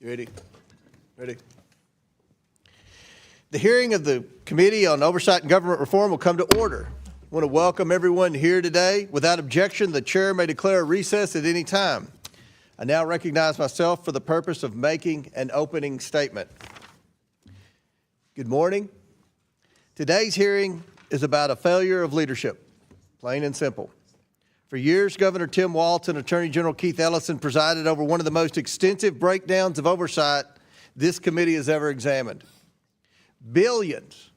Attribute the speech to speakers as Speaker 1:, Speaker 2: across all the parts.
Speaker 1: You ready? Ready? The hearing of the Committee on Oversight and Government Reform will come to order. I want to welcome everyone here today. Without objection, the chair may declare a recess at any time. I now recognize myself for the purpose of making an opening statement. Good morning. Today's hearing is about a failure of leadership, plain and simple. For years, Governor Tim Walz and Attorney General Keith Ellison presided over one of the most extensive breakdowns of oversight this committee has ever examined. Billions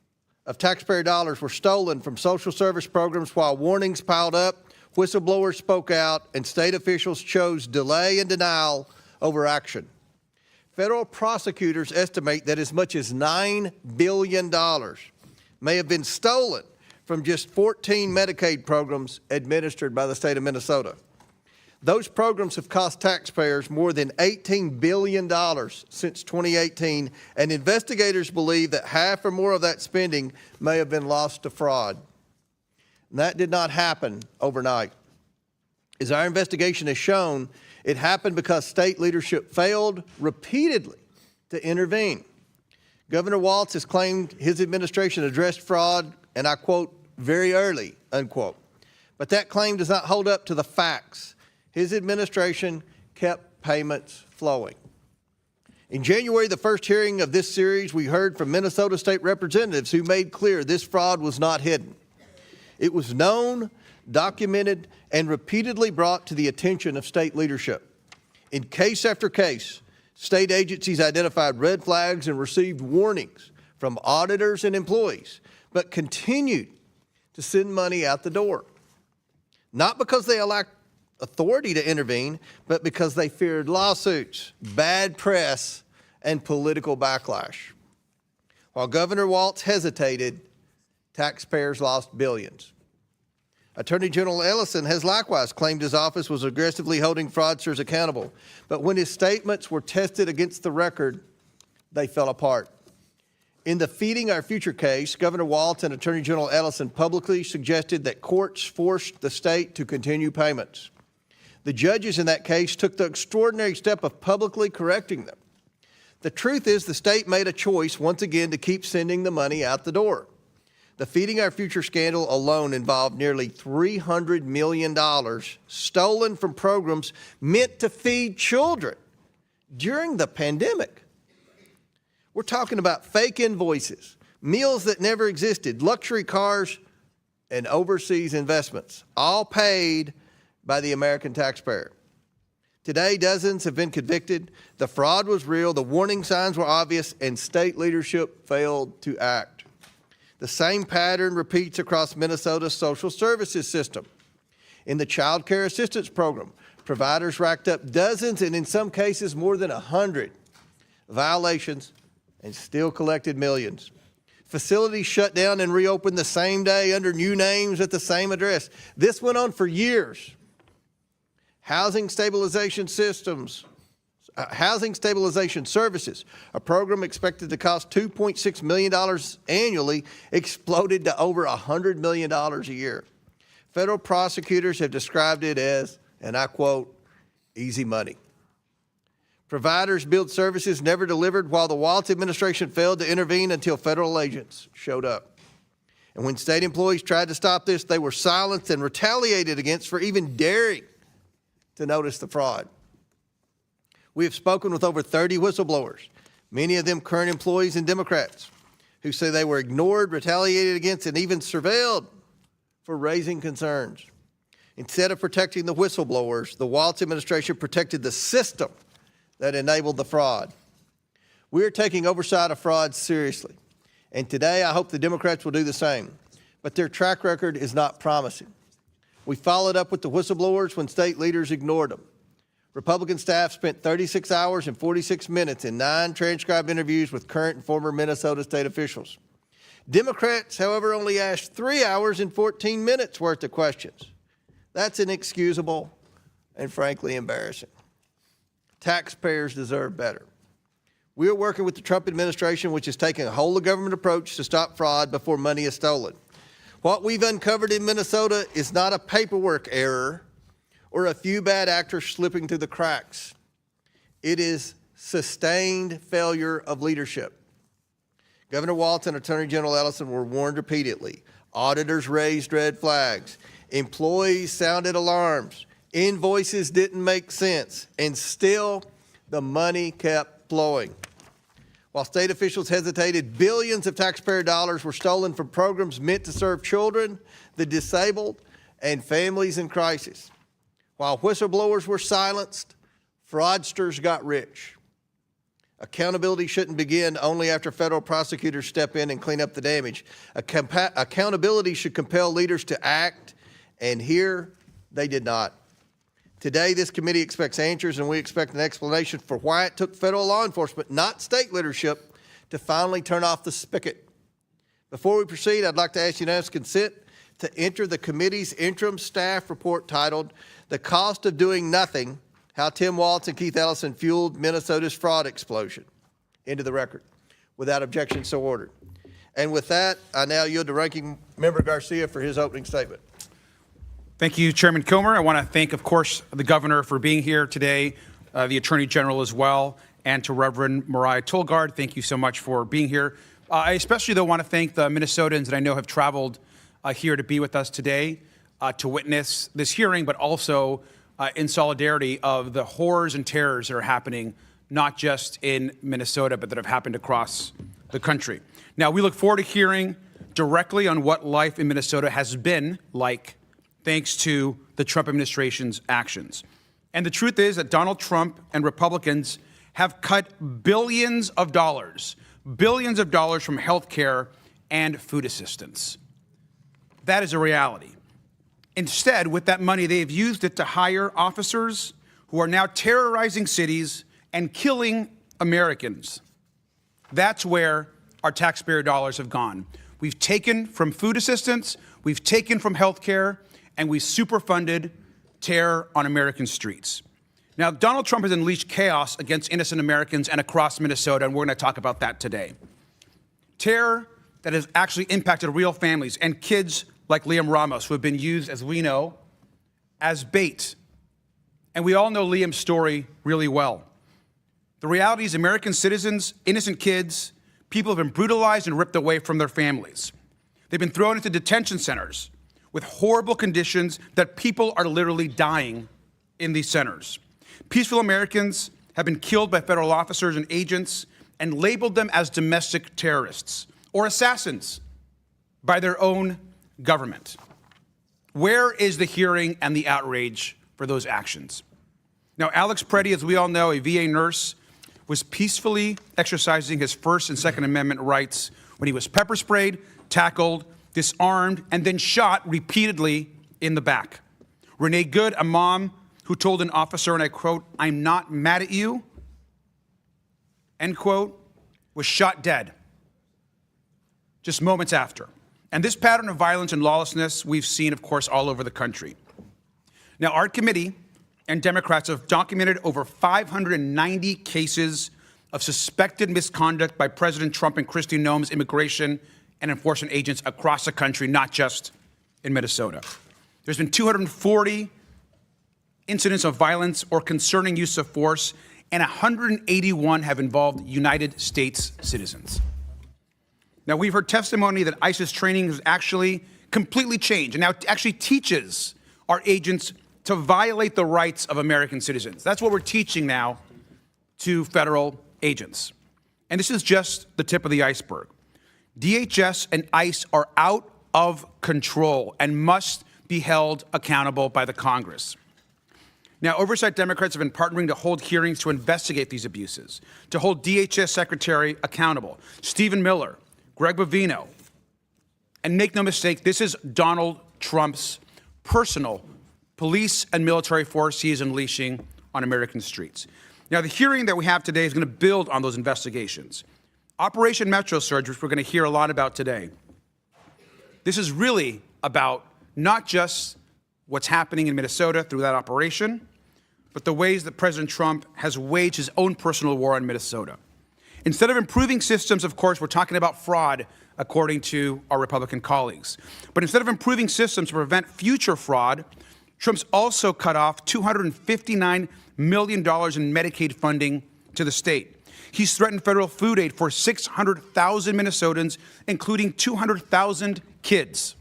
Speaker 1: of taxpayer dollars were stolen from social service programs while warnings piled up, whistleblowers spoke out, and state officials chose delay and denial over action. Federal prosecutors estimate that as much as $9 billion may have been stolen from just 14 Medicaid programs administered by the state of Minnesota. Those programs have cost taxpayers more than $18 billion since 2018, and investigators believe that half or more of that spending may have been lost to fraud. And that did not happen overnight. As our investigation has shown, it happened because state leadership failed repeatedly to intervene. Governor Walz has claimed his administration addressed fraud, and I quote, very early, unquote. But that claim does not hold up to the facts. His administration kept payments flowing. In January, the first hearing of this series, we heard from Minnesota state representatives who made clear this fraud was not hidden. It was known, documented, and repeatedly brought to the attention of state leadership. In case after case, state agencies identified red flags and received warnings from auditors and employees, but continued to send money out the door. Not because they lacked authority to intervene, but because they feared lawsuits, bad press, and political backlash. While Governor Walz hesitated, taxpayers lost billions. Attorney General Ellison has likewise claimed his office was aggressively holding fraudsters accountable, but when his statements were tested against the record, they fell apart. In the Feeding Our Future case, Governor Walz and Attorney General Ellison publicly suggested that courts forced the state to continue payments. The judges in that case took the extraordinary step of publicly correcting them. The truth is the state made a choice once again to keep sending the money out the door. The Feeding Our Future scandal alone involved nearly $300 million stolen from programs meant to feed children during the pandemic. We're talking about fake invoices, meals that never existed, luxury cars, and overseas investments, all paid by the American taxpayer. Today, dozens have been convicted. The fraud was real, the warning signs were obvious, and state leadership failed to act. The same pattern repeats across Minnesota's social services system. In the Child Care Assistance Program, providers racked up dozens and in some cases more than 100 violations and still collected millions. Facilities shut down and reopened the same day under new names at the same address. This went on for years. Housing Stabilization Services, a program expected to cost $2.6 million annually, exploded to over $100 million a year. Federal prosecutors have described it as, and I quote, easy money. Providers billed services never delivered while the Walz administration failed to intervene until federal agents showed up. And when state employees tried to stop this, they were silenced and retaliated against for even daring to notice the fraud. We have spoken with over 30 whistleblowers, many of them current employees and Democrats, who say they were ignored, retaliated against, and even surveilled for raising concerns. Instead of protecting the whistleblowers, the Walz administration protected the system that enabled the fraud. We are taking oversight of fraud seriously, and today I hope the Democrats will do the same, but their track record is not promising. We followed up with the whistleblowers when state leaders ignored them. Republican staff spent 36 hours and 46 minutes in 9 transcribed interviews with current and former Minnesota state officials. Democrats, however, only asked 3 hours and 14 minutes worth of questions. That's inexcusable and frankly embarrassing. Taxpayers deserve better. We are working with the Trump administration, which is taking a whole-of-government approach to stop fraud before money is stolen. What we've uncovered in Minnesota is not a paperwork error or a few bad actors slipping through the cracks. It is sustained failure of leadership. Governor Walz and Attorney General Ellison were warned repeatedly. Auditors raised red flags. Employees sounded alarms. Invoices didn't make sense. And still, the money kept flowing. While state officials hesitated, billions of taxpayer dollars were stolen from programs meant to serve children, the disabled, and families in crisis. While whistleblowers were silenced, fraudsters got rich. Accountability shouldn't begin only after federal prosecutors step in and clean up the damage. Accountability should compel leaders to act, and here they did not. Today, this committee expects answers, and we expect an explanation for why it took federal law enforcement, not state leadership, to finally turn off the spigot. Before we proceed, I'd like to ask unanimous consent to enter the committee's interim staff report titled, "The Cost of Doing Nothing, How Tim Walz and Keith Ellison Fueled Minnesota's Fraud Explosion," into the record. Without objection, so ordered. And with that, I now yield to Ranking Member Garcia for his opening statement.
Speaker 2: Thank you, Chairman Comr. I want to thank, of course, the governor for being here today, the Attorney General as well, and to Reverend Tolgaard. Thank you so much for being here. I especially, though, want to thank the Minnesotans that I know have traveled here to be with us today to witness this hearing, but also in solidarity of the horrors and terrors that are happening, not just in Minnesota, but that have happened across the country. Now, we look forward to hearing directly on what life in Minnesota has been like thanks to the Trump administration's actions. And the truth is that Donald Trump and Republicans have cut billions of dollars from health care and food assistance. That is a reality. Instead, with that money, they have used it to hire officers who are now terrorizing cities and killing Americans. That's where our taxpayer dollars have gone. We've taken from food assistance, we've taken from health care, and we superfunded terror on American streets. Now, Donald Trump has unleashed chaos against innocent Americans and across Minnesota, and we're going to talk about that today. Terror that has actually impacted real families and kids like Liam Ramos, who have been used, as we know, as bait. And we all know Liam's story really well. The reality is American citizens, innocent kids, people have been brutalized and ripped away from their families. They've been thrown into detention centers with horrible conditions that people are literally dying in these centers. Peaceful Americans have been killed by federal officers and agents and labeled them as domestic terrorists or assassins by their own government. Where is the hearing and the outrage for those actions? Now, Alex Preddy, as we all know, a VA nurse, was peacefully exercising his First and Second Amendment rights when he was pepper sprayed, tackled, disarmed, and then shot repeatedly in the back. Renee Good, a mom who told an officer, and I quote, "I'm not mad at you," end quote, was shot dead just moments after. And this pattern of violence and lawlessness we've seen, of course, all over the country. Now, our committee and Democrats have documented over 590 cases of suspected misconduct by President Trump and Kristi Noem's immigration and enforcement agents across the country, not just in Minnesota. There's been 240 incidents of violence or concerning use of force, and 181 have involved United States citizens. Now, we've heard testimony that ICE's training has actually completely changed and now actually teaches our agents to violate the rights of American citizens. That's what we're teaching now to federal agents. And this is just the tip of the iceberg. DHS and ICE are out of control and must be held accountable by the Congress. Now, Oversight Democrats have been partnering to hold hearings to investigate these abuses, to hold DHS Secretary accountable, Stephen Miller, Greg Bovino. And make no mistake, this is Donald Trump's personal police and military force he is unleashing on American streets. Now, the hearing that we have today is going to build on those investigations. Operation Metro Surge, which we're going to hear a lot about today, this is really about not just what's happening in Minnesota through that operation, but the ways that President Trump has waged his own personal war on Minnesota. Instead of improving systems, of course, we're talking about fraud, according to our Republican colleagues. But instead of improving systems to prevent future fraud, Trump's also cut off $259 million in Medicaid funding to the state. He's threatened federal food aid for 600,000 Minnesotans, including 200,000 kids.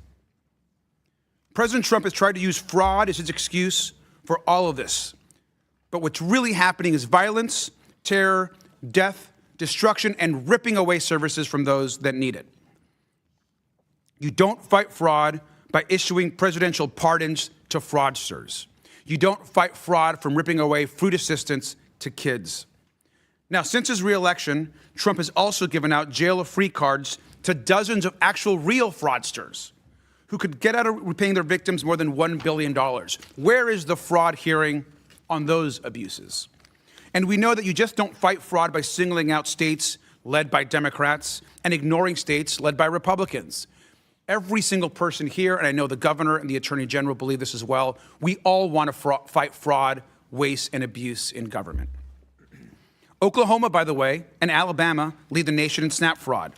Speaker 2: President Trump has tried to use fraud as his excuse for all of this. But what's really happening is violence, terror, death, destruction, and ripping away services from those that need it. You don't fight fraud by issuing presidential pardons to fraudsters. You don't fight fraud from ripping away food assistance to kids. Now, since his reelection, Trump has also given out jail-free cards to dozens of actual real fraudsters who could get out of repaying their victims more than $1 billion. Where is the fraud hearing on those abuses? And we know that you just don't fight fraud by singling out states led by Democrats and ignoring states led by Republicans. Every single person here, and I know the governor and the attorney general believe this as well, we all want to fight fraud, waste, and abuse in government. Oklahoma, by the way, and Alabama lead the nation in SNAP fraud.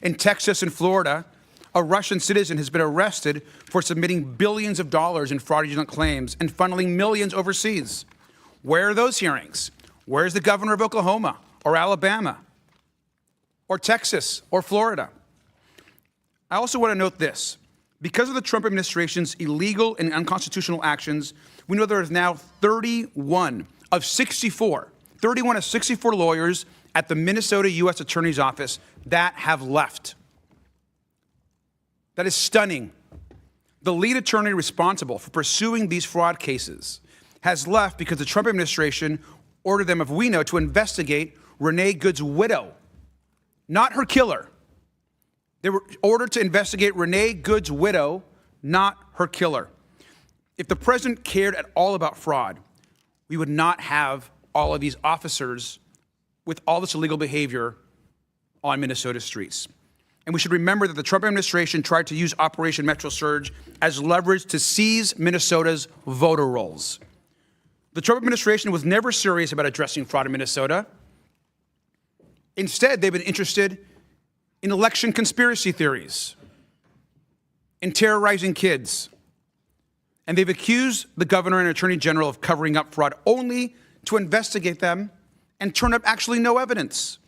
Speaker 2: In Texas and Florida, a Russian citizen has been arrested for submitting billions of dollars in fraudulent claims and funneling millions overseas. Where are those hearings? Where's the governor of Oklahoma or Alabama or Texas or Florida? I also want to note this. Because of the Trump administration's illegal and unconstitutional actions, we know there is now 31 of 64 lawyers at the Minnesota U.S. Attorney's Office that have left. That is stunning. The lead attorney responsible for pursuing these fraud cases has left because the Trump administration ordered them, if we know, to investigate Renee Good's widow, not her killer. They were ordered to investigate Renee Good's widow, not her killer. If the president cared at all about fraud, we would not have all of these officers with all this illegal behavior on Minnesota streets. And we should remember that the Trump administration tried to use Operation Metro Surge as leverage to seize Minnesota's voter rolls. The Trump administration was never serious about addressing fraud in Minnesota. Instead, they've been interested in election conspiracy theories, in terrorizing kids. And they've accused the governor and attorney general of covering up fraud only to investigate them and turn up actually no evidence.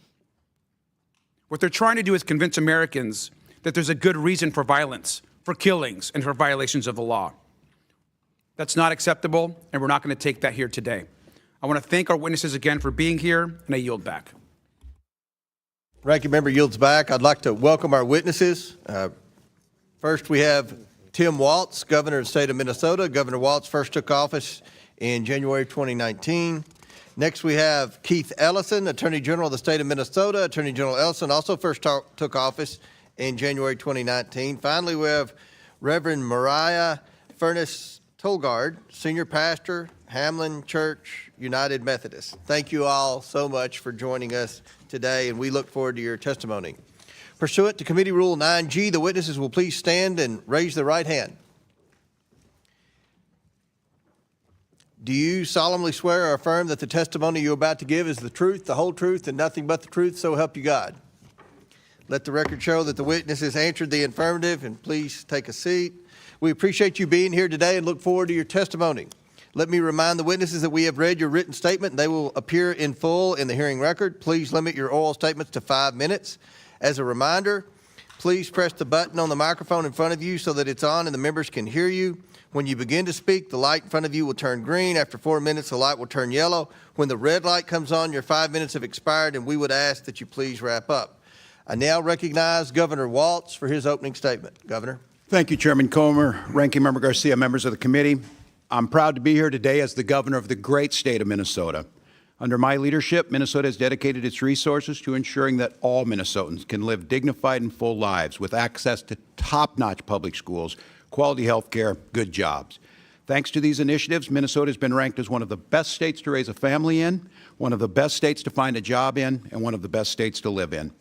Speaker 2: What they're trying to do is convince Americans that there's a good reason for violence, for killings, and for violations of the law. That's not acceptable, and we're not going to take that here today. I want to thank our witnesses again for being here, and I yield back.
Speaker 1: Ranking member yields back. I'd like to welcome our witnesses. First, we have Tim Walz, governor of the state of Minnesota. Governor Walz first took office in January 2019. Next, we have Keith Ellison, Attorney General of the state of Minnesota. Attorney General Ellison also first took office in January 2019. Finally, we have Reverend Furnace Tolgaard, Senior Pastor, Hamlin Church United Methodist. Thank you all so much for joining us today, and we look forward to your testimony. Pursuant to Committee Rule 9G, the witnesses will please stand and raise their right hand. Do you solemnly swear or affirm that the testimony you're about to give is the truth, the whole truth, and nothing but the truth, so help you God? Let the record show that the witnesses answered the affirmative, and please take a seat. We appreciate you being here today and look forward to your testimony. Let me remind the witnesses that we have read your written statement, and they will appear in full in the hearing record. Please limit your oral statements to 5 minutes. As a reminder, please press the button on the microphone in front of you so that it's on and the members can hear you. When you begin to speak, the light in front of you will turn green. After 4 minutes, the light will turn yellow. When the red light comes on, your 5 minutes have expired, and we would ask that you please wrap up. I now recognize Governor Walz for his opening statement. Governor.
Speaker 3: Thank you, Chairman Comr, Ranking Member Garcia, members of the committee. I'm proud to be here today as the governor of the great state of Minnesota. Under my leadership, Minnesota has dedicated its resources to ensuring that all Minnesotans can live dignified and full lives with access to top-notch public schools, quality health care, good jobs. Thanks to these initiatives, Minnesota has been ranked as one of the best states to raise a family in, one of the best states to find a job in, and one of the best states to live in.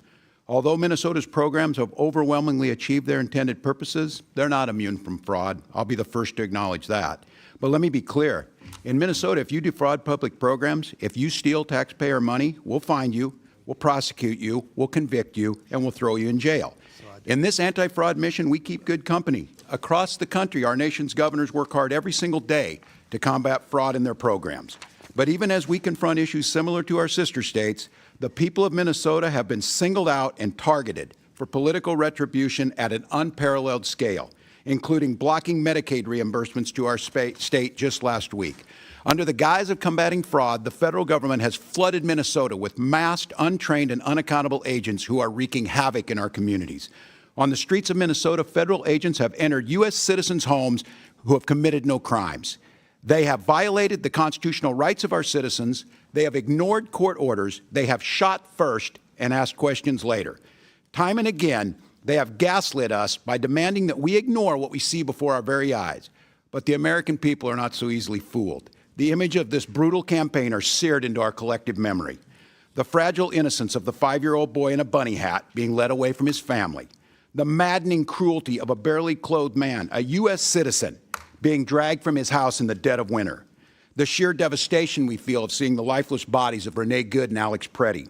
Speaker 3: Although Minnesota's programs have overwhelmingly achieved their intended purposes, they're not immune from fraud. I'll be the first to acknowledge that. But let me be clear. In Minnesota, if you defraud public programs, if you steal taxpayer money, we'll find you, we'll prosecute you, we'll convict you, and we'll throw you in jail. In this anti-fraud mission, we keep good company. Across the country, our nation's governors work hard every single day to combat fraud in their programs. But even as we confront issues similar to our sister states, the people of Minnesota have been singled out and targeted for political retribution at an unparalleled scale, including blocking Medicaid reimbursements to our state just last week. Under the guise of combating fraud, the federal government has flooded Minnesota with masked, untrained, and unaccountable agents who are wreaking havoc in our communities. On the streets of Minnesota, federal agents have entered U.S. citizens' homes who have committed no crimes. They have violated the constitutional rights of our citizens. They have ignored court orders. They have shot first and asked questions later. Time and again, they have gaslit us by demanding that we ignore what we see before our very eyes. But the American people are not so easily fooled. The image of this brutal campaigner seared into our collective memory. The fragile innocence of the 5-year-old boy in a bunny hat being led away from his family. The maddening cruelty of a barely clothed man, a U.S. citizen, being dragged from his house in the dead of winter. The sheer devastation we feel of seeing the lifeless bodies of Renee Good and Alex Preddy.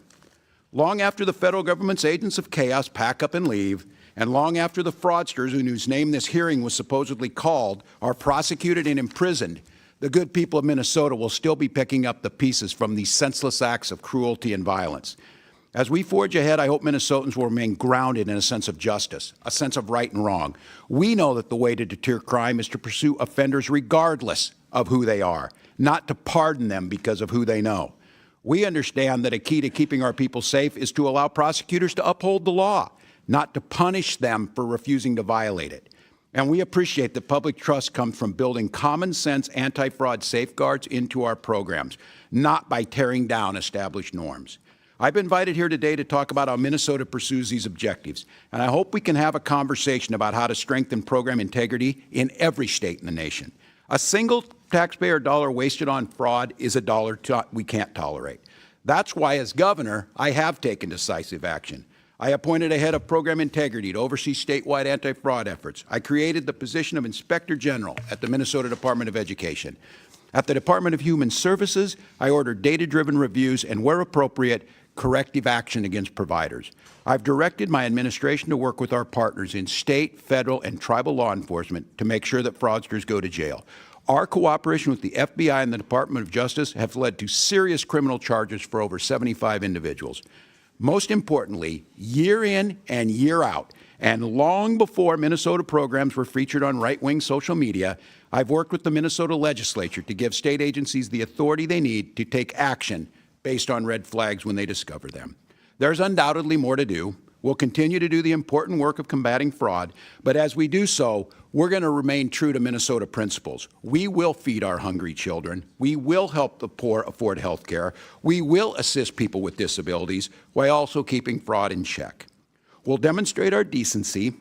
Speaker 3: Long after the federal government's agents of chaos pack up and leave, and long after the fraudsters whose name this hearing was supposedly called are prosecuted and imprisoned, the good people of Minnesota will still be picking up the pieces from these senseless acts of cruelty and violence. As we forge ahead, I hope Minnesotans will remain grounded in a sense of justice, a sense of right and wrong. We know that the way to deter crime is to pursue offenders regardless of who they are, not to pardon them because of who they know. We understand that a key to keeping our people safe is to allow prosecutors to uphold the law, not to punish them for refusing to violate it. And we appreciate that public trust comes from building common sense anti-fraud safeguards into our programs, not by tearing down established norms. I've been invited here today to talk about how Minnesota pursues these objectives, and I hope we can have a conversation about how to strengthen program integrity in every state in the nation. A single taxpayer dollar wasted on fraud is a dollar we can't tolerate. That's why, as governor, I have taken decisive action. I appointed a head of program integrity to oversee statewide anti-fraud efforts. I created the position of Inspector General at the Minnesota Department of Education. At the Department of Human Services, I ordered data-driven reviews and, where appropriate, corrective action against providers. I've directed my administration to work with our partners in state, federal, and tribal law enforcement to make sure that fraudsters go to jail. Our cooperation with the FBI and the Department of Justice have led to serious criminal charges for over 75 individuals. Most importantly, year in and year out, and long before Minnesota programs were featured on right-wing social media, I've worked with the Minnesota legislature to give state agencies the authority they need to take action based on red flags when they discover them. There's undoubtedly more to do. We'll continue to do the important work of combating fraud, but as we do so, we're going to remain true to Minnesota principles. We will feed our hungry children. We will help the poor afford health care. We will assist people with disabilities while also keeping fraud in check. We'll demonstrate our decency,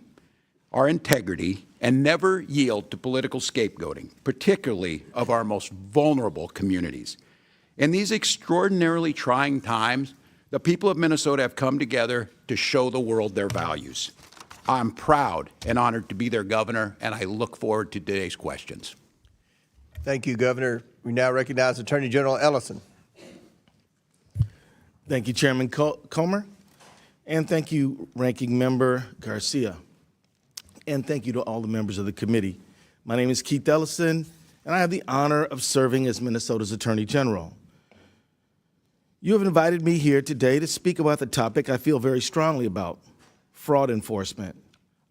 Speaker 3: our integrity, and never yield to political scapegoating, particularly of our most vulnerable communities. In these extraordinarily trying times, the people of Minnesota have come together to show the world their values. I'm proud and honored to be their governor, and I look forward to today's questions.
Speaker 1: Thank you, Governor. We now recognize Attorney General Ellison.
Speaker 4: Thank you, Chairman Comr, and thank you, Ranking Member Garcia, and thank you to all the members of the committee. My name is Keith Ellison, and I have the honor of serving as Minnesota's Attorney General. You have invited me here today to speak about the topic I feel very strongly about, fraud enforcement.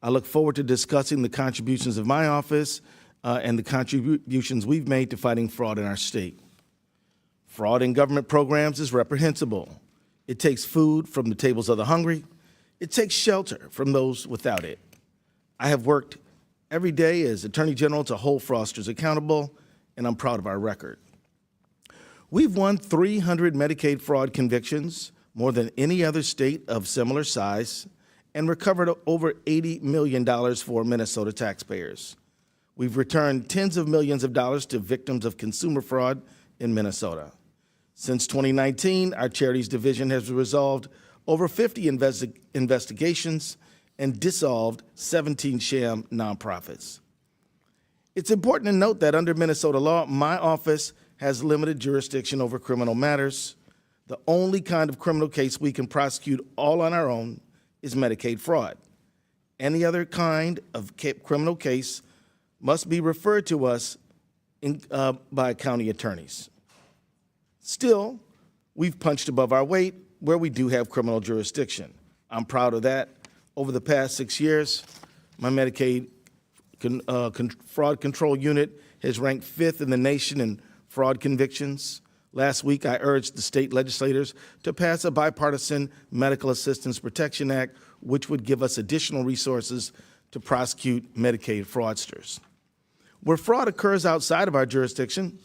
Speaker 4: I look forward to discussing the contributions of my office and the contributions we've made to fighting fraud in our state. Fraud in government programs is reprehensible. It takes food from the tables of the hungry. It takes shelter from those without it. I have worked every day as Attorney General to hold fraudsters accountable, and I'm proud of our record. We've won 300 Medicaid fraud convictions, more than any other state of similar size, and recovered over $80 million for Minnesota taxpayers. We've returned tens of millions of dollars to victims of consumer fraud in Minnesota. Since 2019, our Charities Division has resolved over 50 investigations and dissolved 17 sham nonprofits. It's important to note that under Minnesota law, my office has limited jurisdiction over criminal matters. The only kind of criminal case we can prosecute all on our own is Medicaid fraud. Any other kind of criminal case must be referred to us by county attorneys. Still, we've punched above our weight where we do have criminal jurisdiction. I'm proud of that. Over the past 6 years, my Medicaid fraud control unit has ranked 5th in the nation in fraud convictions. Last week, I urged the state legislators to pass a bipartisan Medical Assistance Protection Act, which would give us additional resources to prosecute Medicaid fraudsters. Where fraud occurs outside of our jurisdiction,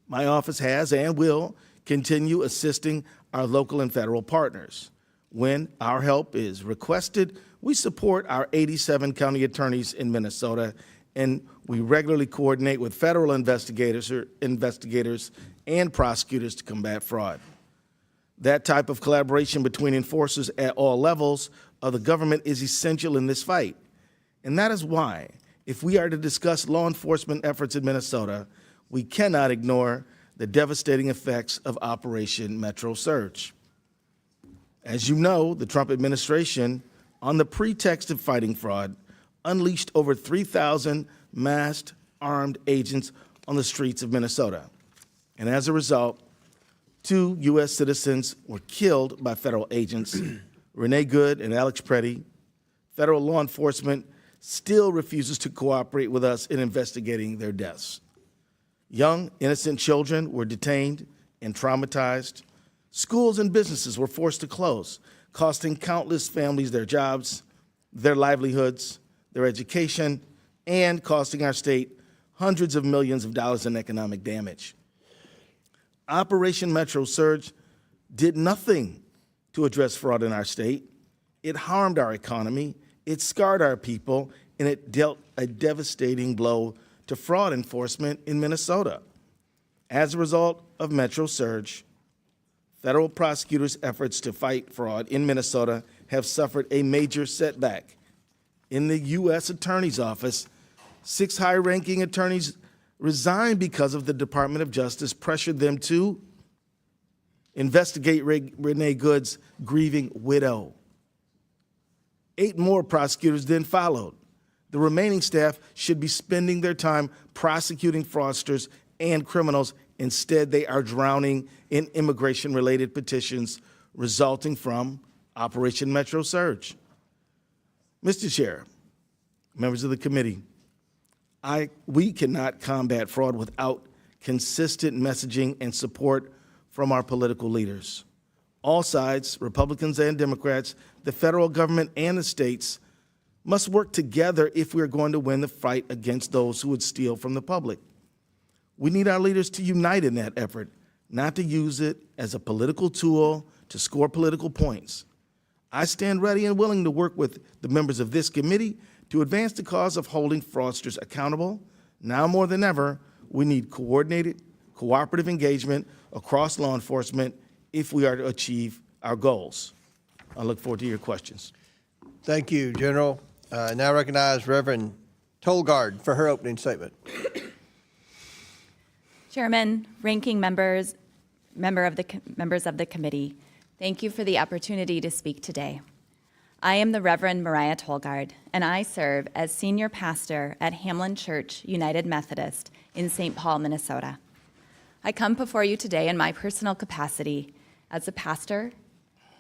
Speaker 4: my office has and will continue assisting our local and federal partners. When our help is requested, we support our 87 county attorneys in Minnesota, and we regularly coordinate with federal investigators and prosecutors to combat fraud. That type of collaboration between enforcers at all levels of the government is essential in this fight. And that is why, if we are to discuss law enforcement efforts in Minnesota, we cannot ignore the devastating effects of Operation Metro Surge. As you know, the Trump administration, on the pretext of fighting fraud, unleashed over 3,000 masked, armed agents on the streets of Minnesota. And as a result, 2 U.S. citizens were killed by federal agents, Renee Good and Alex Preddy. Federal law enforcement still refuses to cooperate with us in investigating their deaths. Young, innocent children were detained and traumatized. Schools and businesses were forced to close, costing countless families their jobs, their livelihoods, their education, and costing our state hundreds of millions of dollars in economic damage. Operation Metro Surge did nothing to address fraud in our state. It harmed our economy, it scarred our people, and it dealt a devastating blow to fraud enforcement in Minnesota. As a result of Metro Surge, federal prosecutors' efforts to fight fraud in Minnesota have suffered a major setback. In the U.S. Attorney's Office, 6 high-ranking attorneys resigned because of the Department of Justice pressured them to investigate Renee Good's grieving widow. 8 more prosecutors then followed. The remaining staff should be spending their time prosecuting fraudsters and criminals. Instead, they are drowning in immigration-related petitions resulting from Operation Metro Surge. Mr. Chair, members of the committee, we cannot combat fraud without consistent messaging and support from our political leaders. All sides, Republicans and Democrats, the federal government and the states, must work together if we are going to win the fight against those who would steal from the public. We need our leaders to unite in that effort, not to use it as a political tool to score political points. I stand ready and willing to work with the members of this committee to advance the cause of holding fraudsters accountable. Now more than ever, we need coordinated, cooperative engagement across law enforcement if we are to achieve our goals. I look forward to your questions.
Speaker 1: Thank you, General. I now recognize Reverend Tolgaard for her opening statement.
Speaker 5: Chairman, ranking members of the committee, thank you for the opportunity to speak today. I am the Reverend Mariah Tolgaard, and I serve as senior pastor at Hamlin Church United Methodist in St. Paul, Minnesota. I come before you today in my personal capacity as a pastor,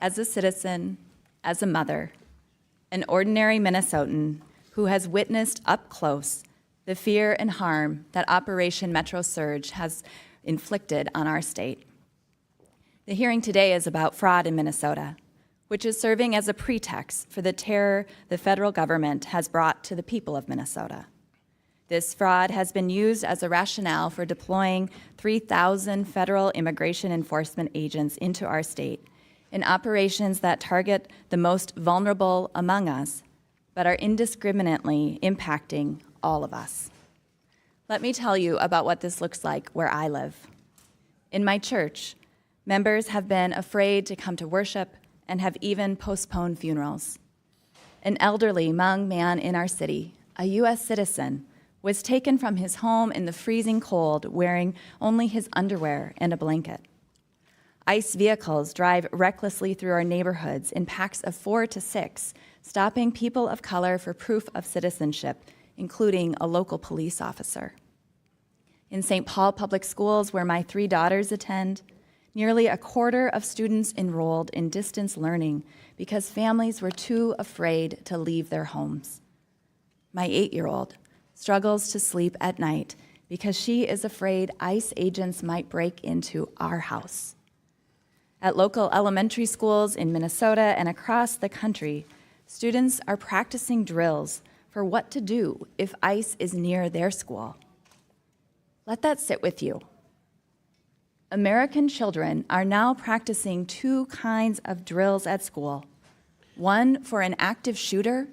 Speaker 5: as a citizen, as a mother, an ordinary Minnesotan who has witnessed up close the fear and harm that Operation Metro Surge has inflicted on our state. The hearing today is about fraud in Minnesota, which is serving as a pretext for the terror the federal government has brought to the people of Minnesota. This fraud has been used as a rationale for deploying 3,000 federal immigration enforcement agents into our state in operations that target the most vulnerable among us, but are indiscriminately impacting all of us. Let me tell you about what this looks like where I live. In my church, members have been afraid to come to worship and have even postponed funerals. An elderly Hmong man in our city, a U.S. citizen, was taken from his home in the freezing cold wearing only his underwear and a blanket. ICE vehicles drive recklessly through our neighborhoods in packs of 4 to 6, stopping people of color for proof of citizenship, including a local police officer. In St. Paul Public Schools, where my 3 daughters attend, Nearly a quarter of students enrolled in distance learning because families were too afraid to leave their homes. My 8-year-old struggles to sleep at night because she is afraid ICE agents might break into our house. At local elementary schools in Minnesota and across the country, students are practicing drills for what to do if ICE is near their school. Let that sit with you. American children are now practicing 2 kinds of drills at school, one for an active shooter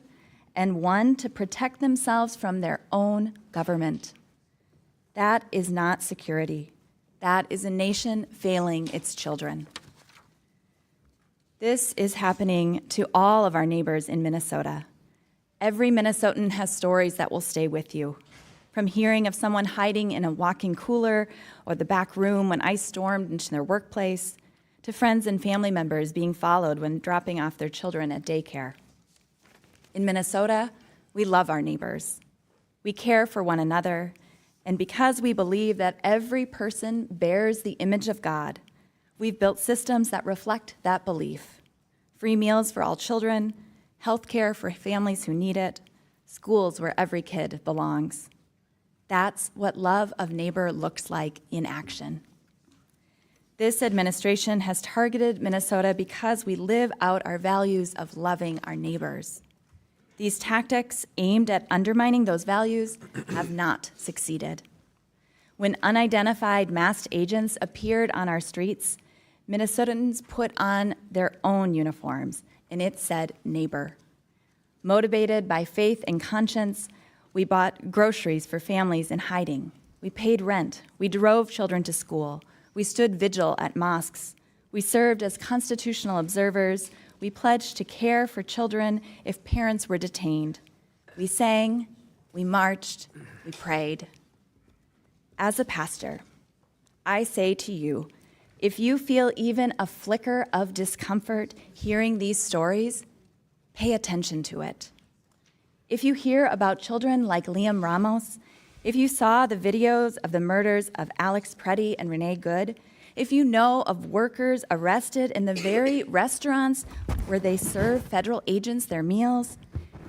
Speaker 5: and one to protect themselves from their own government. That is not security. That is a nation failing its children. This is happening to all of our neighbors in Minnesota. Every Minnesotan has stories that will stay with you, from hearing of someone hiding in a walk-in cooler or the back room when ICE stormed into their workplace, to friends and family members being followed when dropping off their children at daycare. In Minnesota, we love our neighbors. We care for one another, and because we believe that every person bears the image of God, we've built systems that reflect that belief. Free meals for all children, health care for families who need it, schools where every kid belongs. That's what love of neighbor looks like in action. This administration has targeted Minnesota because we live out our values of loving our neighbors. These tactics aimed at undermining those values have not succeeded. When unidentified masked agents appeared on our streets, Minnesotans put on their own uniforms, and it said neighbor. Motivated by faith and conscience, we bought groceries for families in hiding. We paid rent. We drove children to school. We stood vigil at mosques. We served as constitutional observers. We pledged to care for children if parents were detained. We sang, we marched, we prayed. As a pastor, I say to you, if you feel even a flicker of discomfort hearing these stories, pay attention to it. If you hear about children like Liam Ramos, if you saw the videos of the murders of Alex Preddy and Renee Good, if you know of workers arrested in the very restaurants where they serve federal agents their meals,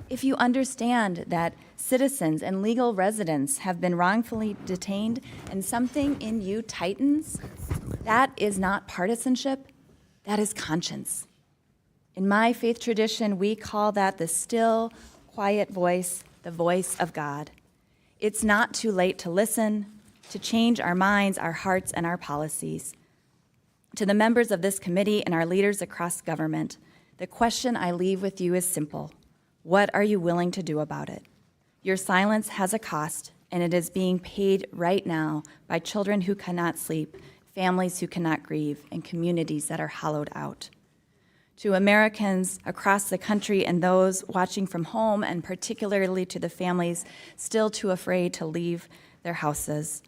Speaker 5: if you understand that citizens and legal residents have been wrongfully detained and something in you tightens, that is not partisanship, that is conscience. In my faith tradition, we call that the still, quiet voice, the voice of God. It's not too late to listen, to change our minds, our hearts, and our policies. To the members of this committee and our leaders across government, the question I leave with you is simple. What are you willing to do about it? Your silence has a cost, and it is being paid right now by children who cannot sleep, families who cannot grieve, and communities that are hollowed out. To Americans across the country and those watching from home, and particularly to the families still too afraid to leave their houses,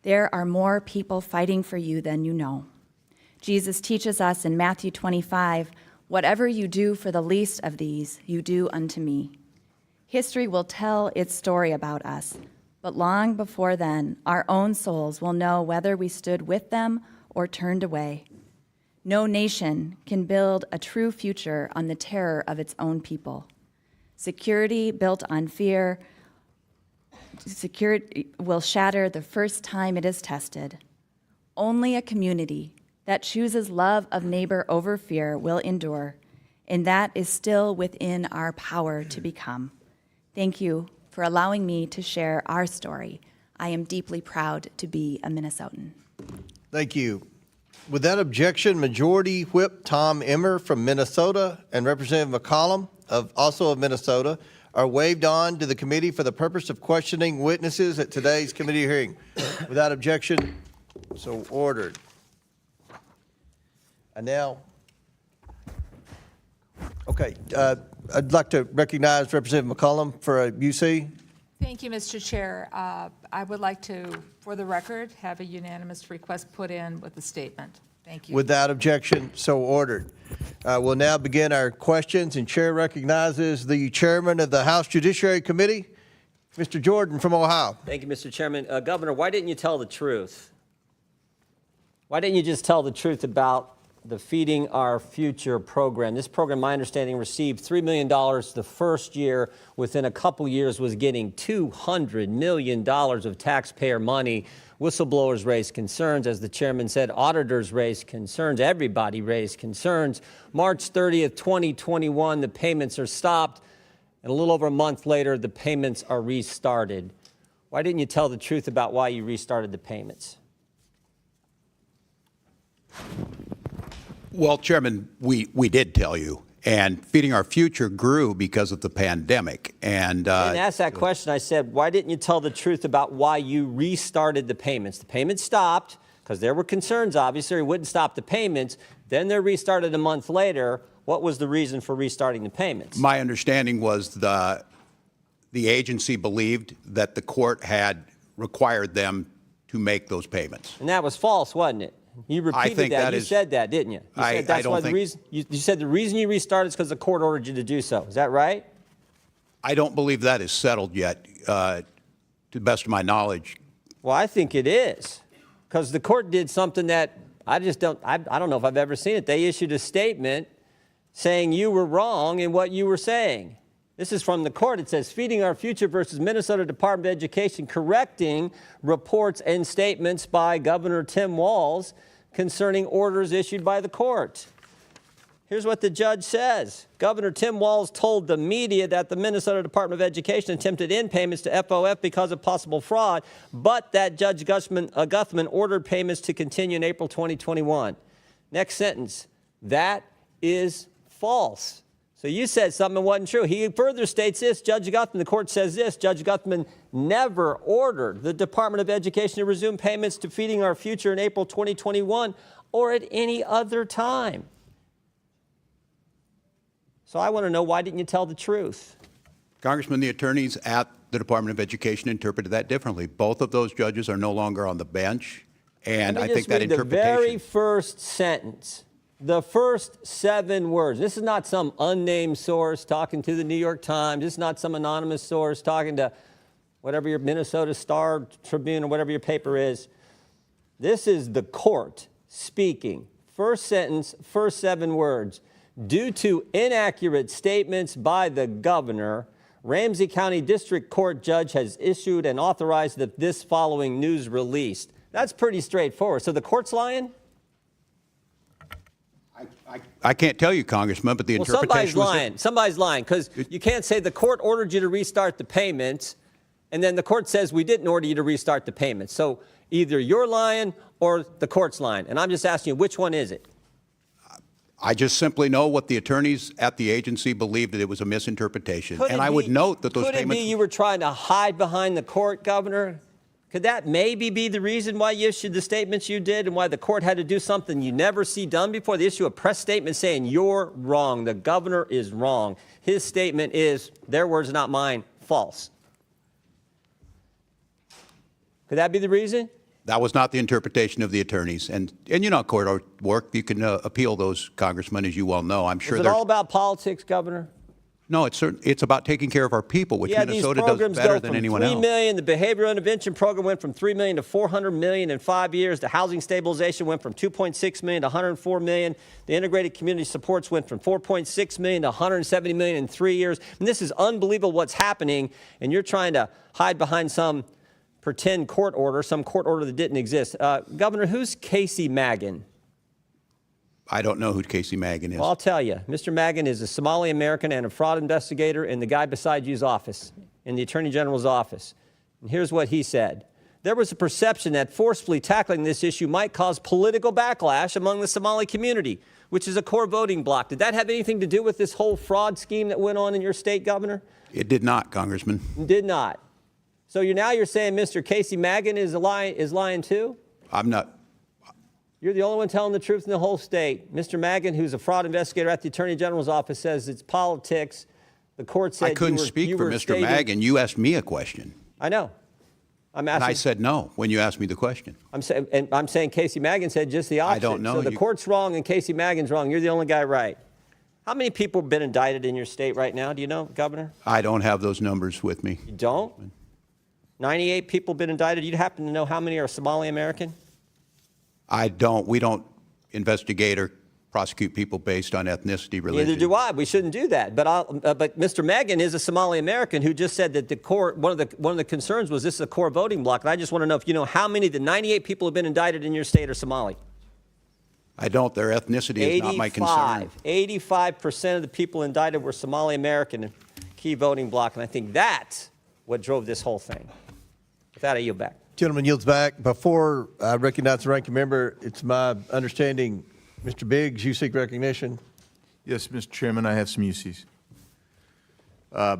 Speaker 5: there are more people fighting for you than you know. Jesus teaches us in Matthew 25, whatever you do for the least of these, you do unto me. History will tell its story about us, but long before then, our own souls will know whether we stood with them or turned away. No nation can build a true future on the terror of its own people. Security built on fear will shatter the first time it is tested. Only a community that chooses love of neighbor over fear will endure, and that is still within our power to become. Thank you for allowing me to share our story. I am deeply proud to be a Minnesotan.
Speaker 1: Thank you. With that objection, Majority Whip Tom Emmer from Minnesota and Representative McCollum, also of Minnesota, are waived on to the committee for the purpose of questioning witnesses at today's committee hearing. Without objection, so ordered. And now, okay, I'd like to recognize Representative McCollum for a UC.
Speaker 6: Thank you, Mr. Chair. I would like to, for the record, have a unanimous request put in with the statement. Thank you.
Speaker 1: Without objection, so ordered. We'll now begin our questions, and Chair recognizes the Chairman of the House Judiciary Committee, Mr. Jordan from Ohio.
Speaker 7: Thank you, Mr. Chairman. Governor, why didn't you tell the truth? Why didn't you just tell the truth about the Feeding Our Future program? This program, my understanding, received $3 million the first year. Within a couple years was getting $200 million of taxpayer money. Whistleblowers raised concerns. As the chairman said, auditors raised concerns. Everybody raised concerns. March 30th, 2021, the payments are stopped. And a little over a month later, the payments are restarted. Why didn't you tell the truth about why you restarted the payments?
Speaker 3: Well, Chairman, we did tell you. And Feeding Our Future grew because of the pandemic. And
Speaker 7: I didn't ask that question. I said, why didn't you tell the truth about why you restarted the payments? The payments stopped because there were concerns, obviously. You wouldn't stop the payments. Then they're restarted a month later. What was the reason for restarting the payments?
Speaker 3: my understanding was the agency believed that the court had required them to make those payments.
Speaker 7: And that was false, wasn't it? You repeated
Speaker 3: think that
Speaker 7: You
Speaker 3: is-
Speaker 7: said that, didn't you? You
Speaker 3: I
Speaker 7: said that's
Speaker 3: don't
Speaker 7: why the
Speaker 3: think-
Speaker 7: reason. You said the reason you restarted is because the court ordered you to do so. Is that right?
Speaker 3: I don't believe that is settled yet, to the best of my knowledge.
Speaker 7: Well, I think it is, because the court did something that I just don't. I don't know if I've ever seen it. They issued a statement saying you were wrong in what you were saying. This is from the court. It says, Feeding Our Future versus Minnesota Department of Education, correcting reports and statements by Governor Tim Walz concerning orders issued by the court. Here's what the judge says. Governor Tim Walz told the media that the Minnesota Department of Education attempted in payments to FOF because of possible fraud, but that Judge Guthman ordered payments to continue in April 2021. Next sentence. That is false. So you said something wasn't true. He further states this, Judge Guthman, the court says this, Judge Guthman never ordered the Department of Education to resume payments to Feeding Our Future in April 2021 or at any other time. So I want to know, why didn't you tell the truth?
Speaker 3: Congressman, the attorneys at the Department of Education interpreted that differently. Both of those judges are no longer on the bench, and I think that
Speaker 7: the very
Speaker 3: interpretation.
Speaker 7: first sentence, the first 7 words. This is not some unnamed source talking to the New York Times. This is not some anonymous source talking to whatever your Minnesota Star Tribune or whatever your paper is. This is the court speaking. First sentence, first 7 words. Due to inaccurate statements by the governor, Ramsey County District Court judge has issued and authorized this following news release. That's pretty straightforward. So the court's lying?
Speaker 3: I can't tell you, Congressman, but the
Speaker 7: Well,
Speaker 3: interpretation
Speaker 7: somebody's lying. Somebody's lying, because you can't say the court ordered you to restart the payments, and then the court says we didn't order you to restart the payments. So either you're lying or the court's lying. And I'm just asking you, which one is it?
Speaker 3: I just simply know what the attorneys at the agency believed, that it was a misinterpretation.
Speaker 7: Could
Speaker 3: And
Speaker 7: it
Speaker 3: I would
Speaker 7: be-
Speaker 3: note that those
Speaker 7: Could it
Speaker 3: payments.
Speaker 7: be you were trying to hide behind the court, Governor? Could that maybe be the reason why you issued the statements you did and why the court had to do something you never see done before? They issue a press statement saying you're wrong. The governor is wrong. His statement is, their words, not mine, false. Could that be the reason?
Speaker 3: That was not the interpretation of the attorneys. And you know, court work, you can appeal those, Congressman, as you well know. I'm sure
Speaker 7: Is it
Speaker 3: there's.
Speaker 7: all about politics, Governor?
Speaker 3: No, it's about taking care of our people, which
Speaker 7: Yeah,
Speaker 3: Minnesota
Speaker 7: these
Speaker 3: does
Speaker 7: programs
Speaker 3: better
Speaker 7: go
Speaker 3: than
Speaker 7: from
Speaker 3: anyone
Speaker 7: $3
Speaker 3: else.
Speaker 7: million. The behavioral intervention program went from $3 million to $400 million in 5 years. The housing stabilization went from $2.6 million to $104 million. The integrated community supports went from $4.6 million to $170 million in 3 years. And this is unbelievable what's happening, and you're trying to hide behind some pretend court order, some court order that didn't exist. Governor, who's Casey Magan?
Speaker 3: I don't know who Casey Magan is.
Speaker 7: Well, I'll tell you. Mr. Magan is a Somali American and a fraud investigator in the guy beside you's office, in the Attorney General's office. And here's what he said. There was a perception that forcefully tackling this issue might cause political backlash among the Somali community, which is a core voting bloc. Did that have anything to do with this whole fraud scheme that went on in your state, Governor?
Speaker 3: It did not, Congressman.
Speaker 7: Did not. So you're saying Mr. Casey Magan is lying too?
Speaker 3: I'm not.
Speaker 7: You're the only one telling the truth in the whole state. Mr. Magan, who's a fraud investigator at the Attorney General's office, says it's politics. The court said
Speaker 3: I couldn't speak for Mr. Magan. You asked me a question.
Speaker 7: I know. I'm asking.
Speaker 3: And I said no when you asked me the question.
Speaker 7: I'm saying Casey Magan said just the opposite.
Speaker 3: I don't know.
Speaker 7: So the court's wrong and Casey Magan's wrong. You're the only guy right. How many people have been indicted in your state right now? Do you know, Governor?
Speaker 3: I don't have those numbers with me.
Speaker 7: You don't? 98 people have been indicted. You happen to know how many are Somali American?
Speaker 3: I don't. We don't investigate or prosecute people based on ethnicity, religion.
Speaker 7: Neither do I. We shouldn't do that. But Mr. Megan is a Somali American who just said that the core one of the concerns was this is a core voting block. And I just want to know if you know how many of the 98 people who have been indicted in your state are Somali.
Speaker 3: I don't. Their ethnicity is not my concern.
Speaker 7: 85% of the people indicted were Somali American, key voting block, and I think that's what drove this whole thing. With that, I yield back.
Speaker 1: Gentleman yields back. Before I recognize the ranking member, it's my understanding, Mr. Biggs, you seek recognition.
Speaker 8: Yes, Mr. Chairman, I have some uses. Here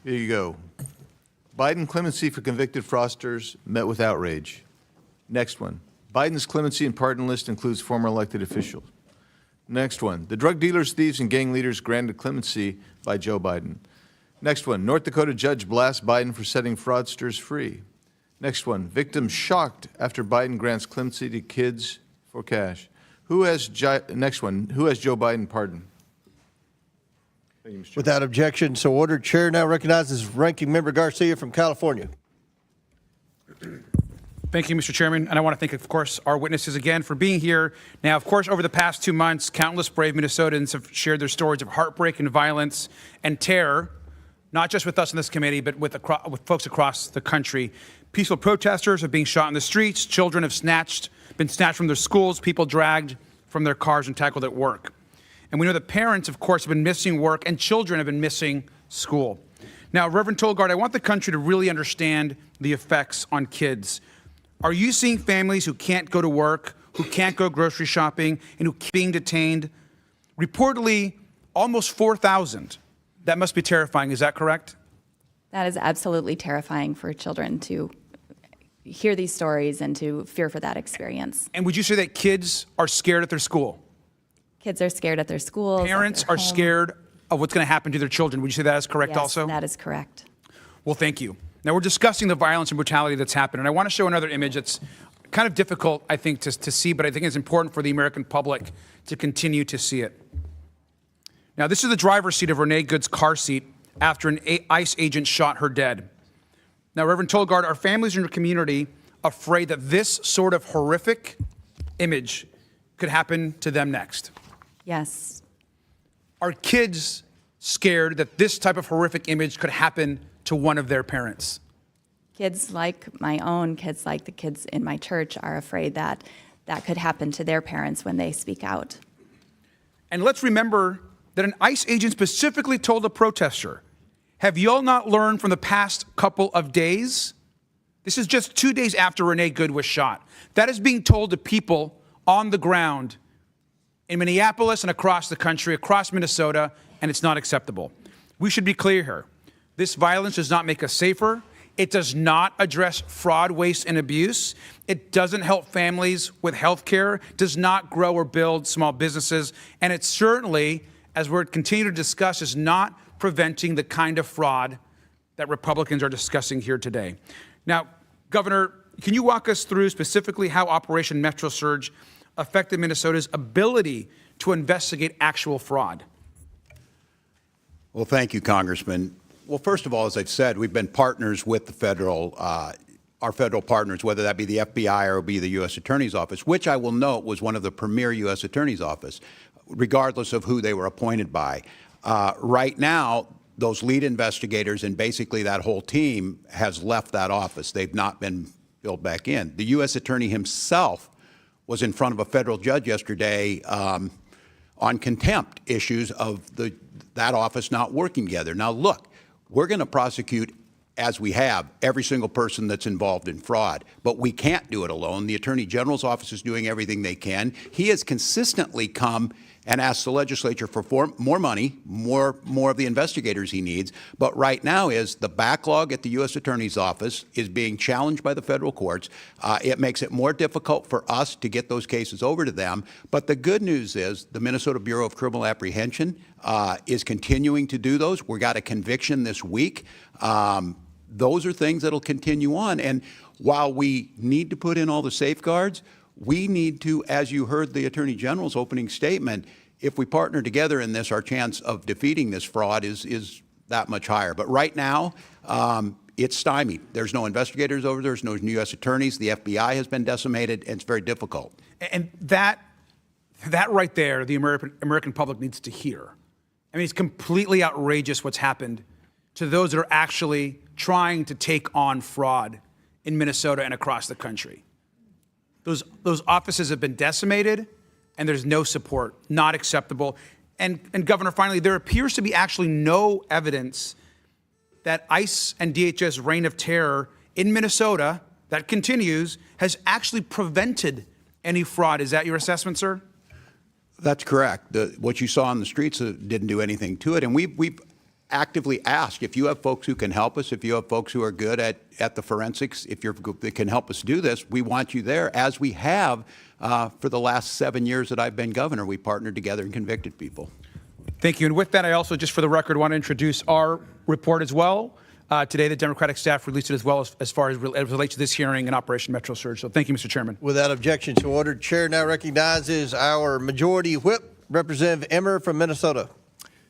Speaker 8: you go. Biden clemency for convicted fraudsters met with outrage. Next one. Biden's clemency and pardon list includes former elected officials. Next one. The drug dealers, thieves, and gang leaders granted clemency by Joe Biden. Next one. North Dakota judge blasts Biden for setting fraudsters free. Next one. Victims shocked after Biden grants clemency to kids for cash. Next one. Who has Joe Biden pardoned? Thank you, Mr. Chairman.
Speaker 1: Without objection, so ordered. Chair now recognizes Ranking Member Garcia from California.
Speaker 2: Thank you, Mr. Chairman. And I want to thank, of course, our witnesses again for being here. Now, of course, over the past 2 months, countless brave Minnesotans have shared their stories of heartbreak and violence and terror, not just with us in this committee, but with folks across the country. Peaceful protesters are being shot in the streets. Children have been snatched from their schools, people dragged from their cars and tackled at work. And we know that parents, of course, have been missing work and children have been missing school. Now, Reverend Tolgaard, I want the country to really understand the effects on kids. Are you seeing families who can't go to work, who can't go grocery shopping, and who keep being detained? Reportedly, almost 4,000. That must be terrifying. Is that correct?
Speaker 5: That is absolutely terrifying for children to hear these stories and to fear for that experience.
Speaker 2: And would you say that kids are scared at their school?
Speaker 5: Kids are scared at their schools. at
Speaker 2: Parents
Speaker 5: their
Speaker 2: are
Speaker 5: home.
Speaker 2: scared of what's going to happen to their children. Would you say that is correct
Speaker 5: Yes,
Speaker 2: also?
Speaker 5: that is correct.
Speaker 2: Well, thank you. Now, we're discussing the violence and brutality that's happened, and I want to show another image that's kind of difficult, I think, to see, but I think it's important for the American public to continue to see it. Now, this is the driver's seat of Renee Good's car seat after an ICE agent shot her dead. Now, Reverend Tolgaard, are families in your community afraid that this sort of horrific image could happen to them next?
Speaker 5: Yes.
Speaker 2: Are kids scared that this type of horrific image could happen to one of their parents?
Speaker 5: Kids like my own, kids like the kids in my church are afraid that that could happen to their parents when they speak out.
Speaker 2: And let's remember that an ICE agent specifically told a protester, have y'all not learned from the past couple of days? This is just 2 days after Renee Good was shot. That is being told to people on the ground in Minneapolis and across the country, across Minnesota, and it's not acceptable. We should be clear here. This violence does not make us safer. It does not address fraud, waste, and abuse. It doesn't help families with health care, does not grow or build small businesses, and it certainly, as we're continuing to discuss, is not preventing the kind of fraud that Republicans are discussing here today. Now, Governor, can you walk us through specifically how Operation Metro Surge affected Minnesota's ability to investigate actual fraud?
Speaker 3: Well, thank you, Congressman. Well, first of all, as I've said, we've been partners with the federal, our federal partners, whether that be the FBI or be the U.S. Attorney's Office, which I will note was one of the premier U.S. Attorney's Office, regardless of who they were appointed by. Right now, those lead investigators and basically that whole team has left that office. They've not been billed back in. The U.S. Attorney himself was in front of a federal judge yesterday on contempt issues of that office not working together. Now, look, we're going to prosecute, as we have, every single person that's involved in fraud, but we can't do it alone. The Attorney General's office is doing everything they can. He has consistently come and asked the legislature for more money, more of the investigators he needs. But right now is the backlog at the U.S. Attorney's Office is being challenged by the federal courts. It makes it more difficult for us to get those cases over to them. But the good news is the Minnesota Bureau of Criminal Apprehension is continuing to do those. We got a conviction this week. Those are things that'll continue on. And while we need to put in all the safeguards, we need to, as you heard the Attorney General's opening statement, if we partner together in this, our chance of defeating this fraud is that much higher. But right now, it's stymied. There's no investigators over there. There's no U.S. attorneys. The FBI has been decimated, and it's very difficult.
Speaker 2: And that right there, the American public needs to hear. I mean, it's completely outrageous what's happened to those that are actually trying to take on fraud in Minnesota and across the country. Those offices have been decimated, and there's no support. Not acceptable. And Governor, finally, there appears to be actually no evidence that ICE and DHS reign of terror in Minnesota that continues has actually prevented any fraud. Is that your assessment, sir?
Speaker 3: That's correct. What you saw on the streets didn't do anything to it. And we've actively asked, if you have folks who can help us, if you have folks who are good at the forensics, if that can help us do this, we want you there, as we have for the last 7 years that I've been governor. We partnered together and convicted people.
Speaker 2: Thank you. And with that, I also, just for the record, want to introduce our report as well. Today, the Democratic staff released it as well as far as it relates to this hearing and Operation Metro Surge. So thank you, Mr. Chairman.
Speaker 1: Without objection, so ordered. Chair now recognizes our Majority Whip, Representative Emmer from Minnesota.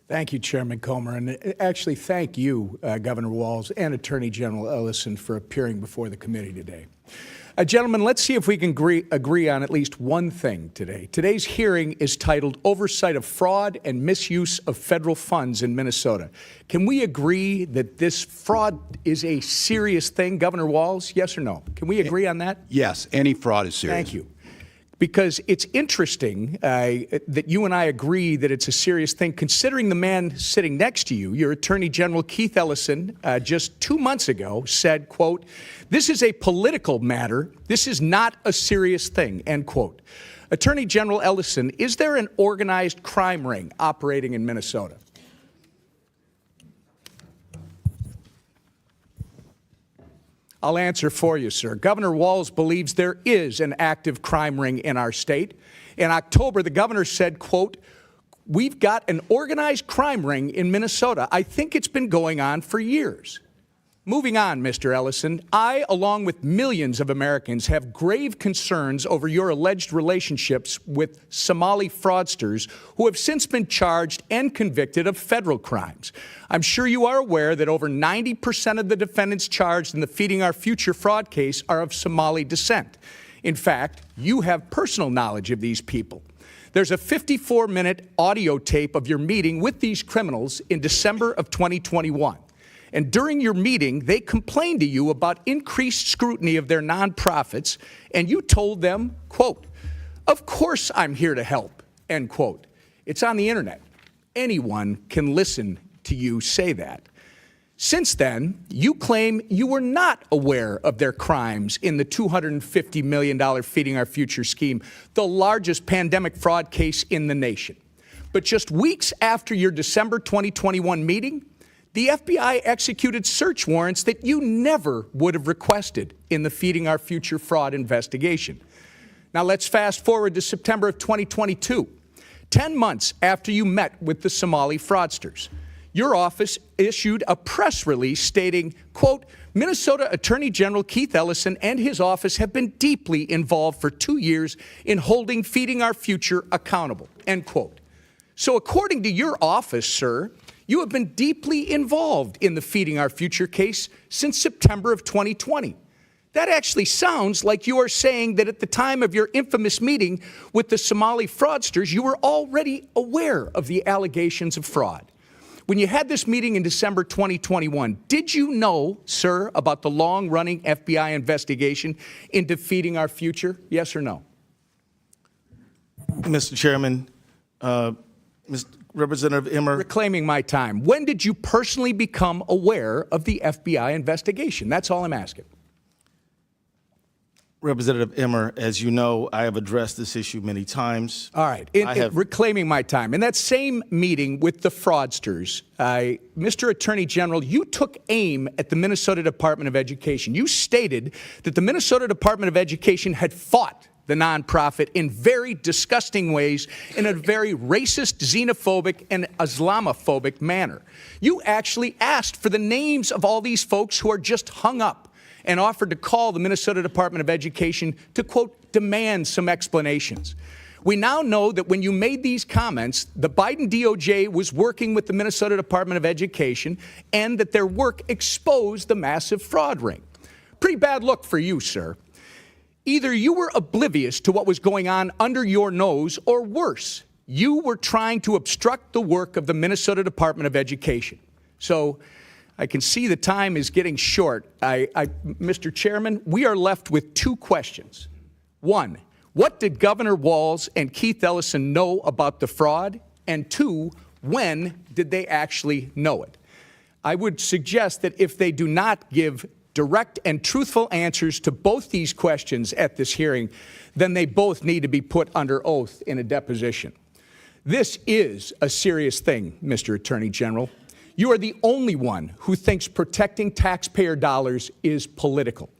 Speaker 9: Thank you, Chairman Comr, and actually thank you, Governor Walz and Attorney General Ellison, for appearing before the committee today. Gentlemen, let's see if we can agree on at least one thing today. Today's hearing is titled Oversight of Fraud and Misuse of Federal Funds in Minnesota. Can we agree that this fraud is a serious thing, Governor Walz? Yes or no? Can we agree on that?
Speaker 3: Yes, any fraud is serious.
Speaker 9: Thank you. Because it's interesting that you and I agree that it's a serious thing, considering the man sitting next to you, your Attorney General Keith Ellison, just 2 months ago said, quote, "This is a political matter. This is not a serious thing," end quote. Attorney General Ellison, is there an organized crime ring operating in Minnesota? I'll answer for you, sir. Governor Walz believes there is an active crime ring in our state. In October, the governor said, quote, "We've got an organized crime ring in Minnesota. I think it's been going on for years." Moving on, Mr. Ellison, I, along with millions of Americans, have grave concerns over your alleged relationships with Somali fraudsters who have since been charged and convicted of federal crimes. I'm sure you are aware that over 90% of the defendants charged in the Feeding Our Future fraud case are of Somali descent. In fact, you have personal knowledge of these people. There's a 54-minute audio tape of your meeting with these criminals in December of 2021. And during your meeting, they complained to you about increased scrutiny of their nonprofits, and you told them, quote, "Of course I'm here to help," end quote. It's on the internet. Anyone can listen to you say that. Since then, you claim you were not aware of their crimes in the $250 million Feeding Our Future scheme, the largest pandemic fraud case in the nation. But just weeks after your December 2021 meeting, the FBI executed search warrants that you never would have requested in the Feeding Our Future fraud investigation. Now let's fast forward to September of 2022, 10 months after you met with the Somali fraudsters. Your office issued a press release stating, quote, "Minnesota Attorney General Keith Ellison and his office have been deeply involved for 2 years in holding Feeding Our Future accountable," end quote. So according to your office, sir, you have been deeply involved in the Feeding Our Future case since September of 2020. That actually sounds like you are saying that at the time of your infamous meeting with the Somali fraudsters, you were already aware of the allegations of fraud. When you had this meeting in December 2021, did you know, sir, about the long-running FBI investigation into Feeding Our Future? Yes or no?
Speaker 4: Mr. Chairman, Representative Emmer.
Speaker 9: Reclaiming my time. When did you personally become aware of the FBI investigation? That's all I'm asking.
Speaker 4: Representative Emmer, as you know, I have addressed this issue many times.
Speaker 9: All right. Reclaiming my time. In that same meeting with the fraudsters, Mr. Attorney General, you took aim at the Minnesota Department of Education. You stated that the Minnesota Department of Education had fought the nonprofit in very disgusting ways, in a very racist, xenophobic, and Islamophobic manner. You actually asked for the names of all these folks who are just hung up and offered to call the Minnesota Department of Education to, quote, demand some explanations. We now know that when you made these comments, the Biden DOJ was working with the Minnesota Department of Education and that their work exposed the massive fraud ring. Pretty bad look for you, sir. Either you were oblivious to what was going on under your nose, or worse, you were trying to obstruct the work of the Minnesota Department of Education. So I can see the time is getting short. Mr. Chairman, we are left with two questions. One, what did Governor Walz and Keith Ellison know about the fraud? And two, when did they actually know it? I would suggest that if they do not give direct and truthful answers to both these questions at this hearing, then they both need to be put under oath in a deposition. This is a serious thing, Mr. Attorney General. You are the only one who thinks protecting taxpayer dollars is political.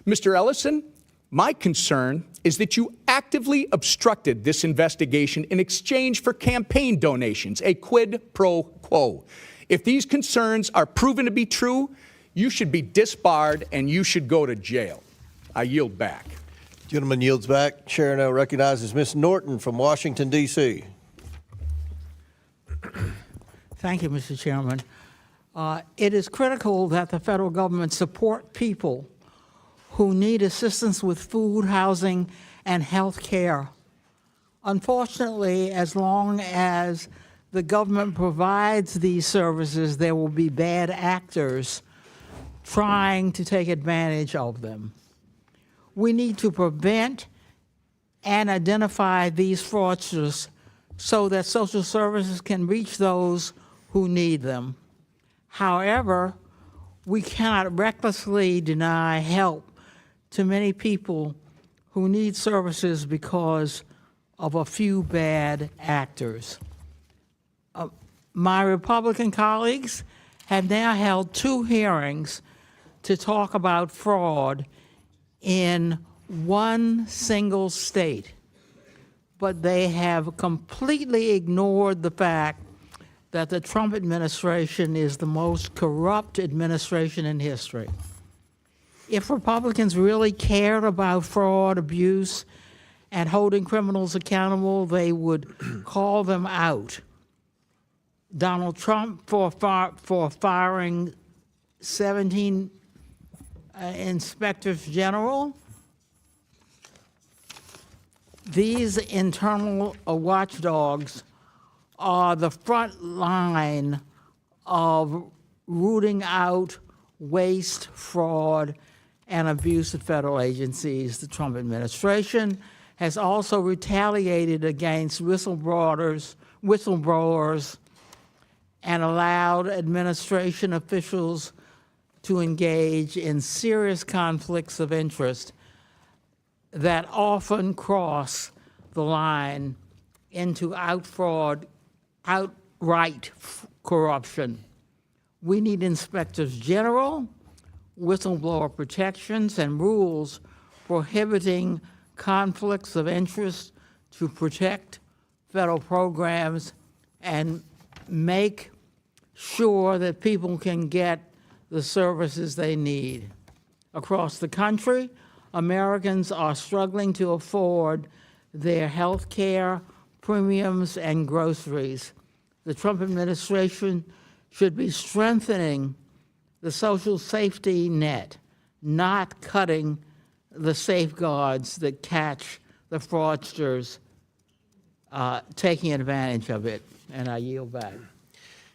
Speaker 9: Mr. Ellison, my concern is that you actively obstructed this investigation in exchange for campaign donations, a quid pro quo. If these concerns are proven to be true, you should be disbarred and you should go to jail. I yield back.
Speaker 1: Gentleman yields back. Chair now recognizes Ms. Norton from Washington, D.C.
Speaker 10: Thank you, Mr. Chairman. It is critical that the federal government support people who need assistance with food, housing, and health care. Unfortunately, as long as the government provides these services, there will be bad actors trying to take advantage of them. We need to prevent and identify these fraudsters so that social services can reach those who need them. However, we cannot recklessly deny help to many people who need services because of a few bad actors. My Republican colleagues have now held 2 hearings to talk about fraud in one single state, but they have completely ignored the fact that the Trump administration is the most corrupt administration in history. If Republicans really cared about fraud, abuse, and holding criminals accountable, they would call them out. Donald Trump for firing 17 inspectors general. These internal watchdogs are the front line of rooting out waste, fraud, and abuse at federal agencies. The Trump administration has also retaliated against whistleblowers and allowed administration officials to engage in serious conflicts of interest that often cross the line into outright corruption. We need inspectors general, whistleblower protections, and rules prohibiting conflicts of interest to protect federal programs and make sure that people can get the services they need. Across the country, Americans are struggling to afford their health care, premiums, and groceries. The Trump administration should be strengthening the social safety net, not cutting the safeguards that catch the fraudsters taking advantage of it. And I yield back.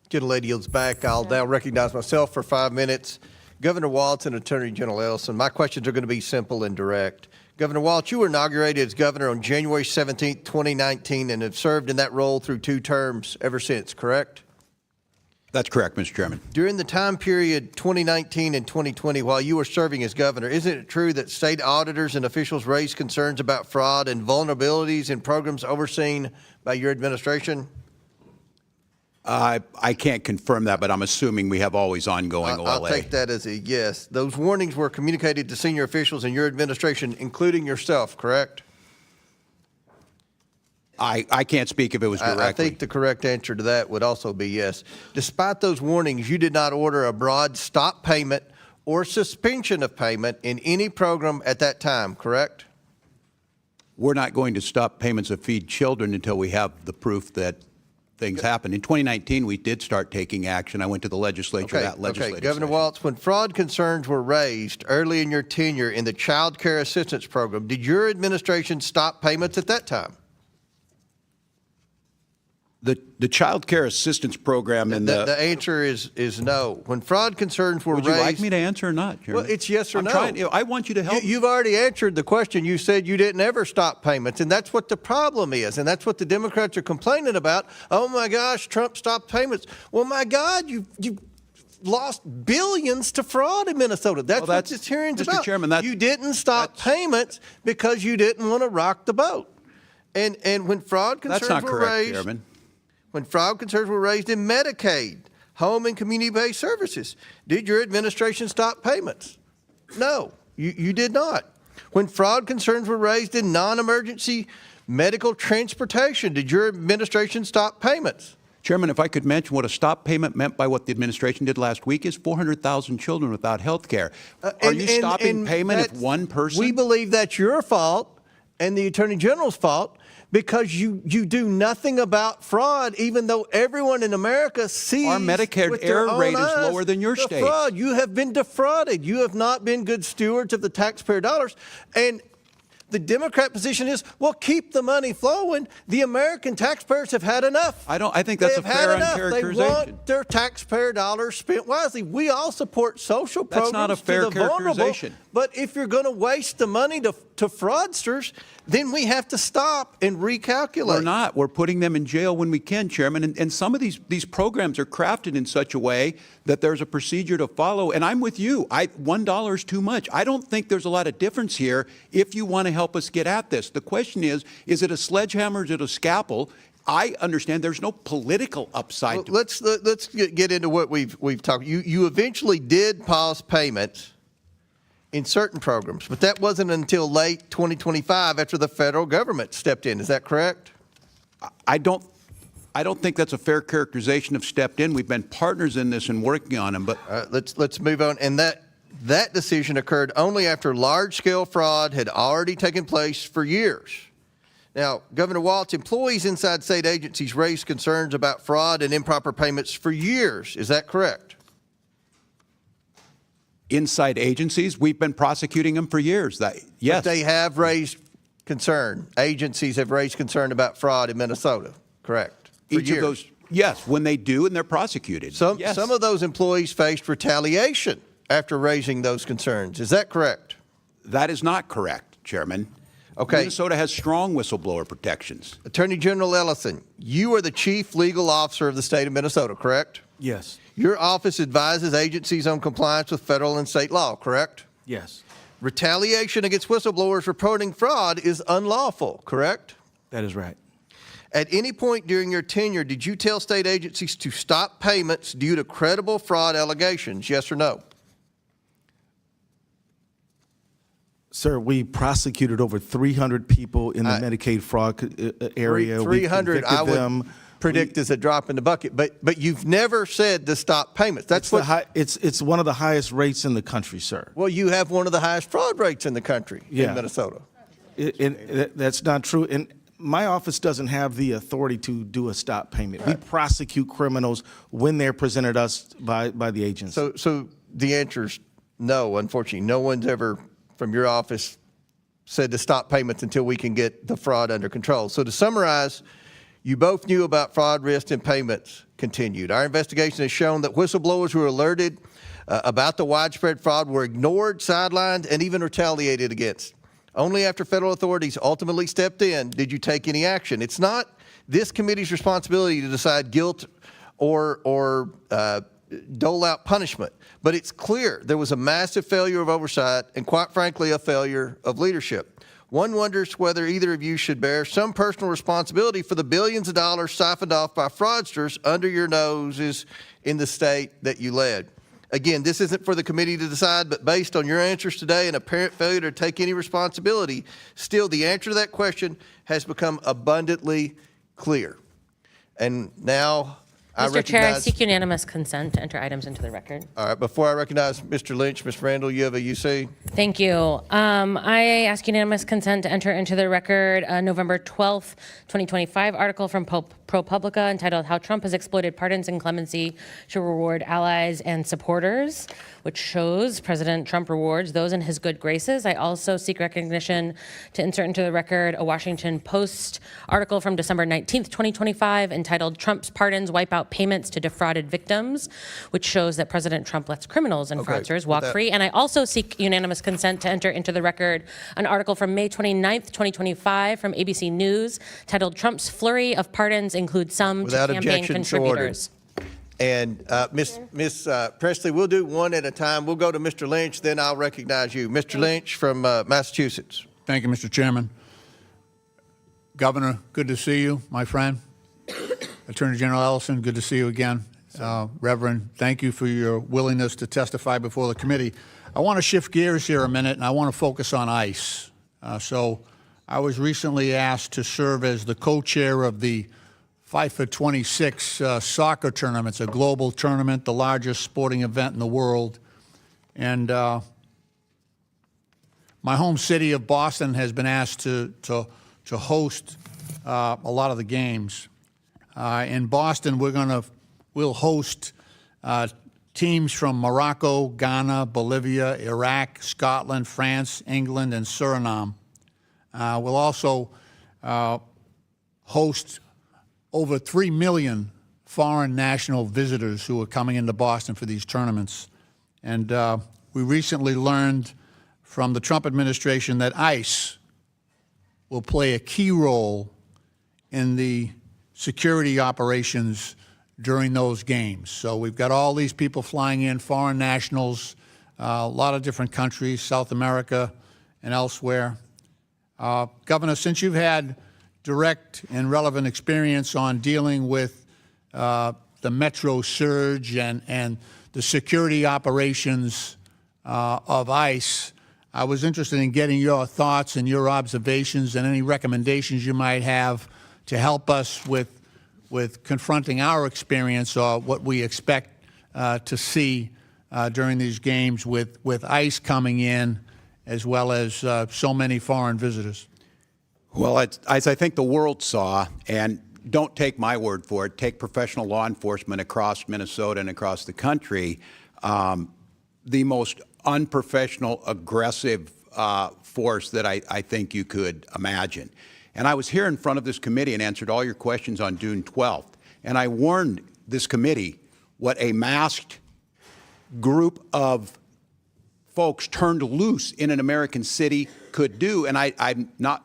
Speaker 1: Gentlelady yields back. I'll now recognize myself for 5 minutes. Governor Walz and Attorney General Ellison, my questions are going to be simple and direct. Governor Walz, you were inaugurated as governor on January 17, 2019, and have served in that role through 2 terms ever since, correct?
Speaker 3: That's correct, Mr. Chairman.
Speaker 1: During the time period 2019 and 2020, while you were serving as governor, isn't it true that state auditors and officials raised concerns about fraud and vulnerabilities in programs overseen by your administration?
Speaker 3: I can't confirm that, but I'm assuming we have always ongoing OLA.
Speaker 1: I'll take that as a yes. Those warnings were communicated to senior officials in your administration, including yourself, correct?
Speaker 3: I can't speak if it was directly.
Speaker 1: I think the correct answer to that would also be yes. Despite those warnings, you did not order a broad stop payment or suspension of payment in any program at that time, correct?
Speaker 3: we're not going to stop payments of feed children until we have the proof that things happen. In 2019, we did start taking action. I went to the legislature. That legislative
Speaker 1: Governor
Speaker 3: session.
Speaker 1: Walz, when fraud concerns were raised early in your tenure in the Child Care Assistance Program, did your administration stop payments at that time?
Speaker 3: The Child Care Assistance Program and
Speaker 1: The answer is no. When fraud concerns were
Speaker 3: would
Speaker 1: raised...
Speaker 3: you like me to answer or not, Chairman?
Speaker 1: Well, it's yes or no.
Speaker 3: I want you to help.
Speaker 1: You've already answered the question. You said you didn't ever stop payments, and that's what the problem is, and that's what the Democrats are complaining about. Oh, my gosh, Trump stopped payments. Well, my God, you lost billions to fraud in Minnesota. That's what this hearing's
Speaker 3: Mr.
Speaker 1: about.
Speaker 3: Chairman,
Speaker 1: you didn't stop payments because you didn't want to rock the boat. And when fraud concerns
Speaker 3: That's not
Speaker 1: were
Speaker 3: correct,
Speaker 1: raised...
Speaker 3: Chairman.
Speaker 1: When fraud concerns were raised in Medicaid, home and community-based services, did your administration stop payments? No, you did not. When fraud concerns were raised in non-emergency medical transportation, did your administration stop payments?
Speaker 3: Chairman, if I could mention what a stop payment meant by what the administration did last week is 400,000 children without health care. Are you stopping payment if one person?
Speaker 1: We believe that's your fault and the Attorney General's fault, because you do nothing about fraud, even though everyone in America sees
Speaker 3: our Medicare
Speaker 1: with their
Speaker 3: error
Speaker 1: own
Speaker 3: rate is
Speaker 1: eyes
Speaker 3: lower than your
Speaker 1: the
Speaker 3: state.
Speaker 1: Fraud. You have been defrauded. You have not been good stewards of the taxpayer dollars. And the Democrat position is, well, keep the money flowing. The American taxpayers have had enough.
Speaker 3: I think that's a fair uncharacterization.
Speaker 1: They want their taxpayer dollars spent wisely. We all support social programs
Speaker 3: That's not a fair
Speaker 1: to the vulnerable.
Speaker 3: characterization.
Speaker 1: But if you're going to waste the money to fraudsters, then we have to stop and recalculate.
Speaker 3: We're not. We're putting them in jail when we can, Chairman. And some of these programs are crafted in such a way that there's a procedure to follow. And I'm with you. $1 is too much. I don't think there's a lot of difference here if you want to help us get at this. The question is it a sledgehammer? Is it a scalpel? I understand there's no political upside.
Speaker 1: Well, let's get into what we've talked. You eventually did pause payments in certain programs, but that wasn't until late 2025 after the federal government stepped in. Is that correct?
Speaker 3: I don't think that's a fair characterization of stepped in. We've been partners in this and working on them. But
Speaker 1: let's move on. And that decision occurred only after large-scale fraud had already taken place for years. Now, Governor Walz, employees inside state agencies raised concerns about fraud and improper payments for years. Is that correct?
Speaker 3: inside agencies, we've been prosecuting them for years. Yes.
Speaker 1: But they have raised concern. Agencies have raised concern about fraud in Minnesota, correct? For
Speaker 3: Each
Speaker 1: years.
Speaker 3: of those, yes, when they do and they're prosecuted. Yes.
Speaker 1: Some of those employees faced retaliation after raising those concerns. Is that correct?
Speaker 3: That is not correct, Chairman.
Speaker 1: Okay.
Speaker 3: Minnesota has strong whistleblower protections.
Speaker 1: Attorney General Ellison, you are the chief legal officer of the state of Minnesota, correct?
Speaker 4: Yes.
Speaker 1: Your office advises agencies on compliance with federal and state law, correct?
Speaker 4: Yes.
Speaker 1: Retaliation against whistleblowers reporting fraud is unlawful, correct?
Speaker 4: That is right.
Speaker 1: At any point during your tenure, did you tell state agencies to stop payments due to credible fraud allegations, yes or no?
Speaker 4: Sir, we prosecuted over 300 people in the Medicaid fraud area.
Speaker 1: 300, I would predict is a drop in the bucket, but you've never said to stop payments. That's
Speaker 4: it's one of the highest rates in the country, sir.
Speaker 1: Well, you have one of the highest fraud rates in the country in Minnesota.
Speaker 4: That's not true. And my office doesn't have the authority to do a stop payment. Right. We prosecute criminals when they're presented us by the agency.
Speaker 1: So the answer is no, unfortunately. No one's ever from your office said to stop payments until we can get the fraud under control. So to summarize, you both knew about fraud risk and payments continued. Our investigation has shown that whistleblowers who were alerted about the widespread fraud were ignored, sidelined, and even retaliated against. Only after federal authorities ultimately stepped in did you take any action. It's not this committee's responsibility to decide guilt or dole out punishment. But it's clear there was a massive failure of oversight and, quite frankly, a failure of leadership. One wonders whether either of you should bear some personal responsibility for the billions of dollars siphoned off by fraudsters under your noses in the state that you led. Again, this isn't for the committee to decide, but based on your answers today and apparent failure to take any responsibility, still the answer to that question has become abundantly clear. And now
Speaker 11: Mr. Chair, I seek unanimous consent to enter items into the record.
Speaker 1: All right, before I recognize Mr. Lynch, Ms. Randall, you have a UC?
Speaker 11: Thank you. I ask unanimous consent to enter into the record a November 12th, 2025 article from ProPublica entitled How Trump Has Exploited Pardons and Clemency to Reward Allies and Supporters, which shows President Trump rewards those in his good graces. I also seek recognition to insert into the record a Washington Post article from December 19th, 2025 entitled Trump's Pardons Wipe Out Payments to Defrauded Victims, which shows that President Trump lets criminals and fraudsters walk free. And I also seek unanimous consent to enter into the record an article from May 29th, 2025 from ABC News titled Trump's Flurry of Pardons Include Some
Speaker 1: Without
Speaker 11: to Campaign
Speaker 1: objection, so ordered.
Speaker 11: Contributors.
Speaker 1: And Ms. Presley, we'll do one at a time. We'll go to Mr. Lynch, then I'll recognize you. Mr. Lynch from Massachusetts.
Speaker 3: Thank you, Mr. Chairman. Governor, good to see you, my friend. Attorney General Ellison, good to see you again. Reverend, thank you for your willingness to testify before the committee. I want to shift gears here a minute, and I want to focus on ICE. So I was recently asked to serve as the co-chair of the 5 for 26 soccer tournament. It's a global tournament, the largest sporting event in the world. And my home city of Boston has been asked to host a lot of the games. In Boston, we'll host teams from Morocco, Ghana, Bolivia, Iraq, Scotland, France, England, and Suriname. We'll also host over 3 million foreign national visitors who are coming into Boston for these tournaments. And we recently learned from the Trump administration that ICE will play a key role in the security operations during those games. So we've got all these people flying in, foreign nationals, a lot of different countries, South America and elsewhere. Governor, since you've had direct and relevant experience on dealing with the Metro surge and the security operations of ICE, I was interested in getting your thoughts and your observations and any recommendations you might have to help us with confronting our experience or what we expect to see during these games with ICE coming in as well as so many foreign visitors.
Speaker 12: Well, as I think the world saw, and don't take my word for it, take professional law enforcement across Minnesota and across the country, the most unprofessional, aggressive force that I think you could imagine. And I was here in front of this committee and answered all your questions on June 12th. And I warned this committee what a masked group of folks turned loose in an American city could do. And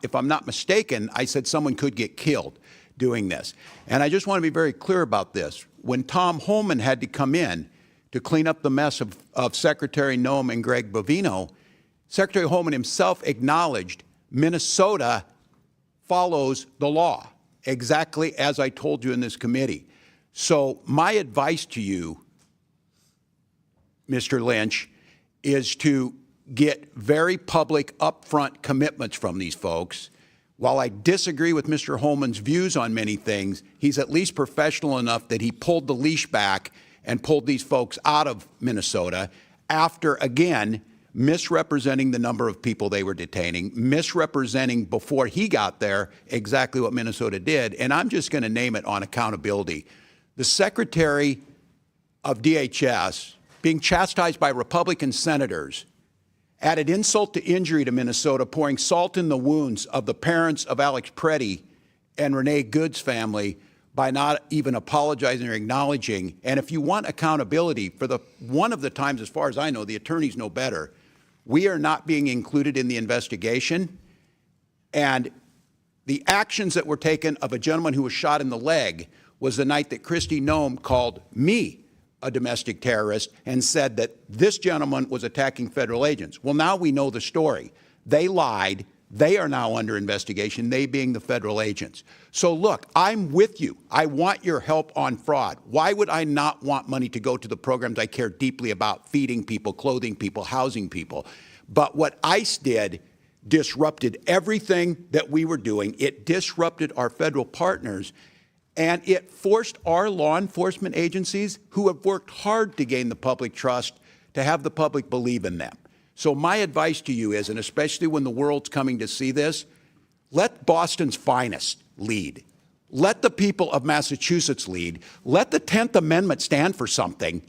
Speaker 12: if I'm not mistaken, I said someone could get killed doing this. And I just want to be very clear about this. When Tom Homan had to come in to clean up the mess of Secretary Noem and Greg Bovino, Secretary Homan himself acknowledged Minnesota follows the law, exactly as I told you in this committee. So my advice to you, Mr. Lynch, is to get very public, upfront commitments from these folks. While I disagree with Mr. Holman's views on many things, he's at least professional enough that he pulled the leash back and pulled these folks out of Minnesota after, again, misrepresenting the number of people they were detaining, misrepresenting before he got there exactly what Minnesota did. And I'm just going to name it on accountability. The Secretary of DHS, being chastised by Republican senators, added insult to injury to Minnesota, pouring salt in the wounds of the parents of Alex Preddy and Renee Good's family by not even apologizing or acknowledging. And if you want accountability, for one of the times, as far as I know, the attorneys know better, we are not being included in the investigation. And the actions that were taken of a gentleman who was shot in the leg was the night that Kristi Noem called me a domestic terrorist and said that this gentleman was attacking federal agents. Well, now we know the story. They lied. They are now under investigation, they being the federal agents. So look, I'm with you. I want your help on fraud. Why would I not want money to go to the programs I care deeply about, feeding people, clothing people, housing people? But what ICE did disrupted everything that we were doing. It disrupted our federal partners. And it forced our law enforcement agencies, who have worked hard to gain the public trust, to have the public believe in them. So my advice to you is, and especially when the world's coming to see this, let Boston's finest lead. Let the people of Massachusetts lead. Let the 10th Amendment stand for something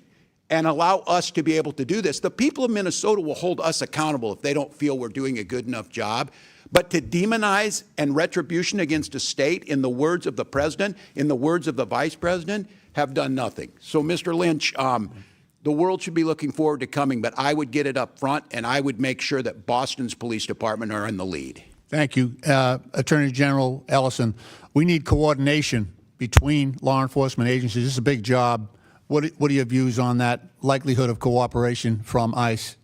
Speaker 12: and allow us to be able to do this. The people of Minnesota will hold us accountable if they don't feel we're doing a good enough job. But to demonize and retribution against a state, in the words of the president, in the words of the vice president, have done nothing. So, Mr. Lynch, the world should be looking forward to coming, but I would get it up front, and I would make sure that Boston's police department are in the lead.
Speaker 13: Thank you. Attorney General Ellison, we need coordination between law enforcement agencies. This is a big job. What are your views on that likelihood of cooperation from ICE?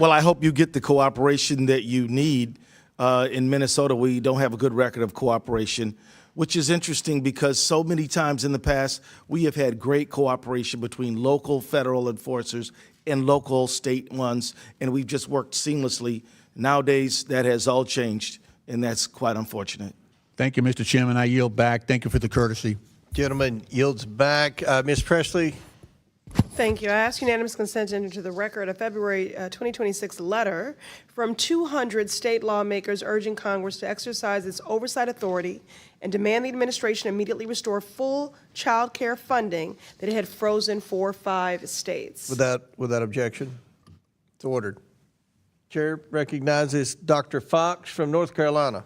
Speaker 4: Well, I hope you get the cooperation that you need. In Minnesota, we don't have a good record of cooperation, which is interesting because so many times in the past, we have had great cooperation between local federal enforcers and local state ones, and we've just worked seamlessly. Nowadays, that has all changed, and that's quite unfortunate.
Speaker 13: Thank you, Mr. Chairman. I yield back. Thank you for the courtesy.
Speaker 1: Gentleman yields back. Ms. Presley.
Speaker 14: Thank you. I ask unanimous consent to enter into the record a February 2026 letter from 200 state lawmakers urging Congress to exercise its oversight authority and demand the administration immediately restore full child care funding that it had frozen for 5 states.
Speaker 1: Without objection, it's ordered. Chair recognizes Dr. Foxx from North Carolina.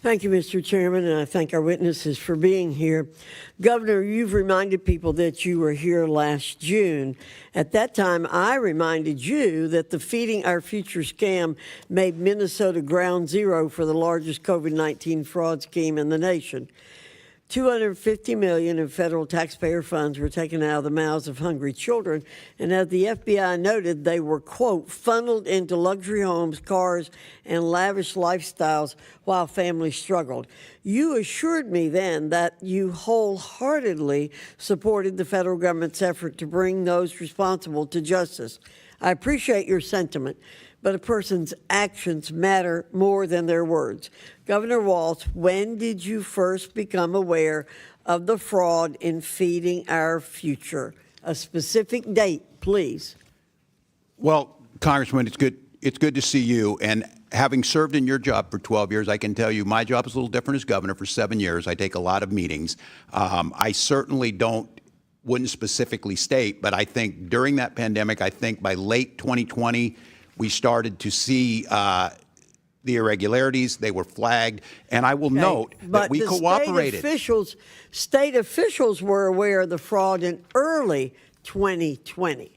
Speaker 15: Thank you, Mr. Chairman, and I thank our witnesses for being here. Governor, you've reminded people that you were here last June. At that time, I reminded you that the Feeding Our Future scam made Minnesota ground zero for the largest COVID-19 fraud scheme in the nation. $250 million in federal taxpayer funds were taken out of the mouths of hungry children, and as the FBI noted, they were, quote, funneled into luxury homes, cars, and lavish lifestyles while families struggled. You assured me then that you wholeheartedly supported the federal government's effort to bring those responsible to justice. I appreciate your sentiment, but a person's actions matter more than their words. Governor Walz, when did you first become aware of the fraud in Feeding Our Future? A specific date, please.
Speaker 12: Well, Congressman, it's good to see you. And having served in your job for 12 years, I can tell you my job is a little different as governor. For 7 years, I take a lot of meetings. I certainly wouldn't specifically state, but I think during that pandemic, I think by late 2020, we started to see the irregularities. They were flagged. And I will note that we cooperated.
Speaker 15: State officials were aware of the fraud in early 2020.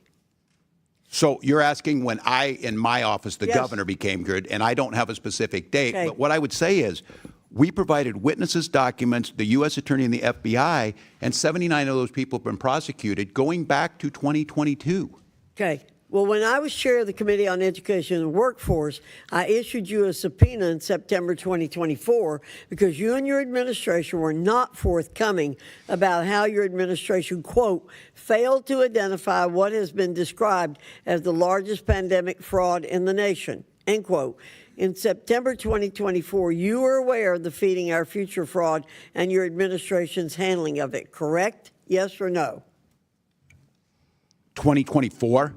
Speaker 12: So you're asking when I, in my office, the governor became good, and I don't have a specific date. But what I would say is we provided witnesses, documents, the U.S. Attorney and the FBI, and 79 of those people have been prosecuted going back to 2022.
Speaker 15: Okay. Well, when I was chair of the Committee on Education and Workforce, I issued you a subpoena in September 2024 because you and your administration were not forthcoming about how your administration, quote, failed to identify what has been described as the largest pandemic fraud in the nation, end quote. In September 2024, you were aware of the Feeding Our Future fraud and your administration's handling of it, correct? Yes or no?
Speaker 12: 2024?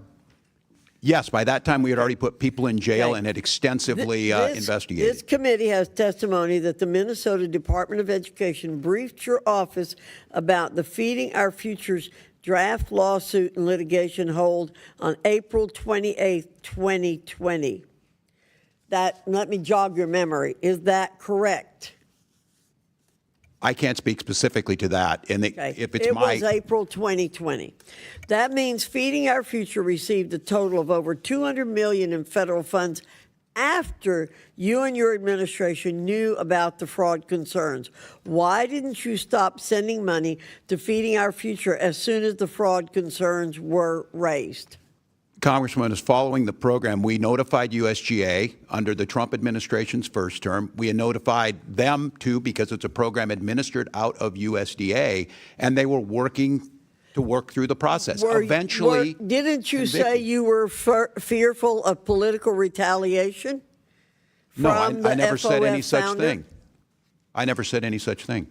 Speaker 12: Yes, by that time we had already put people in jail and had extensively investigated.
Speaker 15: This committee has testimony that the Minnesota Department of Education briefed your office about the Feeding Our Future's draft lawsuit and litigation hold on April 28, 2020. Let me jog your memory. Is that correct?
Speaker 12: I can't speak specifically to that. And if it's
Speaker 15: it was April 2020. That means Feeding Our Future received a total of over $200 million in federal funds after you and your administration knew about the fraud concerns. Why didn't you stop sending money to Feeding Our Future as soon as the fraud concerns were raised?
Speaker 12: Congressman, is following the program, we notified USGA under the Trump administration's first term. We had notified them, too, because it's a program administered out of USDA, and they were working to work through the process.
Speaker 15: Didn't you say you were fearful of political retaliation?
Speaker 12: No, I never said any such thing. I never said any such thing.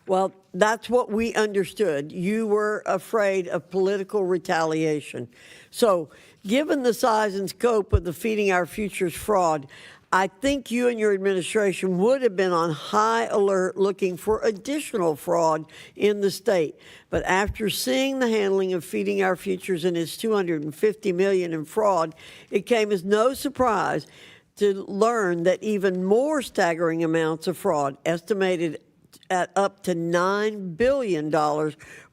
Speaker 15: Well, that's what we understood. You were afraid of political retaliation. So, given the size and scope of the Feeding Our Futures fraud, I think you and your administration would have been on high alert looking for additional fraud in the state. But after seeing the handling of Feeding Our Futures and its $250 million in fraud, it came as no surprise to learn that even more staggering amounts of fraud, estimated at up to $9 billion,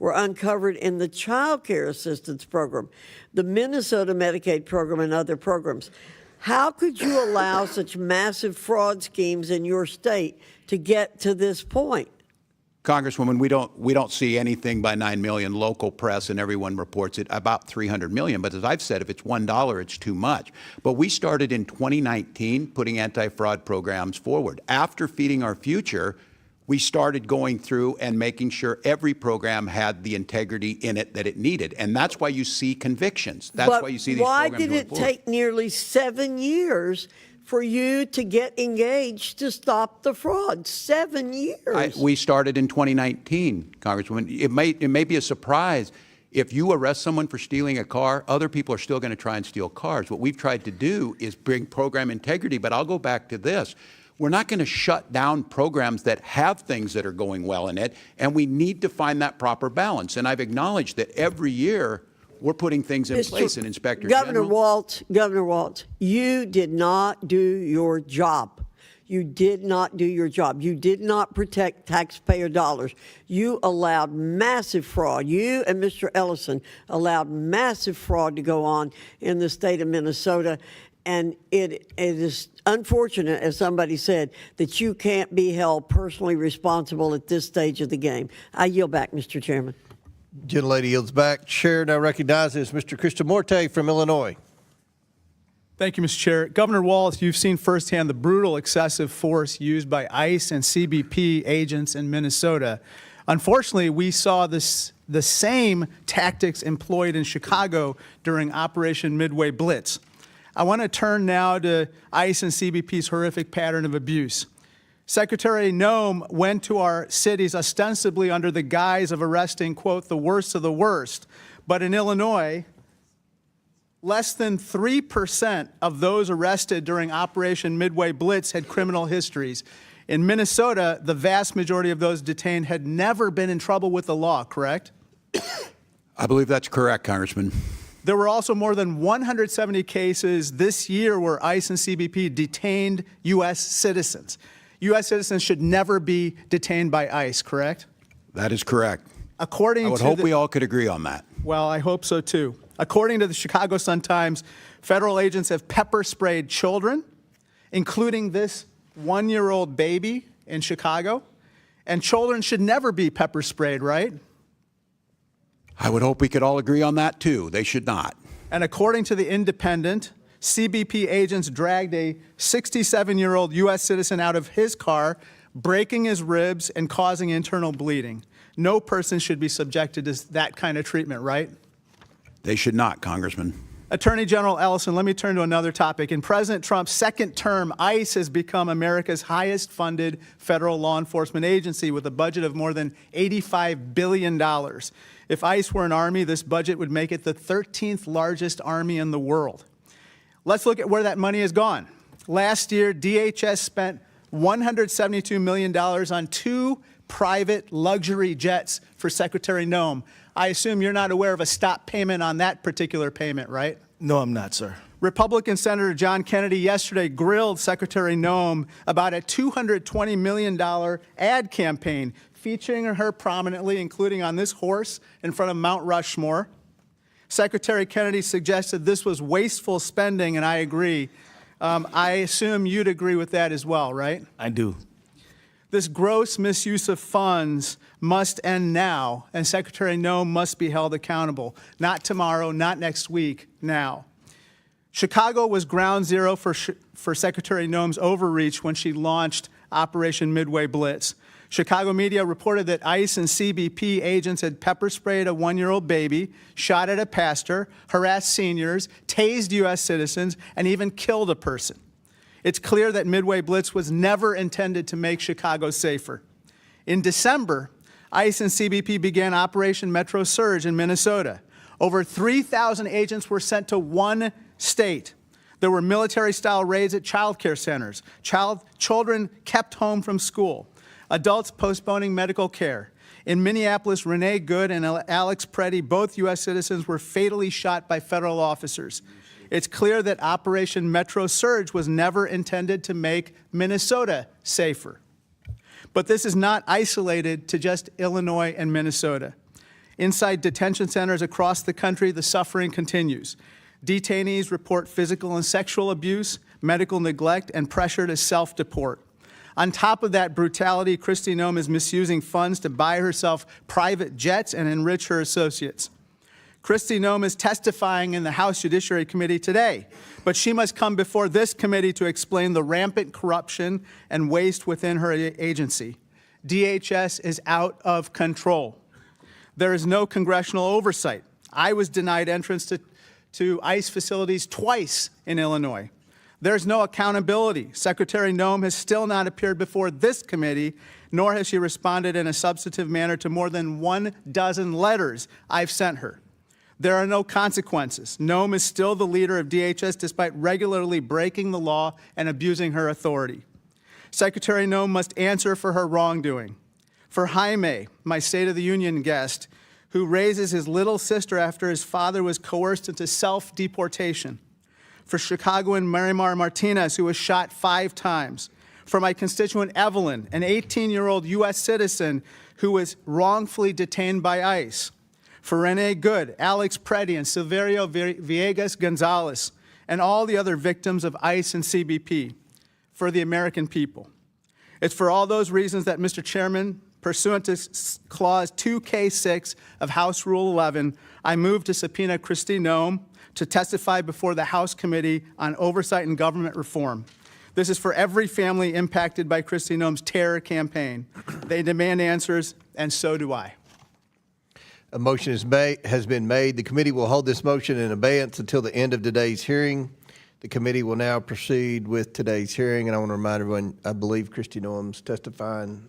Speaker 15: were uncovered in the Child Care Assistance Program, the Minnesota Medicaid program, and other programs. How could you allow such massive fraud schemes in your state to get to this point?
Speaker 3: Congresswoman, we don't see anything by 9 million. Local press and everyone reports it about 300 million. But as I've said, if it's $1, it's too much. But we started in 2019 putting anti-fraud programs forward. After Feeding Our Future, we started going through and making sure every program had the integrity in it that it needed. And that's why you see convictions. That's why you see these programs
Speaker 15: Why did
Speaker 3: going
Speaker 15: it
Speaker 3: forward.
Speaker 15: take nearly 7 years for you to get engaged to stop the fraud? 7 years.
Speaker 3: We started in 2019, Congresswoman. It may be a surprise. If you arrest someone for stealing a car, other people are still going to try and steal cars. What we've tried to do is bring program integrity. But I'll go back to this. We're not going to shut down programs that have things that are going well in it, and we need to find that proper balance. And I've acknowledged that every year we're putting things in place in Inspector General.
Speaker 15: Governor Walz, you did not do your job. You did not do your job. You did not protect taxpayer dollars. You allowed massive fraud. You and Mr. Ellison allowed massive fraud to go on in the state of Minnesota. And it is unfortunate, as somebody said, that you can't be held personally responsible at this stage of the game. I yield back, Mr. Chairman.
Speaker 1: Gentlelady yields back. Chair now recognizes Mr. Krishnamurti from Illinois.
Speaker 16: Thank you, Mr. Chair. Governor Walz, you've seen firsthand the brutal excessive force used by ICE and CBP agents in Minnesota. Unfortunately, we saw the same tactics employed in Chicago during Operation Midway Blitz. I want to turn now to ICE and CBP's horrific pattern of abuse. Secretary Noem went to our cities ostensibly under the guise of arresting, quote, the worst of the worst. But in Illinois, less than 3% of those arrested during Operation Midway Blitz had criminal histories. In Minnesota, the vast majority of those detained had never been in trouble with the law, correct?
Speaker 3: I believe that's correct, Congressman.
Speaker 16: There were also more than 170 cases this year where ICE and CBP detained U.S. citizens. U.S. citizens should never be detained by ICE, correct?
Speaker 3: That is correct. I would hope we all could agree on that.
Speaker 16: Well, I hope so too. According to the Chicago Sun-Times, federal agents have pepper sprayed children, including this 1-year-old baby in Chicago. And children should never be pepper sprayed, right?
Speaker 3: I would hope we could all agree on that, too. They should not.
Speaker 16: And according to The Independent, CBP agents dragged a 67-year-old U.S. citizen out of his car, breaking his ribs and causing internal bleeding. No person should be subjected to that kind of treatment, right?
Speaker 3: They should not, Congressman.
Speaker 16: Attorney General Ellison, let me turn to another topic. In President Trump's second term, ICE has become America's highest funded federal law enforcement agency with a budget of more than $85 billion. If ICE were an army, this budget would make it the 13th largest army in the world. Let's look at where that money has gone. Last year, DHS spent $172 million on 2 private luxury jets for Secretary Noem. I assume you're not aware of a stop payment on that particular payment, right?
Speaker 4: No, I'm not, sir.
Speaker 16: Republican Senator John Kennedy yesterday grilled Secretary Noem about a $220 million ad campaign featuring her prominently, including on this horse in front of Mount Rushmore. Secretary Kennedy suggested this was wasteful spending, and I agree. I assume you'd agree with that as well, right?
Speaker 4: I do.
Speaker 16: This gross misuse of funds must end now, and Secretary Noem must be held accountable. Not tomorrow, not next week, now. Chicago was ground zero for Secretary Noem's overreach when she launched Operation Midway Blitz. Chicago media reported that ICE and CBP agents had pepper sprayed a 1-year-old baby, shot at a pastor, harassed seniors, tased U.S. citizens, and even killed a person. It's clear that Midway Blitz was never intended to make Chicago safer. In December, ICE and CBP began Operation Metro Surge in Minnesota. Over 3,000 agents were sent to one state. There were military-style raids at child care centers, children kept home from school, adults postponing medical care. In Minneapolis, Renee Good and Alex Preddy, both U.S. citizens, were fatally shot by federal officers. It's clear that Operation Metro Surge was never intended to make Minnesota safer. But this is not isolated to just Illinois and Minnesota. Inside detention centers across the country, the suffering continues. Detainees report physical and sexual abuse, medical neglect, and pressure to self-deport. On top of that brutality, Kristi Noem is misusing funds to buy herself private jets and enrich her associates. Kristi Noem is testifying in the House Judiciary Committee today, but she must come before this committee to explain the rampant corruption and waste within her agency. DHS is out of control. There is no congressional oversight. I was denied entrance to ICE facilities twice in Illinois. There's no accountability. Secretary Noem has still not appeared before this committee, nor has she responded in a substantive manner to more than 12 letters I've sent her. There are no consequences. Noem is still the leader of DHS despite regularly breaking the law and abusing her authority. Secretary Noem must answer for her wrongdoing. For Jaime, my State of the Union guest, who raises his little sister after his father was coerced into self-deportation. For Chicagoan Marimar Martinez, who was shot 5 times. For my constituent Evelyn, an 18-year-old U.S. citizen who was wrongfully detained by ICE. For Renee Good, Alex Preddy, and Silverio Villegas Gonzalez, and all the other victims of ICE and CBP. For the American people. It's for all those reasons that, Mr. Chairman, pursuant to Clause 2K6 of House Rule 11, I move to subpoena Kristi Noem to testify before the House Committee on Oversight and Government Reform. This is for every family impacted by Kristi Noem's terror campaign. They demand answers, and so do I.
Speaker 1: A motion has been made. The committee will hold this motion in abeyance until the end of today's hearing. The committee will now proceed with today's hearing, and I want to remind everyone, I believe Kristi Noem's testifying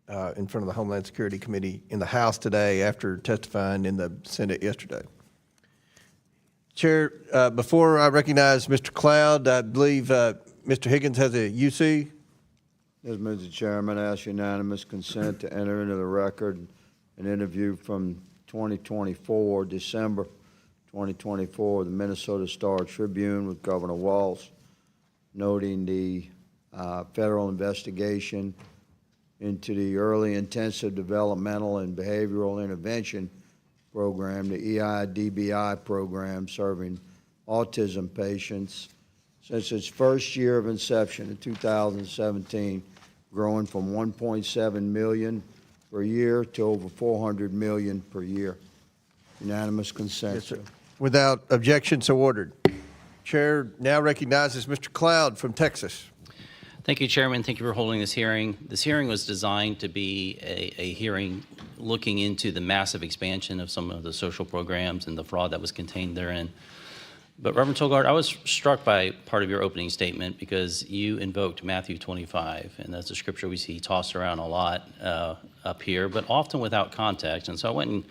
Speaker 1: in front of the Homeland Security Committee in the House today after testifying in the Senate yesterday. Chair, before I recognize Mr. Cloud, I believe Mr. Higgins has a UC.
Speaker 17: Yes, Mr. Chairman, I ask unanimous consent to enter into the record an interview from 2024, December 2024, the Minnesota Star Tribune with Governor Walz, noting the federal investigation into the Early Intensive Developmental and Behavioral Intervention Program, the EIDBI program, serving autism patients since its first year of inception in 2017, growing from 1.7 million per year to over 400 million per year. Unanimous consent.
Speaker 1: Yes, sir. Without objection, so ordered. Chair now recognizes Mr. Cloud from Texas.
Speaker 18: Thank you, Chairman. Thank you for holding this hearing. This hearing was designed to be a hearing looking into the massive expansion of some of the social programs and the fraud that was contained therein. But Reverend Tolgaard, I was struck by part of your opening statement because you invoked Matthew 25, and that's a scripture we see tossed around a lot up here, but often without context. And so I went and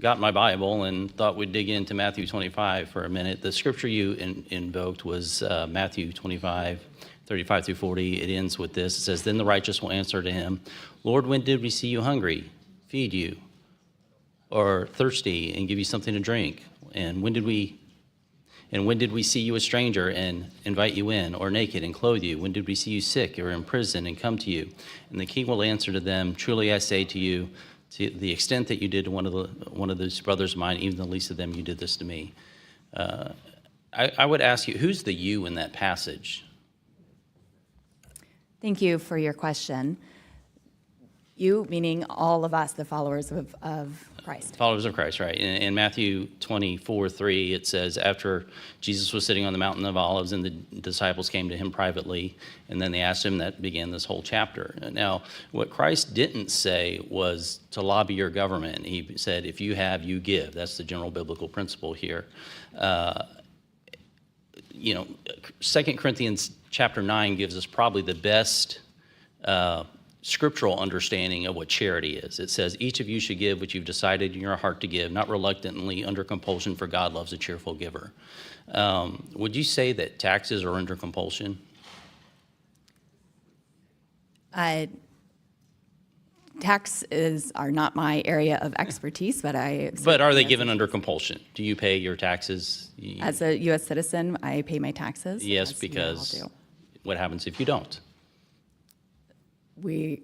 Speaker 18: got my Bible and thought we'd dig into Matthew 25 for a minute. The scripture you invoked was Matthew 25, 35 through 40. It ends with this. It says, "Then the righteous will answer to him, Lord, when did we see you hungry, feed you, or thirsty and give you something to drink? And when did we see you a stranger and invite you in, or naked and clothe you? When did we see you sick or in prison and come to you?" And the king will answer to them, "Truly I say to you, to the extent that you did to one of those brothers of mine, even the least of them, you did this to me." I would ask you, who's the you in that passage?
Speaker 5: Thank you for your question. You, meaning all of us, the followers of Christ.
Speaker 18: Followers of Christ, right. In Matthew 24:3, it says, after Jesus was sitting on the Mountain of Olives and the disciples came to him privately, and then they asked him, that began this whole chapter. Now, what Christ didn't say was to lobby your government. He said, if you have, you give. That's the general biblical principle here. 2 Corinthians chapter 9 gives us probably the best scriptural understanding of what charity is. It says, each of you should give what you've decided in your heart to give, not reluctantly under compulsion, for God loves a cheerful giver. Would you say that taxes are under compulsion?
Speaker 5: Taxes are not my area of expertise, but
Speaker 18: But are they given under compulsion? Do you pay your taxes?
Speaker 5: as a U.S. citizen, I pay my taxes.
Speaker 18: Yes,
Speaker 5: as we all
Speaker 18: because
Speaker 5: do.
Speaker 18: what happens if you don't?
Speaker 5: We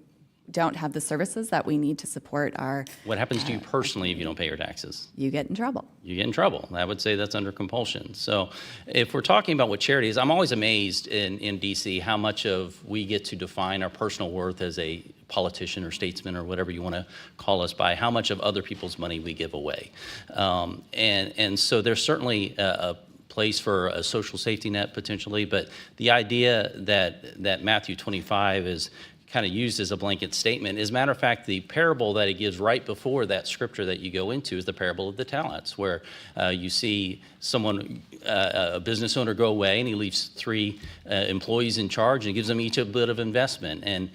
Speaker 5: don't have the services that we need to support our,
Speaker 18: What happens to you personally if you don't pay your taxes?
Speaker 5: you get in trouble.
Speaker 18: You get in trouble. I would say that's under compulsion. So if we're talking about what charity is, I'm always amazed in D.C. how much of we get to define our personal worth as a politician or statesman or whatever you want to call us by how much of other people's money we give away. And so there's certainly a place for a social safety net potentially, but the idea that Matthew 25 is kind of used as a blanket statement. As a matter of fact, the parable that he gives right before that scripture that you go into is the parable of the talents, where you see someone, a business owner, go away and he leaves 3 employees in charge and gives them each a bit of investment. And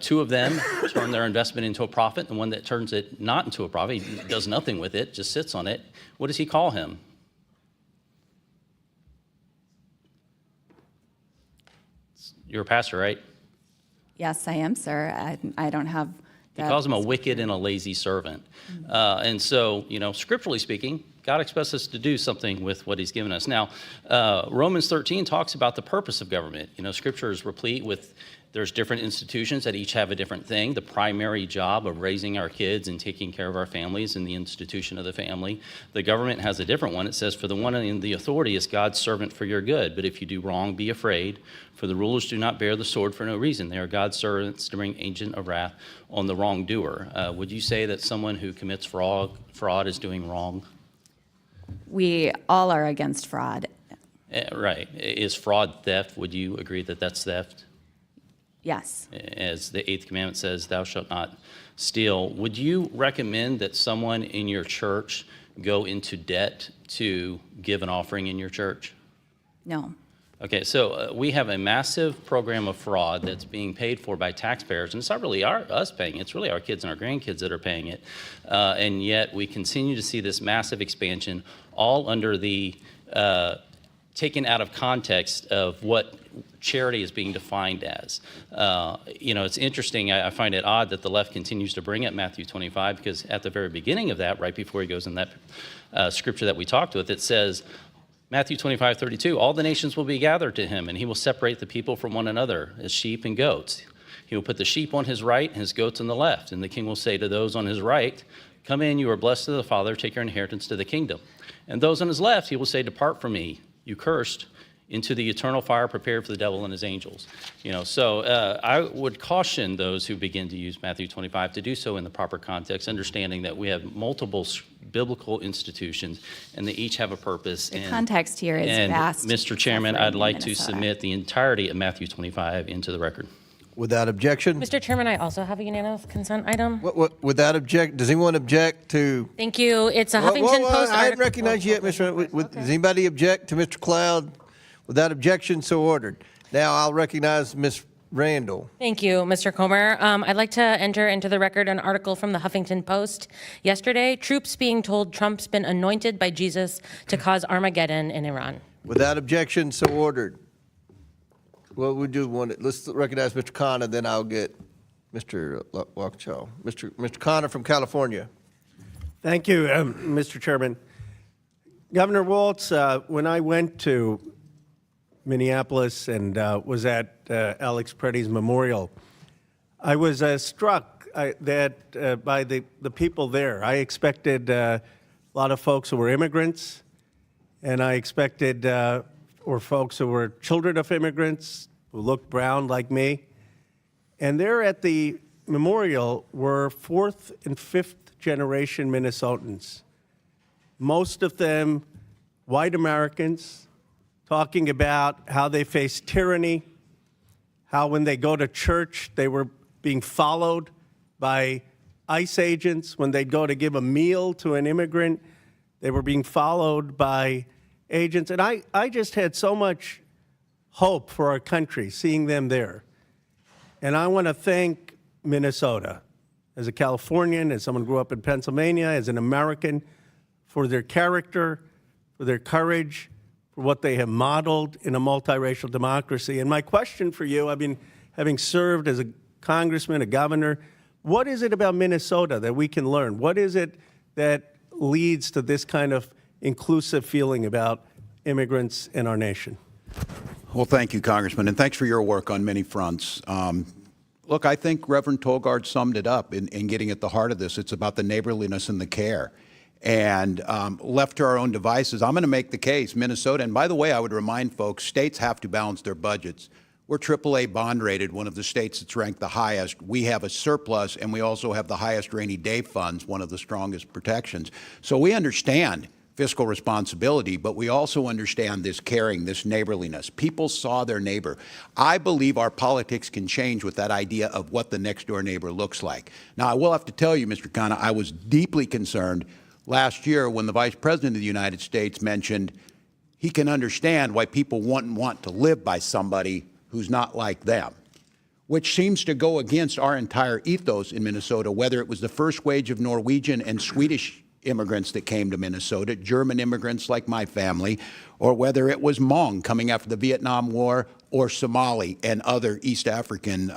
Speaker 18: 2 of them turn their investment into a profit, and one that turns it not into a profit, he does nothing with it, just sits on it. What does he call him? You're a pastor, right?
Speaker 5: Yes, I am, sir. I don't have.
Speaker 18: He calls him a wicked and a lazy servant. And so, scripturally speaking, God expects us to do something with what he's given us. Now, Romans 13 talks about the purpose of government. Scripture is replete with, there's different institutions that each have a different thing. The primary job of raising our kids and taking care of our families and the institution of the family. The government has a different one. It says, for the one in the authority is God's servant for your good. But if you do wrong, be afraid. For the rulers do not bear the sword for no reason. They are God's servants to bring agent of wrath on the wrongdoer. Would you say that someone who commits fraud is doing wrong?
Speaker 5: We all are against fraud.
Speaker 18: Right. Is fraud theft? Would you agree that that's theft?
Speaker 5: Yes.
Speaker 18: As the 8th commandment says, thou shalt not steal. Would you recommend that someone in your church go into debt to give an offering in your church?
Speaker 5: No.
Speaker 18: Okay, so we have a massive program of fraud that's being paid for by taxpayers, and it's not really us paying it, it's really our kids and our grandkids that are paying it. And yet we continue to see this massive expansion, all under the taken out of context of what charity is being defined as. It's interesting, I find it odd that the left continues to bring up Matthew 25, because at the very beginning of that, right before he goes in that scripture that we talked with, it says, Matthew 25:32, all the nations will be gathered to him, and he will separate the people from one another as sheep and goats. He will put the sheep on his right and his goats on the left. And the king will say to those on his right, come in, you are blessed of the Father, take your inheritance to the kingdom. And those on his left, he will say, depart from me, you cursed, into the eternal fire prepared for the devil and his angels. So I would caution those who begin to use Matthew 25 to do so in the proper context, understanding that we have multiple biblical institutions and they each have a purpose.
Speaker 5: The context here is vast.
Speaker 18: Mr. Chairman, I'd like to submit the entirety of Matthew 25 into the record.
Speaker 1: Without objection?
Speaker 11: Mr. Chairman, I also have a unanimous consent item.
Speaker 1: Without object, does anyone object to?
Speaker 11: Thank you. It's a Huffington Post
Speaker 1: I hadn't
Speaker 11: article.
Speaker 1: recognized you yet, Mr. Does anybody object to Mr. Cloud? Without objection, so ordered. Now I'll recognize Ms. Randall.
Speaker 11: Thank you, Mr. Comr. I'd like to enter into the record an article from the Huffington Post yesterday. Troops being told Trump's been anointed by Jesus to cause Armageddon in Iran.
Speaker 1: Without objection, so ordered. Well, we do want it. Let's recognize Mr. Khanna, then I'll get Mr. Waukesha. Mr. Khanna from California.
Speaker 19: Thank you, Mr. Chairman. Governor Walz, when I went to Minneapolis and was at Alex Preddy's memorial, I was struck that by the people there. I expected a lot of folks who were immigrants, and I expected or folks who were children of immigrants who looked brown like me. And there at the memorial were 4th and 5th generation Minnesotans, most of them white Americans, talking about how they faced tyranny, how when they go to church, they were being followed by ICE agents. When they'd go to give a meal to an immigrant, they were being followed by agents. And I just had so much hope for our country seeing them there. And I want to thank Minnesota, as a Californian, as someone who grew up in Pennsylvania, as an American, for their character, for their courage, for what they have modeled in a multiracial democracy. And my question for you, having served as a congressman, a governor, what is it about Minnesota that we can learn? What is it that leads to this kind of inclusive feeling about immigrants in our nation?
Speaker 3: Well, thank you, Congressman, and thanks for your work on many fronts. Look, I think Reverend Tolgaard summed it up in getting at the heart of this. It's about the neighborliness and the care. And left to our own devices, I'm going to make the case, Minnesota, and by the way, I would remind folks, states have to balance their budgets. We're AAA bond rated, one of the states that's ranked the highest. We have a surplus, and we also have the highest rainy day funds, one of the strongest protections. So we understand fiscal responsibility, but we also understand this caring, this neighborliness. People saw their neighbor. I believe our politics can change with that idea of what the next door neighbor looks like. Now, I will have to tell you, Mr. Khanna, I was deeply concerned last year when the Vice President of the United States mentioned he can understand why people wouldn't want to live by somebody who's not like them, which seems to go against our entire ethos in Minnesota, whether it was the first wave of Norwegian and Swedish immigrants that came to Minnesota, German immigrants like my family, or whether it was Hmong coming after the Vietnam War, or Somali and other East African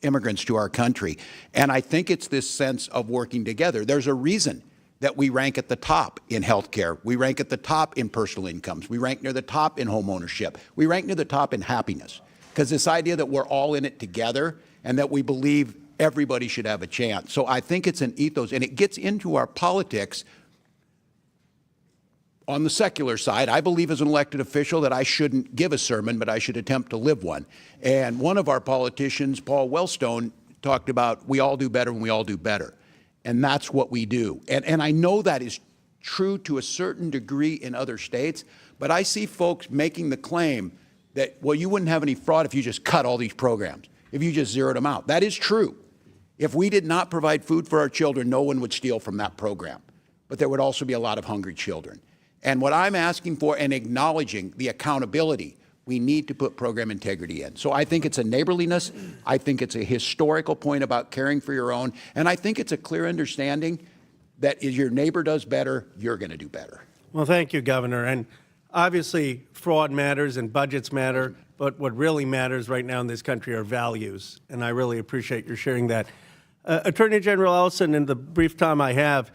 Speaker 3: immigrants to our country. And I think it's this sense of working together. There's a reason that we rank at the top in healthcare. We rank at the top in personal incomes. We rank near the top in home ownership. We rank near the top in happiness. Because this idea that we're all in it together and that we believe everybody should have a chance. So I think it's an ethos, and it gets into our politics on the secular side. I believe as an elected official that I shouldn't give a sermon, but I should attempt to live one. And one of our politicians, Paul Wellstone, talked about we all do better when we all do better. And that's what we do. And I know that is true to a certain degree in other states, but I see folks making the claim that, well, you wouldn't have any fraud if you just cut all these programs, if you just zeroed them out. That is true. If we did not provide food for our children, no one would steal from that program. But there would also be a lot of hungry children. And what I'm asking for and acknowledging the accountability, we need to put program integrity in. So I think it's a neighborliness. I think it's a historical point about caring for your own. And I think it's a clear understanding that if your neighbor does better, you're going to do better.
Speaker 19: Well, thank you, Governor. And obviously, fraud matters and budgets matter, but what really matters right now in this country are values. And I really appreciate your sharing that. Attorney General Ellison, in the brief time I have,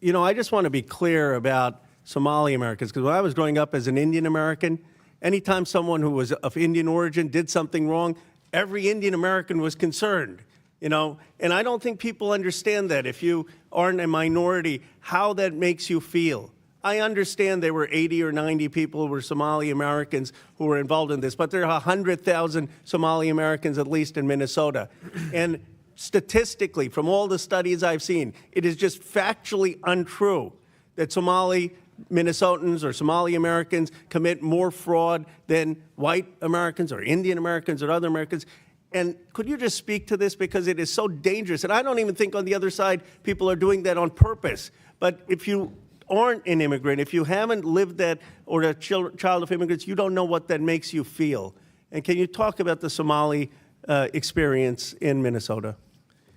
Speaker 19: you know, I just want to be clear about Somali Americans, because when I was growing up as an Indian American, anytime someone who was of Indian origin did something wrong, every Indian American was concerned, you know? And I don't think people understand that. If you aren't a minority, how that makes you feel. I understand there were 80 or 90 people who were Somali Americans who were involved in this, but there are 100,000 Somali Americans, at least in Minnesota. And statistically, from all the studies I've seen, it is just factually untrue that Somali Minnesotans or Somali Americans commit more fraud than white Americans or Indian Americans or other Americans. And could you just speak to this, because it is so dangerous? And I don't even think on the other side people are doing that on purpose. But if you aren't an immigrant, if you haven't lived that or a child of immigrants, you don't know what that makes you feel. And can you talk about the Somali experience in Minnesota?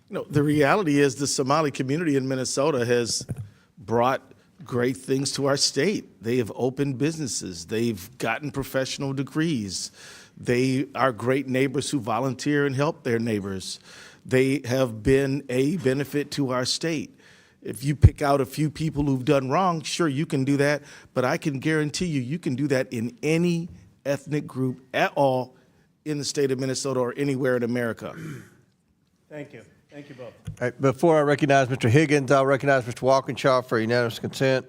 Speaker 4: You know, the reality is the Somali community in Minnesota has brought great things to our state. They have opened businesses. They've gotten professional degrees. They are great neighbors who volunteer and help their neighbors. They have been a benefit to our state. If you pick out a few people who've done wrong, sure, you can do that, but I can guarantee you can do that in any ethnic group at all in the state of Minnesota or anywhere in America.
Speaker 19: Thank you. Thank you both.
Speaker 1: All right, before I recognize Mr. Higgins, I'll recognize Mr. Walkinshaw for unanimous consent.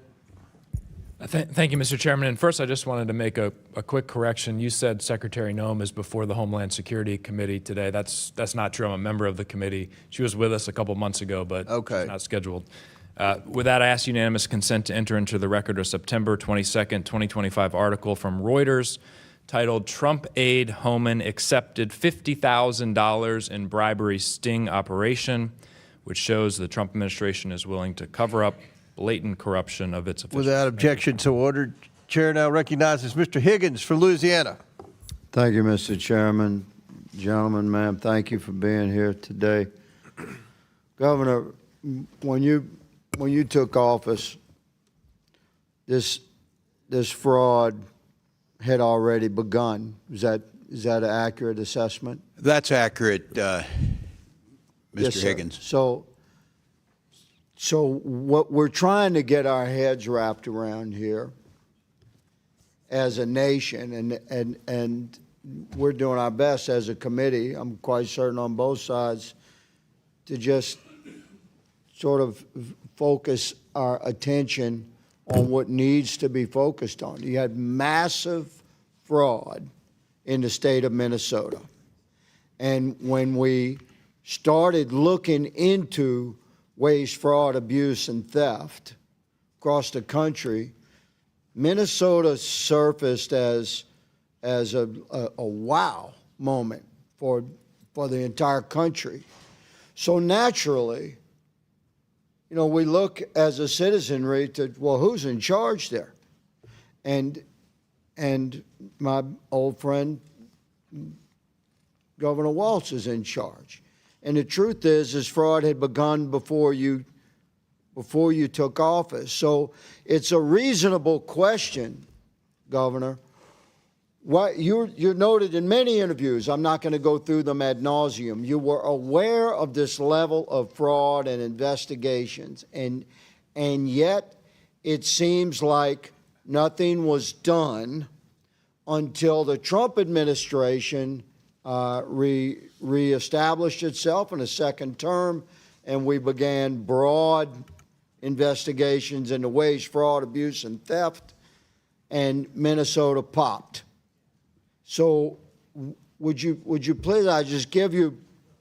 Speaker 20: Thank you, Mr. Chairman. And first, I just wanted to make a quick correction. You said Secretary Noem is before the Homeland Security Committee today. That's not true. I'm a member of the committee. She was with us a couple months ago, but she's not scheduled. With that, I ask unanimous consent to enter into the record a September 22nd, 2025 article from Reuters titled "Trump Aide Homan Accepted $50,000 in Bribery Sting Operation," which shows the Trump administration is willing to cover up blatant corruption of its officials.
Speaker 1: Without objection, so ordered. Chair now recognizes Mr. Higgins for Louisiana.
Speaker 17: Thank you, Mr. Chairman. gentlemen, ma'am, thank you for being here today. Governor, when you took office, this fraud had already begun. Is that an accurate assessment?
Speaker 12: That's accurate, Mr.
Speaker 17: Yes, sir.
Speaker 12: Higgins.
Speaker 17: So what we're trying to get our heads wrapped around here as a nation, and we're doing our best as a committee, I'm quite certain on both sides, to just sort of focus our attention on what needs to be focused on. You had massive fraud in the state of Minnesota. And when we started looking into waste, fraud, abuse, and theft across the country, Minnesota surfaced as a wow moment for the entire country. So naturally, you know, we look as a citizenry to, well, who's in charge there? And my old friend, Governor Walz, is in charge. And the truth is fraud had begun before you took office. So it's a reasonable question, Governor. What you're noted in many interviews, I'm not going to go through them ad nauseum. You were aware of this level of fraud and investigations, and yet it seems like nothing was done until the Trump administration reestablished itself in a second term, and we began broad investigations into waste, fraud, abuse, and theft, and Minnesota popped. So would you please, I just give you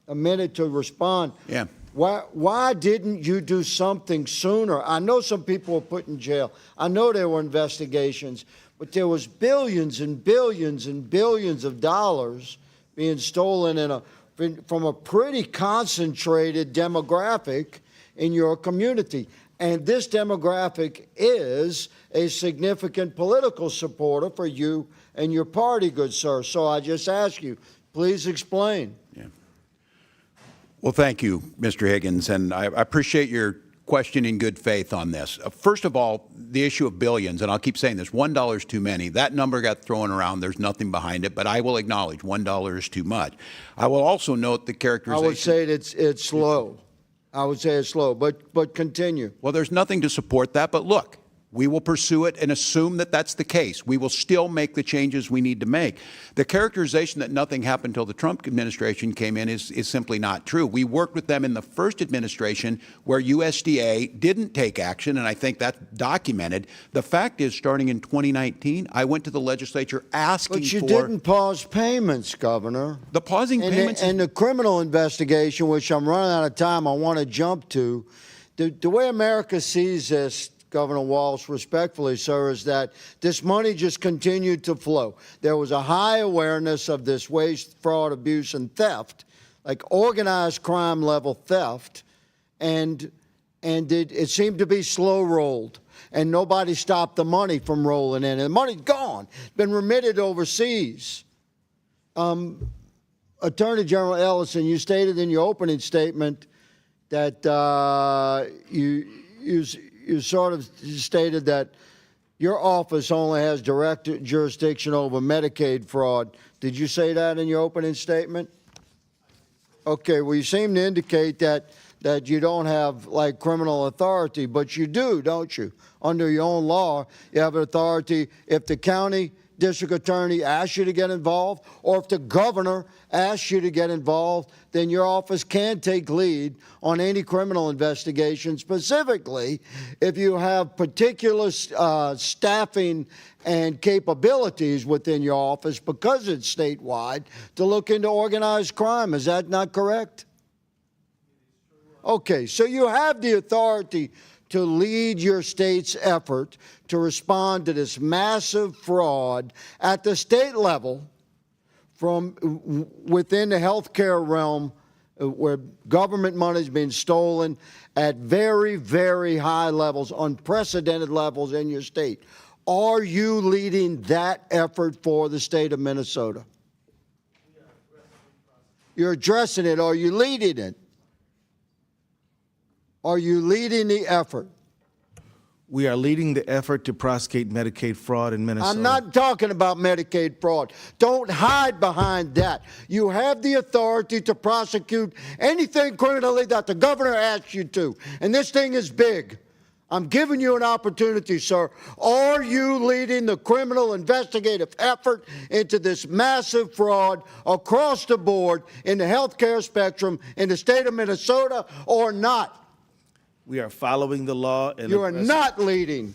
Speaker 17: a minute to respond.
Speaker 12: Yeah.
Speaker 17: Why didn't you do something sooner? I know some people were put in jail. I know there were investigations, but there was billions and billions and billions of dollars being stolen from a pretty concentrated demographic in your community. And this demographic is a significant political supporter for you and your party, good sir. So I just ask you, please explain.
Speaker 12: Yeah. Well, thank you, Mr. Higgins, and I appreciate your question in good faith on this. First of all, the issue of billions, and I'll keep saying this, $1 is too many. That number got thrown around. There's nothing behind it, but I will acknowledge $1 is too much. I will also note the characterization.
Speaker 17: I would say it's slow. I would say it's slow, but continue.
Speaker 12: Well, there's nothing to support that, but look, we will pursue it and assume that that's the case. We will still make the changes we need to make. The characterization that nothing happened until the Trump administration came in is simply not true. We worked with them in the first administration where USDA didn't take action, and I think that's documented. The fact is, starting in 2019, I went to the legislature asking for—
Speaker 17: But you didn't pause payments, Governor.
Speaker 12: The pausing payments—
Speaker 17: And the criminal investigation, which I'm running out of time, I want to jump to. The way America sees this, Governor Walz, respectfully, sir, is that this money just continued to flow. There was a high awareness of this waste, fraud, abuse, and theft, like organized crime level theft, and it seemed to be slow rolled, and nobody stopped the money from rolling in. And the money's gone, been remitted overseas. Attorney General Ellison, you stated in your opening statement that you sort of stated that your office only has direct jurisdiction over Medicaid fraud. Did you say that in your opening statement? Okay, well, you seem to indicate that you don't have, like, criminal authority, but you do, don't you? Under your own law, you have authority if the county district attorney asks you to get involved, or if the governor asks you to get involved, then your office can take lead on any criminal investigation, specifically if you have particular staffing and capabilities within your office, because it's statewide, to look into organized crime. Is that not correct? Okay, so you have the authority to lead your state's effort to respond to this massive fraud at the state level from within the healthcare realm, where government money is being stolen at very, very high levels, unprecedented levels in your state. Are you leading that effort for the state of Minnesota? You're addressing it. Are you leading it? Are you leading the effort?
Speaker 4: We are leading the effort to prosecute Medicaid fraud in Minnesota.
Speaker 17: I'm not talking about Medicaid fraud. Don't hide behind that. You have the authority to prosecute anything criminally that the governor asks you to. And this thing is big. I'm giving you an opportunity, sir. Are you leading the criminal investigative effort into this massive fraud across the board in the healthcare spectrum in the state of Minnesota or not?
Speaker 4: We are following the law. And
Speaker 17: you are not leading.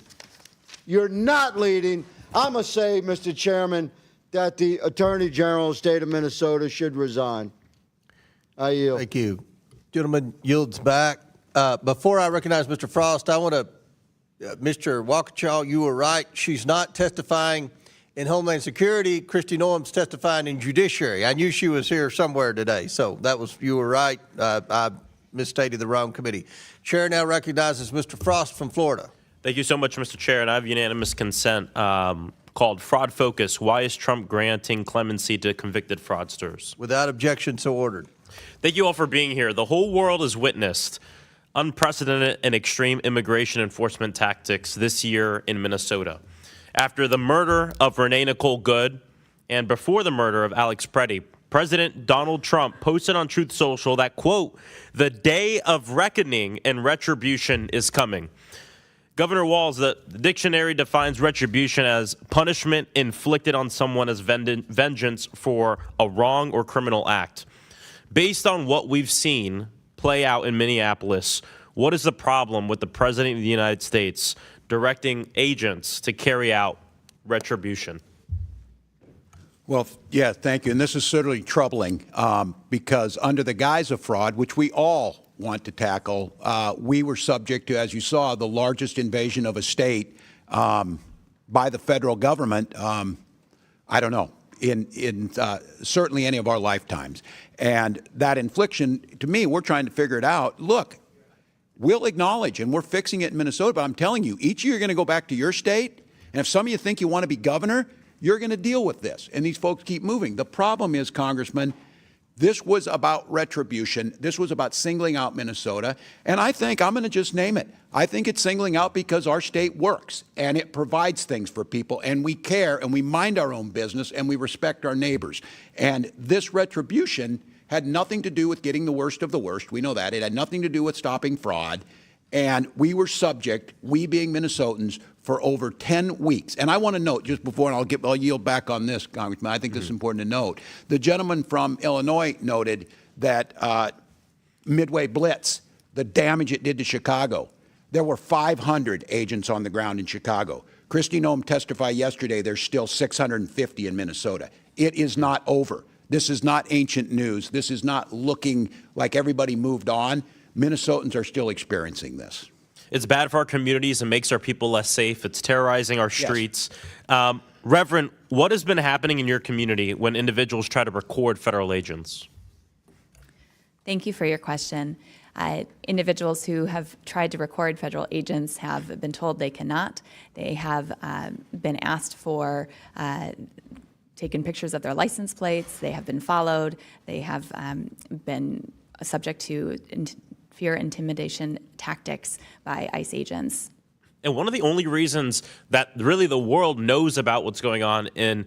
Speaker 17: You're not leading. I'm going to say, Mr. Chairman, that the Attorney General of the state of Minnesota should resign. I yield.
Speaker 1: Thank you. Gentleman yields back. Before I recognize Mr. Frost, I want to, Mr. Waukesha, you were right. She's not testifying in Homeland Security. Kristi Noem's testifying in Judiciary. I knew she was here somewhere today, so you were right. I misstated the wrong committee. Chair now recognizes Mr. Frost from Florida.
Speaker 21: Thank you so much, Mr. Chair. And I have unanimous consent called Fraud Focus. Why is Trump granting clemency to convicted fraudsters?
Speaker 1: Without objection, so ordered.
Speaker 21: Thank you all for being here. The whole world has witnessed unprecedented and extreme immigration enforcement tactics this year in Minnesota. After the murder of Renee Nicole Good and before the murder of Alex Preddy, President Donald Trump posted on Truth Social that, quote, the day of reckoning and retribution is coming. Governor Walz, the dictionary defines retribution as punishment inflicted on someone as vengeance for a wrong or criminal act. Based on what we've seen play out in Minneapolis, what is the problem with the President of the United States directing agents to carry out retribution?
Speaker 3: Well, yeah, thank you. And this is certainly troubling because under the guise of fraud, which we all want to tackle, we were subject to, as you saw, the largest invasion of a state by the federal government, I don't know, in certainly any of our lifetimes. And that infliction, to me, we're trying to figure it out. Look, we'll acknowledge, and we're fixing it in Minnesota, but I'm telling you, each of you are going to go back to your state, and if some of you think you want to be governor, you're going to deal with this. And these folks keep moving. The problem is, Congressman, this was about retribution. This was about singling out Minnesota. And I think, I'm going to just name it, I think it's singling out because our state works and it provides things for people and we care and we mind our own business and we respect our neighbors. And this retribution had nothing to do with getting the worst of the worst. We know that. It had nothing to do with stopping fraud. And we were subject, we being Minnesotans, for over 10 weeks. And I want to note, just before, and I'll yield back on this, Congressman, I think this is important to note. The gentleman from Illinois noted that Midway Blitz, the damage it did to Chicago. There were 500 agents on the ground in Chicago. Kristi Noem testified yesterday there's still 650 in Minnesota. It is not over. This is not ancient news. This is not looking like everybody moved on. Minnesotans are still experiencing this.
Speaker 21: It's bad for our communities and makes our people less safe. It's terrorizing our streets. Yes. Reverend, what has been happening in your community when individuals try to record federal agents?
Speaker 5: Thank you for your question. Individuals who have tried to record federal agents have been told they cannot. They have been asked for taken pictures of their license plates. They have been followed. They have been subject to fear intimidation tactics by ICE agents.
Speaker 21: And one of the only reasons that really the world knows about what's going on in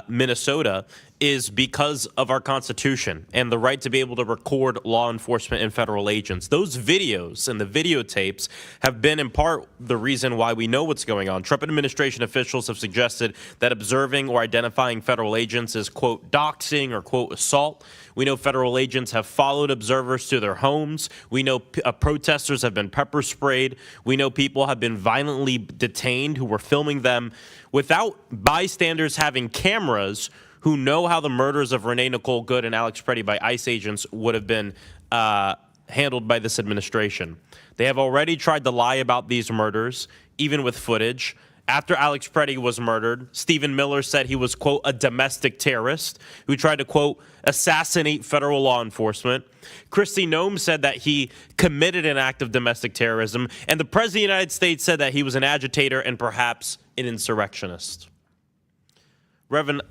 Speaker 21: Minnesota is because of our Constitution and the right to be able to record law enforcement and federal agents. Those videos and the videotapes have been in part the reason why we know what's going on. Trump administration officials have suggested that observing or identifying federal agents is, quote, doxing or, quote, assault. We know federal agents have followed observers to their homes. We know protesters have been pepper sprayed. We know people have been violently detained who were filming them without bystanders having cameras who know how the murders of Renee Nicole Good and Alex Preddy by ICE agents would have been handled by this administration. They have already tried to lie about these murders, even with footage. After Alex Preddy was murdered, Stephen Miller said he was, quote, a domestic terrorist who tried to, quote, assassinate federal law enforcement. Kristi Noem said that he committed an act of domestic terrorism, and the President of the United States said that he was an agitator and perhaps an insurrectionist. Reverend,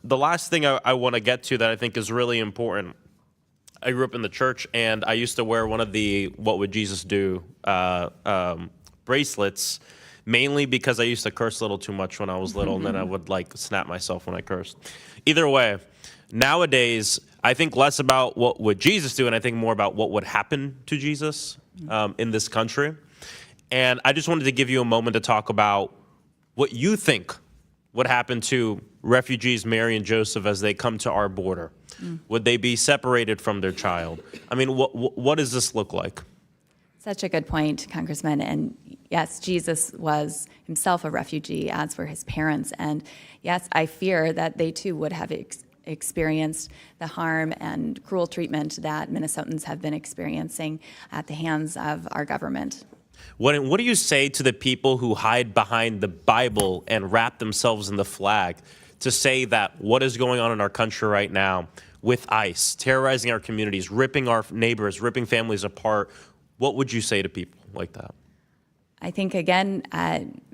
Speaker 21: the last thing I want to get to that I think is really important I grew up in the church, and I used to wear one of the "What Would Jesus Do" bracelets, mainly because I used to curse a little too much when I was little, and then I would like snap myself when I cursed. Either way, nowadays I think less about what would Jesus do, and I think more about what would happen to Jesus in this country. And I just wanted to give you a moment to talk about what you think would happen to refugees Mary and Joseph as they come to our border. Would they be separated from their child? I mean, what does this look like?
Speaker 5: Such a good point, Congressman. And yes, Jesus was himself a refugee, as were his parents. And yes, I fear that they too would have experienced the harm and cruel treatment that Minnesotans have been experiencing at the hands of our government.
Speaker 21: What do you say to the people who hide behind the Bible and wrap themselves in the flag to say that what is going on in our country right now with ICE, terrorizing our communities, ripping our neighbors, ripping families apart? What would you say to people like that?
Speaker 5: I think, again,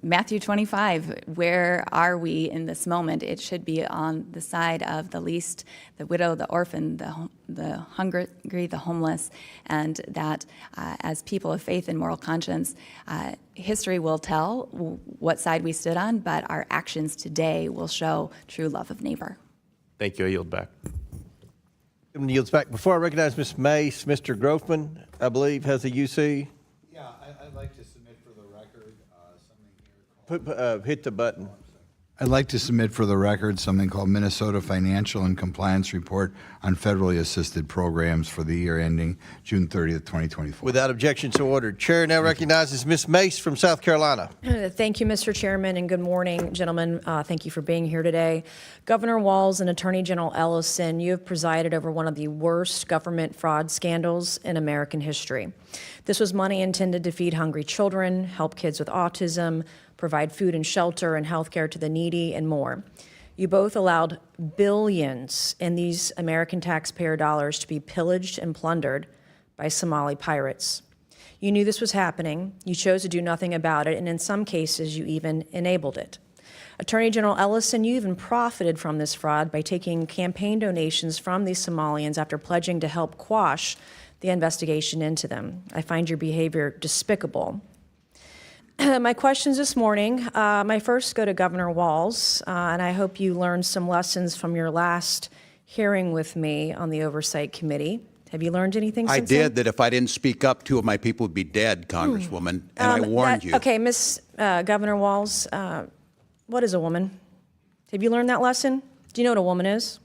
Speaker 5: Matthew 25, where are we in this moment? It should be on the side of the least, the widow, the orphan, the hungry, the homeless, and that as people of faith and moral conscience, history will tell what side we stood on, but our actions today will show true love of neighbor.
Speaker 21: Thank you. I yield back.
Speaker 1: Yields back. Before I recognize Ms. Mace, Mr. Grofman, I believe, has a UC.
Speaker 13: Yeah, I'd like to submit for the record something here.
Speaker 1: Hit the button.
Speaker 6: I'd like to submit for the record something called Minnesota Financial and Compliance Report on Federally Assisted Programs for the year ending June 30th, 2024.
Speaker 1: Without objection, so ordered. Chair now recognizes Ms. Mace from South Carolina.
Speaker 22: Thank you, Mr. Chairman, and good morning, gentlemen. Thank you for being here today. Governor Walz and Attorney General Ellison, you have presided over one of the worst government fraud scandals in American history. This was money intended to feed hungry children, help kids with autism, provide food and shelter and health care to the needy, and more. You both allowed billions in these American taxpayer dollars to be pillaged and plundered by Somali pirates. You knew this was happening, you chose to do nothing about it, and in some cases, you even enabled it. Attorney General Ellison, you even profited from this fraud by taking campaign donations from these Somalians after pledging to help quash the investigation into them. I find your behavior despicable. My questions this morning, my first go to Governor Walz, and I hope you learned some lessons from your last hearing with me on the Oversight Committee. Have you learned anything since then?
Speaker 3: I did, that if I didn't speak up, 2 of my people would be dead, Congresswoman, and I warned you.
Speaker 22: Okay, Governor Walz, what is a woman? Have you learned that lesson? Do you know what a woman is?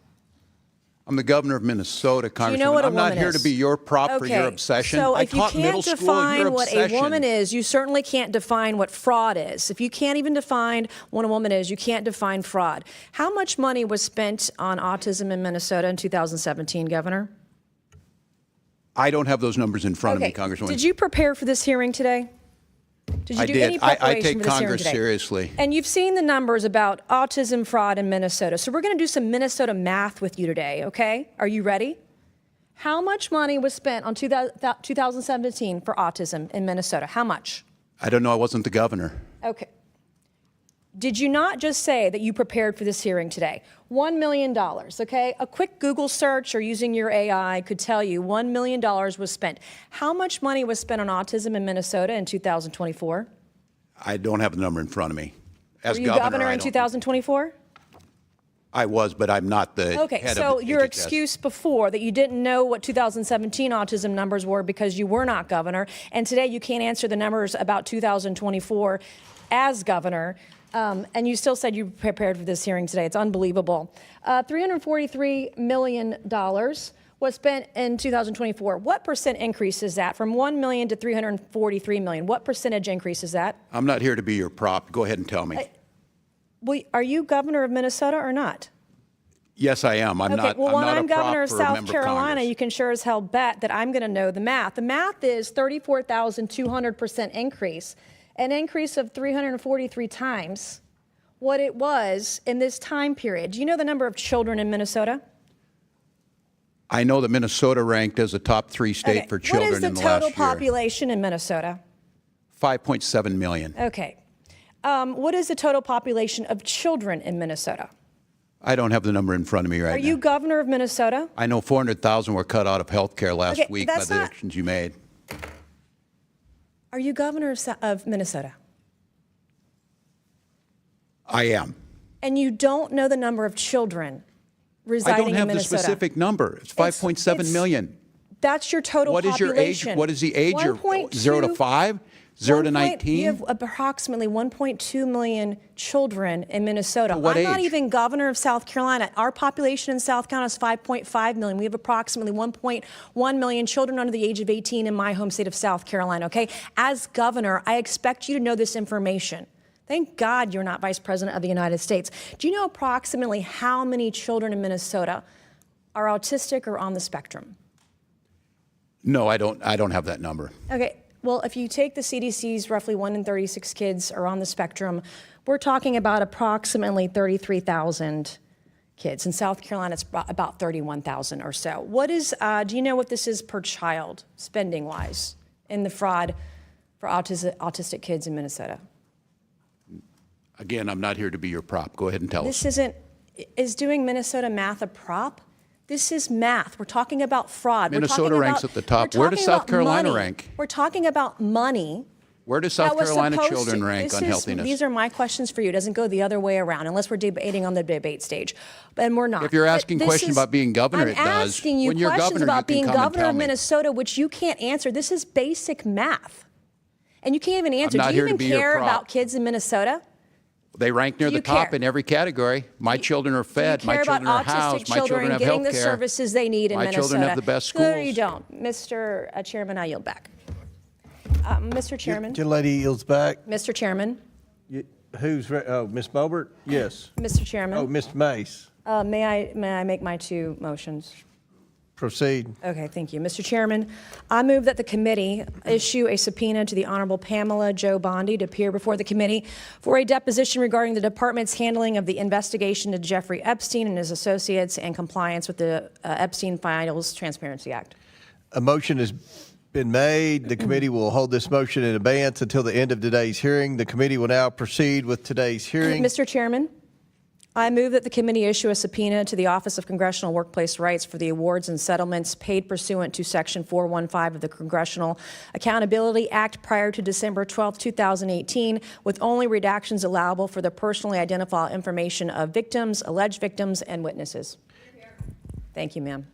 Speaker 3: I'm the governor of Minnesota, Congresswoman.
Speaker 22: Do you know what a
Speaker 3: I'm not
Speaker 22: woman
Speaker 3: here
Speaker 22: is?
Speaker 3: to be your prop for your obsession.
Speaker 22: So
Speaker 3: I
Speaker 22: if you
Speaker 3: taught middle
Speaker 22: can't
Speaker 3: school your
Speaker 22: define what a
Speaker 3: obsession.
Speaker 22: woman is, you certainly can't define what fraud is. If you can't even define what a woman is, you can't define fraud. How much money was spent on autism in Minnesota in 2017, Governor?
Speaker 3: I don't have those numbers in front of me, Congresswoman.
Speaker 22: Did you prepare for this hearing today? Did you
Speaker 3: I
Speaker 22: do
Speaker 3: did.
Speaker 22: any preparation
Speaker 3: I take
Speaker 22: for this hearing
Speaker 3: Congress
Speaker 22: today?
Speaker 3: seriously.
Speaker 22: And you've seen the numbers about autism fraud in Minnesota. So we're going to do some Minnesota math with you today, okay? Are you ready? How much money was spent on 2017 for autism in Minnesota? How much?
Speaker 3: I don't know. I wasn't the governor.
Speaker 22: Okay. Did you not just say that you prepared for this hearing today? $1 million, okay? A quick Google search or using your AI could tell you $1 million was spent. How much money was spent on autism in Minnesota in 2024?
Speaker 3: I don't have the number in front of me. As
Speaker 22: Were you governor in 2024?
Speaker 3: I was, but I'm not the
Speaker 22: Okay,
Speaker 3: head
Speaker 22: so
Speaker 3: of
Speaker 22: your
Speaker 3: HHS.
Speaker 22: excuse before that you didn't know what 2017 autism numbers were because you were not governor, and today you can't answer the numbers about 2024 as governor, and you still said you prepared for this hearing today. It's unbelievable. $343 million was spent in 2024. What percent increase is that from 1 million to 343 million? What percentage increase is that?
Speaker 3: I'm not here to be your prop. Go ahead and tell me.
Speaker 22: Are you governor of Minnesota or not?
Speaker 3: Yes, I am. I'm not.
Speaker 22: Well, when
Speaker 3: I'm
Speaker 22: I'm
Speaker 3: not a
Speaker 22: governor
Speaker 3: prop
Speaker 22: of
Speaker 3: for a
Speaker 22: South
Speaker 3: member
Speaker 22: Carolina,
Speaker 3: Congress.
Speaker 22: you can sure as hell bet that I'm going to know the math. The math is 34,200% increase, an increase of 343 times what it was in this time period. Do you know the number of children in Minnesota?
Speaker 3: I know that Minnesota ranked as a top 3 state for children in the last year.
Speaker 22: What is the total population in Minnesota?
Speaker 3: 5.7 million.
Speaker 22: Okay. What is the total population of children in Minnesota?
Speaker 12: I don't have the number in front of me right now.
Speaker 22: Are you governor of Minnesota?
Speaker 12: I know 400,000 were cut out of health care last
Speaker 22: Okay,
Speaker 12: week by
Speaker 22: that's
Speaker 12: the
Speaker 22: not-
Speaker 12: actions you made.
Speaker 22: Are you governor of Minnesota?
Speaker 12: I am.
Speaker 22: And you don't know the number of children
Speaker 12: I
Speaker 22: residing
Speaker 12: don't have
Speaker 22: in
Speaker 12: the
Speaker 22: Minnesota?
Speaker 12: specific number. It's 5.7 million.
Speaker 22: That's your total
Speaker 12: What is your age?
Speaker 22: population.
Speaker 12: What is the age? 0 to 5? 0 to 19?
Speaker 22: You have approximately 1.2 million children in Minnesota.
Speaker 12: What
Speaker 22: I'm not
Speaker 12: age?
Speaker 22: even governor of South Carolina. Our population in South Carolina is 5.5 million. We have approximately 1.1 million children under the age of 18 in my home state of South Carolina, okay? As governor, I expect you to know this information. Thank God you're not vice president of the United States. Do you know approximately how many children in Minnesota are autistic or on the spectrum?
Speaker 12: No, I don't have that number.
Speaker 22: Okay, well, if you take the CDC's roughly 1 in 36 kids are on the spectrum, we're talking about approximately 33,000 kids. In South Carolina, it's about 31,000 or so. What is, do you know what this is per child, spending-wise, in the fraud for autistic kids in Minnesota?
Speaker 12: Again, I'm not here to be your prop. Go ahead and tell us.
Speaker 22: Is doing Minnesota math a prop? This is math. We're talking about fraud.
Speaker 12: Minnesota ranks at the top. Where does South Carolina rank?
Speaker 22: We're talking about money.
Speaker 12: Where does South Carolina children rank on healthiness?
Speaker 22: These are my questions for you. It doesn't go the other way around unless we're debating on the debate stage. And we're not.
Speaker 12: If you're asking questions about being governor, it does.
Speaker 22: I'm asking you
Speaker 12: When you're
Speaker 22: questions
Speaker 12: governor,
Speaker 22: about
Speaker 12: you can
Speaker 22: being
Speaker 12: come and
Speaker 22: governor
Speaker 12: tell
Speaker 22: of
Speaker 12: me.
Speaker 22: Minnesota, which you can't answer. This is basic math. And you can't even answer.
Speaker 12: not
Speaker 22: Do you
Speaker 12: here to
Speaker 22: even
Speaker 12: be your
Speaker 22: care
Speaker 12: prop.
Speaker 22: about kids in Minnesota?
Speaker 12: They rank near
Speaker 22: Do you
Speaker 12: the top
Speaker 22: care?
Speaker 12: in every category. My children are fed.
Speaker 22: Do you
Speaker 12: My
Speaker 22: care
Speaker 12: children
Speaker 22: about
Speaker 12: are housed.
Speaker 22: autistic
Speaker 12: My
Speaker 22: children
Speaker 12: children have
Speaker 22: getting
Speaker 12: health
Speaker 22: the
Speaker 12: care.
Speaker 22: services they need in
Speaker 12: My
Speaker 22: Minnesota?
Speaker 12: children have the best
Speaker 22: No,
Speaker 12: schools.
Speaker 22: you don't. Mr. Chairman, I yield back. Mr. Chairman.
Speaker 1: Lady yields back.
Speaker 22: Mr. Chairman.
Speaker 1: Ms. Boebert? Yes.
Speaker 22: Mr. Chairman.
Speaker 1: Oh, Mr. Mace.
Speaker 22: May I make my two motions?
Speaker 1: Proceed.
Speaker 22: Okay, thank you. Mr. Chairman, I move that the committee issue a subpoena to the Honorable Pamela Jo Bondi to appear before the committee for a deposition regarding the department's handling of the investigation to Jeffrey Epstein and his associates and compliance with the Epstein Files Transparency Act.
Speaker 1: A motion has been made. The committee will hold this motion in abeyance until the end of today's hearing. The committee will now proceed with today's hearing.
Speaker 22: Mr. Chairman, I move that the committee issue a subpoena to the Office of Congressional Workplace Rights for the awards and settlements paid pursuant to Section 415 of the Congressional Accountability Act prior to December 12, 2018, with only redactions allowable for the personally identifiable information of victims, alleged victims, and witnesses. Thank you, ma'am.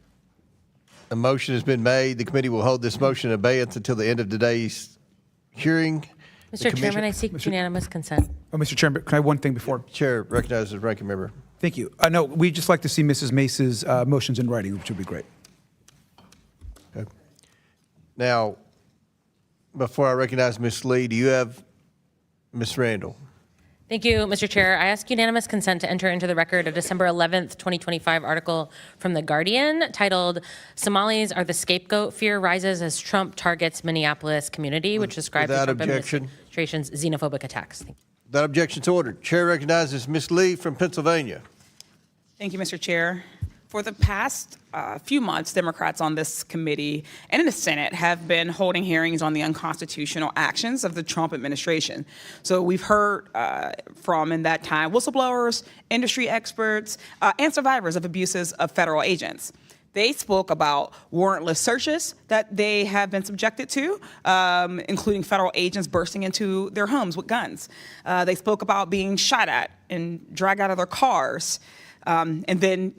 Speaker 1: A motion has been made. The committee will hold this motion in abeyance until the end of today's hearing.
Speaker 11: Mr. Chairman, I seek unanimous consent.
Speaker 2: Oh, Mr. Chairman, can I have one thing before?
Speaker 1: Chair recognizes the ranking member.
Speaker 2: Thank you. No, we'd just like to see Mrs. Mace's motions in writing, which would be great.
Speaker 1: Okay. Now, before I recognize Ms. Lee, do you have Ms. Randall?
Speaker 11: Thank you, Mr. Chair. I ask unanimous consent to enter into the record a December 11th, 2025 article from The Guardian titled, "Somalis Are the Scapegoat. Fear Rises as Trump Targets Minneapolis Community," which describes the
Speaker 1: Without
Speaker 11: Trump
Speaker 1: objection.
Speaker 11: administration's xenophobic attacks. Thank you.
Speaker 1: Without objection to order. Chair recognizes Ms. Lee from Pennsylvania.
Speaker 7: Thank you, Mr. Chair. For the past few months, Democrats on this committee and in the Senate have been holding hearings on the unconstitutional actions of the Trump administration. So we've heard from, in that time, whistleblowers, industry experts, and survivors of abuses of federal agents. They spoke about warrantless searches that they have been subjected to, including federal agents bursting into their homes with guns. They spoke about being shot at and dragged out of their cars, and then,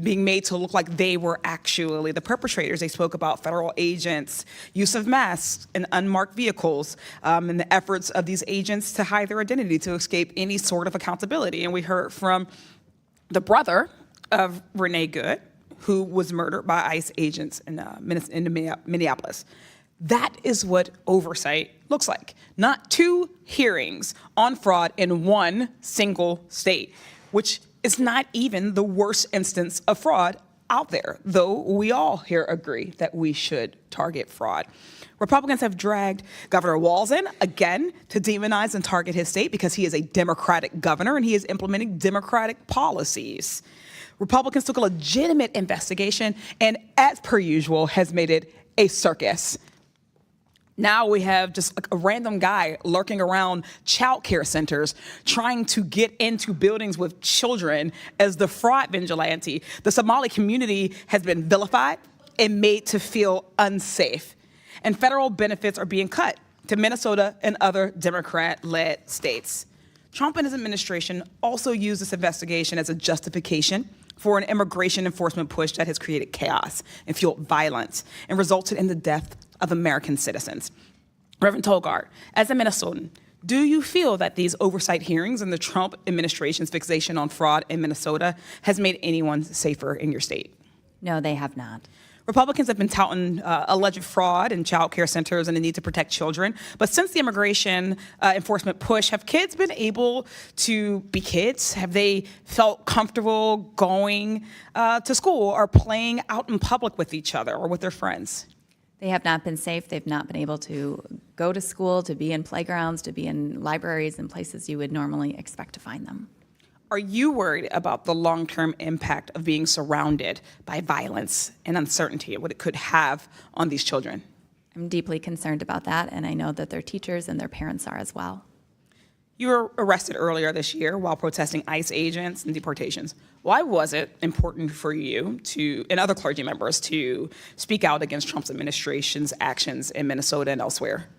Speaker 7: being made to look like they were actually the perpetrators. They spoke about federal agents' use of masks in unmarked vehicles, and the efforts of these agents to hide their identity to escape any sort of accountability. And we heard from the brother of Renee Good, who was murdered by ICE agents in Minneapolis. That is what oversight looks like. Not two hearings on fraud in one single state, which is not even the worst instance of fraud out there, though we all here agree that we should target fraud. Republicans have dragged Governor Walz in again to demonize and target his state because he is a Democratic governor and he is implementing Democratic policies. Republicans took a legitimate investigation and, as per usual, has made it a circus. Now we have just like a random guy lurking around child care centers trying to get into buildings with children as the fraud vigilante. The Somali community has been vilified and made to feel unsafe. And federal benefits are being cut to Minnesota and other Democrat-led states. Trump and his administration also used this investigation as a justification for an immigration enforcement push that has created chaos and fueled violence and resulted in the death of American citizens. Reverend Tolgaard, as a Minnesotan, do you feel that these oversight hearings and the Trump administration's fixation on fraud in Minnesota has made anyone safer in your state?
Speaker 5: No, they have not.
Speaker 7: Republicans have been touting alleged fraud in child care centers and the need to protect children. But since the immigration enforcement push, have kids been able to be kids? Have they felt comfortable going to school or playing out in public with each other or with their friends?
Speaker 5: They have not been safe. They've not been able to go to school, to be in playgrounds, to be in libraries and places you would normally expect to find them.
Speaker 7: Are you worried about the long-term impact of being surrounded by violence and uncertainty and what it could have on these children?
Speaker 5: I'm deeply concerned about that, and I know that their teachers and their parents are as well.
Speaker 7: You were arrested earlier this year while protesting ICE agents and deportations. Why was it important for you and other clergy members to speak out against Trump's administration's actions in Minnesota and elsewhere?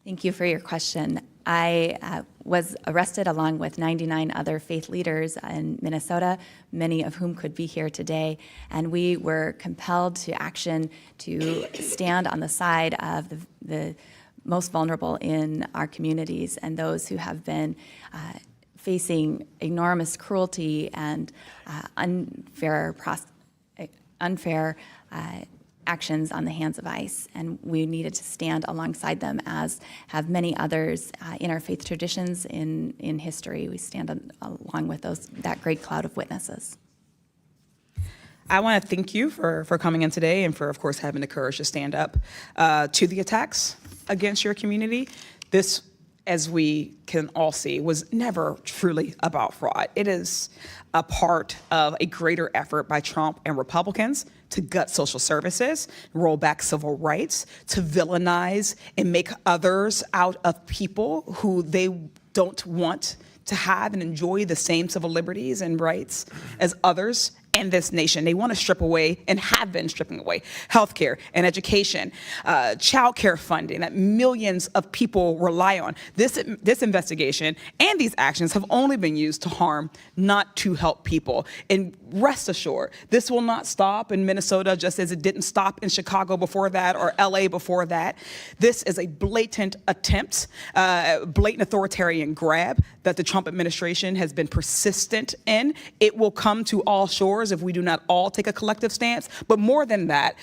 Speaker 5: Thank you for your question. I was arrested along with 99 other faith leaders in Minnesota, many of whom could be here today, and we were compelled to action to stand on the side of the most vulnerable in our communities and those who have been facing enormous cruelty and unfair actions on the hands of ICE, and we needed to stand alongside them, as have many others in our faith traditions in history. We stand along with that great cloud of witnesses.
Speaker 7: I want to thank you for coming in today and for, of course, having the courage to stand up to the attacks against your community. This, as we can all see, was never truly about fraud. It is a part of a greater effort by Trump and Republicans to gut social services, roll back civil rights, to villainize and make others out of people who they don't want to have and enjoy the same civil liberties and rights as others in this nation. They want to strip away and have been stripping away healthcare and education, child care funding that millions of people rely on. This investigation and these actions have only been used to harm, not to help people. And rest assured, this will not stop in Minnesota, just as it didn't stop in Chicago before that or LA before that. This is a blatant attempt, blatant authoritarian grab that the Trump administration has been persistent in. It will come to all shores if we do not all take a collective stance. But more than that,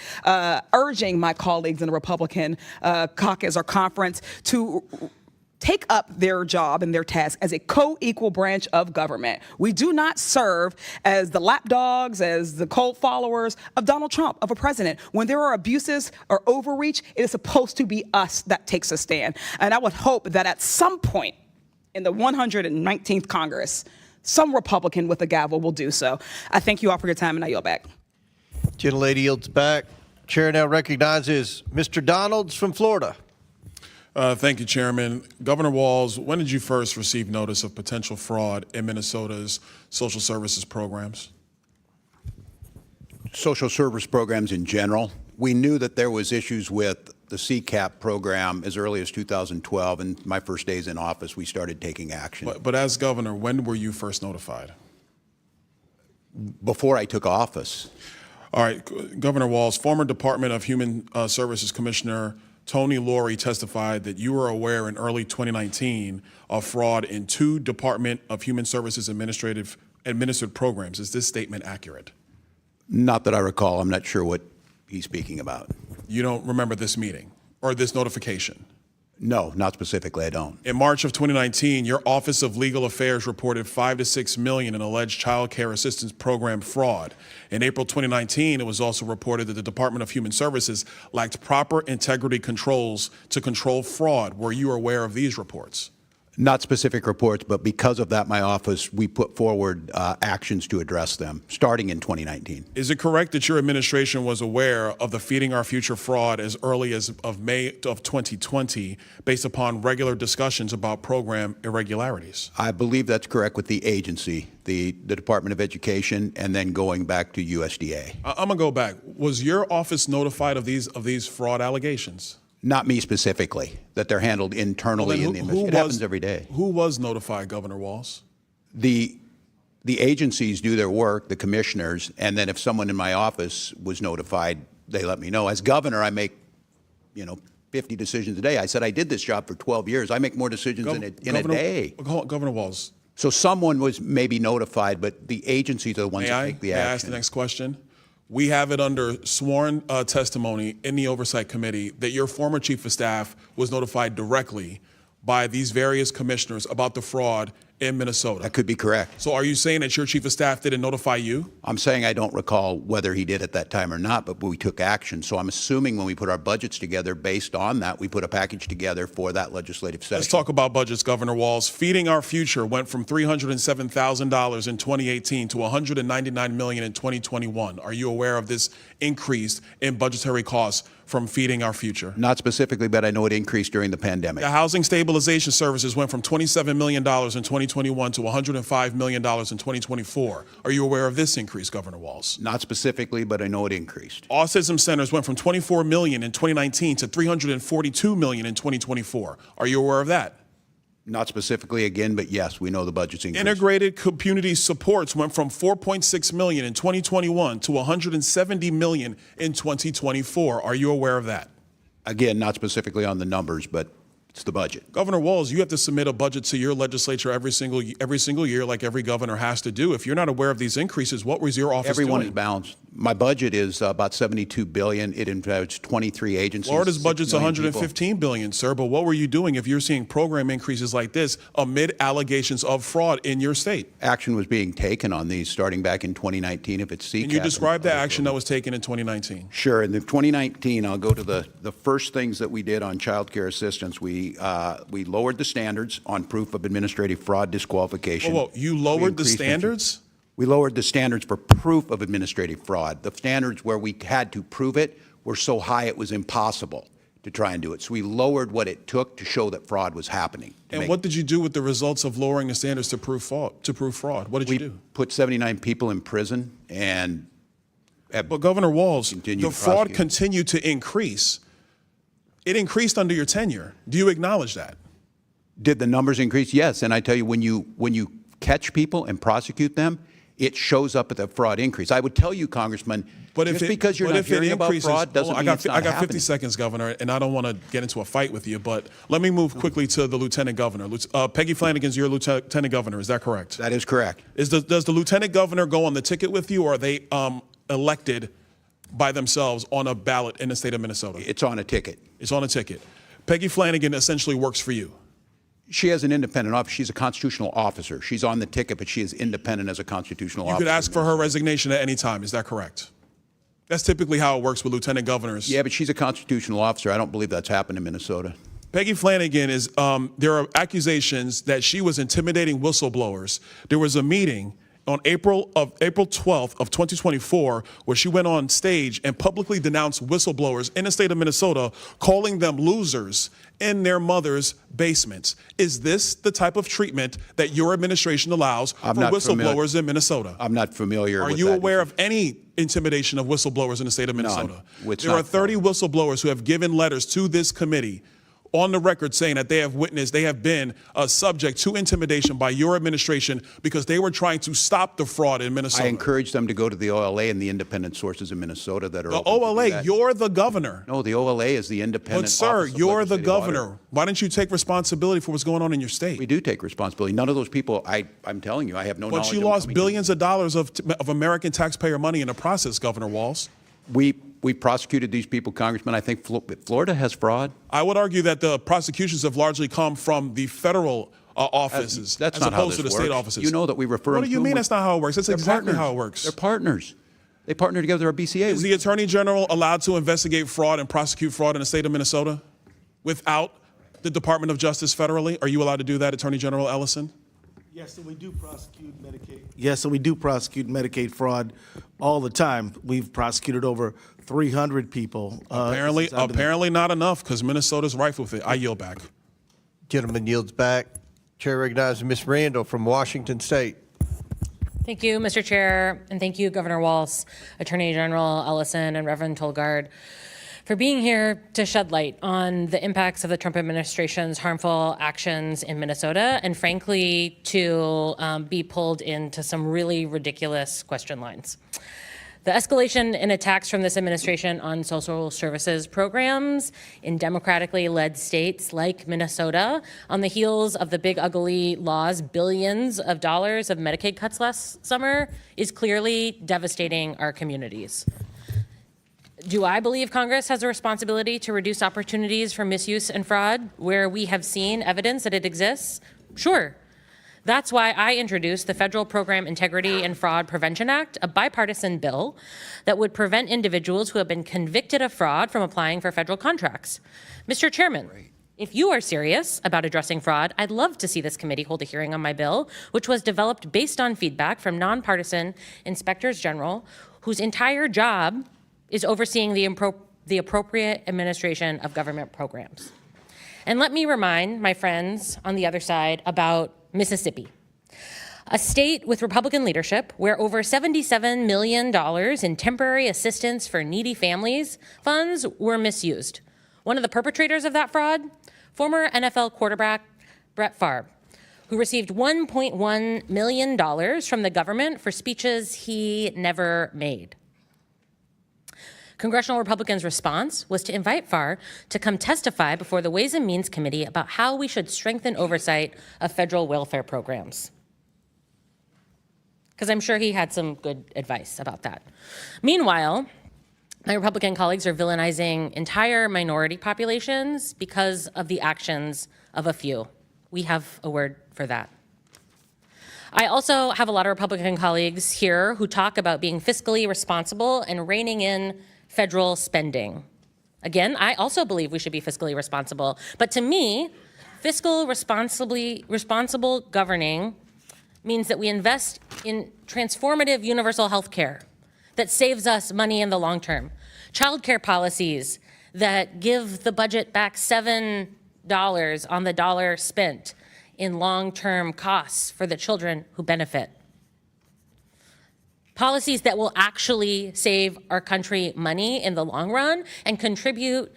Speaker 7: urging my colleagues in the Republican caucus or conference to take up their job and their task as a co-equal branch of government. We do not serve as the lapdogs, as the cult followers of Donald Trump, of a president. When there are abuses or overreach, it is supposed to be us that takes a stand. And I would hope that at some point in the 119th Congress, some Republican with a gavel will do so. I thank you all for your time, and I yield back.
Speaker 1: Gentlelady yields back. Chair now recognizes Mr. Donalds from Florida.
Speaker 8: Thank you, Chairman. Governor Walz, when did you first receive notice of potential fraud in Minnesota's social services programs?
Speaker 3: Social service programs in general. We knew that there was issues with the CCAP program as early as 2012, and my first days in office, we started taking action.
Speaker 8: But as governor, when were you first notified?
Speaker 3: Before I took office.
Speaker 8: All right, Governor Walz, former Department of Human Services Commissioner Tony Laurie testified that you were aware in early 2019 of fraud in 2 Department of Human Services administered programs. Is this statement accurate?
Speaker 3: Not that I recall. I'm not sure what he's speaking about.
Speaker 8: You don't remember this meeting or this notification?
Speaker 3: No, not specifically, I don't.
Speaker 8: In March of 2019, your Office of Legal Affairs reported $5 to $6 million in alleged child care assistance program fraud. In April 2019, it was also reported that the Department of Human Services lacked proper integrity controls to control fraud. Were you aware of these reports?
Speaker 12: Not specific reports, but because of that, my office, we put forward actions to address them, starting in 2019.
Speaker 8: Is it correct that your administration was aware of the Feeding Our Future fraud as early as of May of 2020, based upon regular discussions about program irregularities?
Speaker 12: I believe that's correct with the agency, the Department of Education, and then going back to USDA.
Speaker 8: I'm gonna go back. Was your office notified of these fraud allegations?
Speaker 12: Not me specifically, that they're handled internally in the administration. It happens every day.
Speaker 8: Who was notified, Governor Walz?
Speaker 12: The agencies do their work, the commissioners, and then if someone in my office was notified, they let me know. As governor, I make, 50 decisions a day. I said I did this job for 12 years. I make more decisions in a day.
Speaker 8: Governor Walz.
Speaker 12: So someone was maybe notified, but the agencies are the ones that take the action.
Speaker 8: May I ask the next question? We have it under sworn testimony in the Oversight Committee that your former chief of staff was notified directly by these various commissioners about the fraud in Minnesota.
Speaker 12: That could be correct.
Speaker 8: So are you saying that your chief of staff didn't notify you?
Speaker 12: I'm saying I don't recall whether he did at that time or not, but we took action. So I'm assuming when we put our budgets together based on that, we put a package together for that legislative session.
Speaker 8: Let's talk about budgets, Governor Walz. Feeding Our Future went from $307,000 in 2018 to $199 million in 2021. Are you aware of this increase in budgetary costs from Feeding Our Future?
Speaker 12: Not specifically, but I know it increased during the pandemic.
Speaker 8: The Housing Stabilization Services went from $27 million in 2021 to $105 million in 2024. Are you aware of this increase, Governor Walz?
Speaker 12: Not specifically, but I know it increased.
Speaker 8: Autism centers went from $24 million in 2019 to $342 million in 2024. Are you aware of that?
Speaker 12: Not specifically again, but yes, we know the budget's increased.
Speaker 8: Integrated community supports went from $4.6 million in 2021 to $170 million in 2024. Are you aware of that?
Speaker 12: Again, not specifically on the numbers, but it's the budget.
Speaker 8: Governor Walz, you have to submit a budget to your legislature every single year, like every governor has to do. If you're not aware of these increases, what was your office
Speaker 12: Everyone
Speaker 8: doing?
Speaker 12: is balanced. My budget is about $72 billion. It includes 23 agencies.
Speaker 8: Florida's budget's
Speaker 12: 6 million
Speaker 8: $115 billion, sir. But what were you doing if you're seeing program increases like this amid allegations of fraud in your state?
Speaker 12: Action was being taken on these starting back in 2019. If it's CCAP.
Speaker 8: Can you describe the action that was taken in 2019?
Speaker 12: Sure. In 2019, I'll go to the first things that we did on child care assistance. We lowered the standards on proof of administrative fraud disqualification.
Speaker 8: Whoa, you lowered the standards?
Speaker 12: We lowered the standards for proof of administrative fraud. The standards where we had to prove it were so high it was impossible to try and do it. So we lowered what it took to show that fraud was happening.
Speaker 8: And what did you do with the results of lowering the standards to prove fraud? What did you do?
Speaker 12: We put 79 people in prison and.
Speaker 8: But Governor Walz, the fraud
Speaker 12: prosecute.
Speaker 8: continued to increase. It increased under your tenure. Do you acknowledge that?
Speaker 12: Did the numbers increase? Yes. And I tell you, when you catch people and prosecute them, it shows up at the fraud increase. I would tell you, Congressman, just because you're not hearing about fraud doesn't mean it's not
Speaker 8: I got 50
Speaker 12: happening.
Speaker 8: seconds, Governor, and I don't want to get into a fight with you, but let me move quickly to the Lieutenant Governor. Peggy Flanagan's your Lieutenant Governor, is that correct?
Speaker 12: That is correct.
Speaker 8: Does the Lieutenant Governor go on the ticket with you, or are they elected by themselves on a ballot in the state of Minnesota?
Speaker 12: It's on a ticket.
Speaker 8: It's on a ticket. Peggy Flanagan essentially works for you.
Speaker 12: She has an independent office. She's a constitutional officer. She's on the ticket, but she is independent as a constitutional officer.
Speaker 8: You could ask for her resignation at any time. Is that correct? That's typically how it works with lieutenant governors.
Speaker 12: Yeah, but she's a constitutional officer. I don't believe that's happened in Minnesota.
Speaker 8: Peggy Flanagan is, there are accusations that she was intimidating whistleblowers. There was a meeting on April 12th of 2024, where she went on stage and publicly denounced whistleblowers in the state of Minnesota, calling them losers in their mother's basements. Is this the type of treatment that your administration allows for whistleblowers in Minnesota?
Speaker 12: I'm not familiar with that.
Speaker 8: Are you aware of any intimidation of whistleblowers in the state of Minnesota? There are 30 whistleblowers who have given letters to this committee on the record saying that they have been subject to intimidation by your administration because they were trying to stop the fraud in Minnesota.
Speaker 12: I encourage them to go to the OLA and the independent sources in Minnesota that are
Speaker 8: the
Speaker 12: open to do
Speaker 8: OLA,
Speaker 12: that.
Speaker 8: you're the governor.
Speaker 12: No, the OLA is the independent
Speaker 8: But sir,
Speaker 12: office of
Speaker 8: you're the
Speaker 12: legislative
Speaker 8: governor.
Speaker 12: audit.
Speaker 8: Why don't you take responsibility for what's going on in your state?
Speaker 12: We do take responsibility. None of those people, I'm telling you, I have no knowledge.
Speaker 8: But you
Speaker 12: of
Speaker 8: lost
Speaker 12: coming
Speaker 8: billions of dollars of American taxpayer money in the process, Governor Walz.
Speaker 12: We prosecuted these people, Congressman. I think Florida has fraud.
Speaker 8: I would argue that the prosecutions have largely come from the federal offices
Speaker 12: That's
Speaker 8: as
Speaker 12: not how
Speaker 8: opposed to the
Speaker 12: this
Speaker 8: state
Speaker 12: works.
Speaker 8: offices.
Speaker 12: You know that we refer
Speaker 8: What
Speaker 12: them
Speaker 8: do you
Speaker 12: to
Speaker 8: mean
Speaker 12: them.
Speaker 8: that's not how it works? That's
Speaker 12: They're
Speaker 8: exactly
Speaker 12: partners.
Speaker 8: how it works.
Speaker 12: They're partners. They partner together. Our BCA.
Speaker 8: Is the Attorney General allowed to investigate fraud and prosecute fraud in the state of Minnesota without the Department of Justice federally? Are you allowed to do that, Attorney General Ellison?
Speaker 4: Yes, and we do prosecute Medicaid. Yes, and we do prosecute Medicaid fraud all the time. We've prosecuted over 300 people.
Speaker 8: Apparently not enough, because Minnesota's rife with it. I yield back.
Speaker 1: Gentleman yields back. Chair recognizes Ms. Randall from Washington State.
Speaker 11: Thank you, Mr. Chair, and thank you, Governor Walz, Attorney General Ellison, and Reverend Tolgaard, for being here to shed light on the impacts of the Trump administration's harmful actions in Minnesota, and frankly, to be pulled into some really ridiculous question lines. The escalation in attacks from this administration on social services programs in democratically led states like Minnesota, on the heels of the big ugly law's billions of dollars of Medicaid cuts last summer, is clearly devastating our communities. Do I believe Congress has a responsibility to reduce opportunities for misuse and fraud where we have seen evidence that it exists? Sure. That's why I introduced the Federal Program Integrity and Fraud Prevention Act, a bipartisan bill that would prevent individuals who have been convicted of fraud from applying for federal contracts. Mr. Chairman, if you are serious about addressing fraud, I'd love to see this committee hold a hearing on my bill, which was developed based on feedback from nonpartisan inspectors general whose entire job is overseeing the appropriate administration of government programs. And let me remind my friends on the other side about Mississippi, a state with Republican leadership where over $77 million in temporary assistance for needy families funds were misused. One of the perpetrators of that fraud, former NFL quarterback Brett Favre, who received $1.1 million from the government for speeches he never made. Congressional Republicans' response was to invite Favre to come testify before the Ways and Means Committee about how we should strengthen oversight of federal welfare programs. Because I'm sure he had some good advice about that. Meanwhile, my Republican colleagues are villainizing entire minority populations because of the actions of a few. We have a word for that. I also have a lot of Republican colleagues here who talk about being fiscally responsible and reining in federal spending. Again, I also believe we should be fiscally responsible. But to me, fiscal responsible governing means that we invest in transformative universal health care that saves us money in the long term. Childcare policies that give the budget back $7 on the dollar spent in long-term costs for the children who benefit. Policies that will actually save our country money in the long run and contribute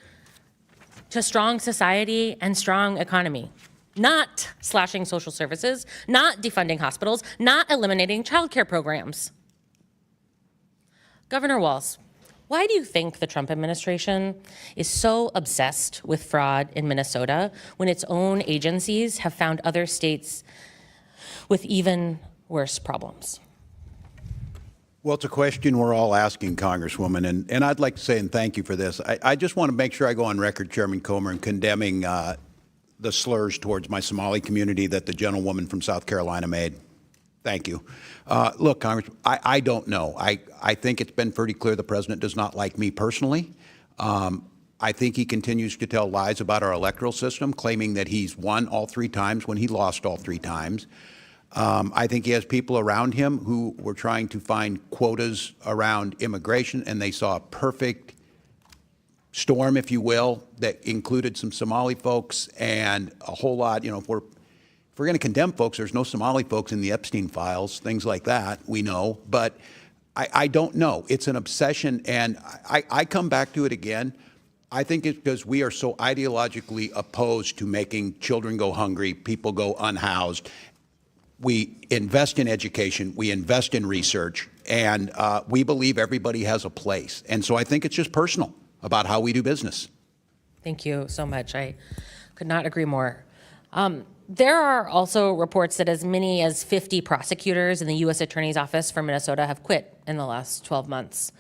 Speaker 11: to strong society and strong economy. Not slashing social services, not defunding hospitals, not eliminating childcare programs. Governor Walz, why do you think the Trump administration is so obsessed with fraud in Minnesota when its own agencies have found other states with even worse problems?
Speaker 12: Well, it's a question we're all asking, Congresswoman, and I'd like to say, and thank you for this, I just want to make sure I go on record, Chairman Comr, in condemning the slurs towards my Somali community that the gentlewoman from South Carolina made. Thank you. Look, Congress, I don't know. I think it's been pretty clear the president does not like me personally. I think he continues to tell lies about our electoral system, claiming that he's won all 3 times when he lost all 3 times. I think he has people around him who were trying to find quotas around immigration, and they saw a perfect storm, if you will, that included some Somali folks and a whole lot, if we're going to condemn folks, there's no Somali folks in the Epstein files, things like that, we know. But I don't know. It's an obsession, and I come back to it again. I think it's because we are so ideologically opposed to making children go hungry, people go unhoused. We invest in education, we invest in research, and we believe everybody has a place. And so I think it's just personal about how we do business.
Speaker 11: Thank you so much. I could not agree more. There are also reports that as many as 50 prosecutors in the U.S. Attorney's Office for Minnesota have quit in the last 12 months.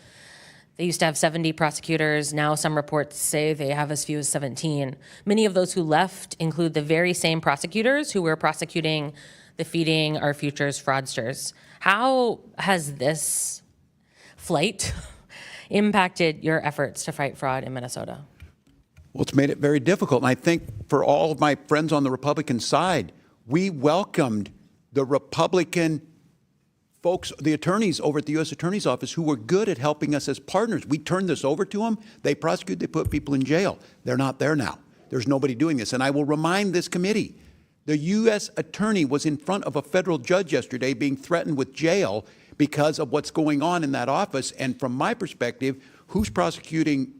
Speaker 11: They used to have 70 prosecutors. Now some reports say they have as few as 17. Many of those who left include the very same prosecutors who were prosecuting the Feeding Our Futures fraudsters. How has this flight impacted your efforts to fight fraud in Minnesota?
Speaker 12: Well, it's made it very difficult. And I think for all of my friends on the Republican side, we welcomed the Republican folks, the attorneys over at the U.S. Attorney's Office who were good at helping us as partners. We turned this over to them. They prosecute, they put people in jail. They're not there now. There's nobody doing this. And I will remind this committee, the U.S. attorney was in front of a federal judge yesterday being threatened with jail because of what's going on in that office. And from my perspective, who's prosecuting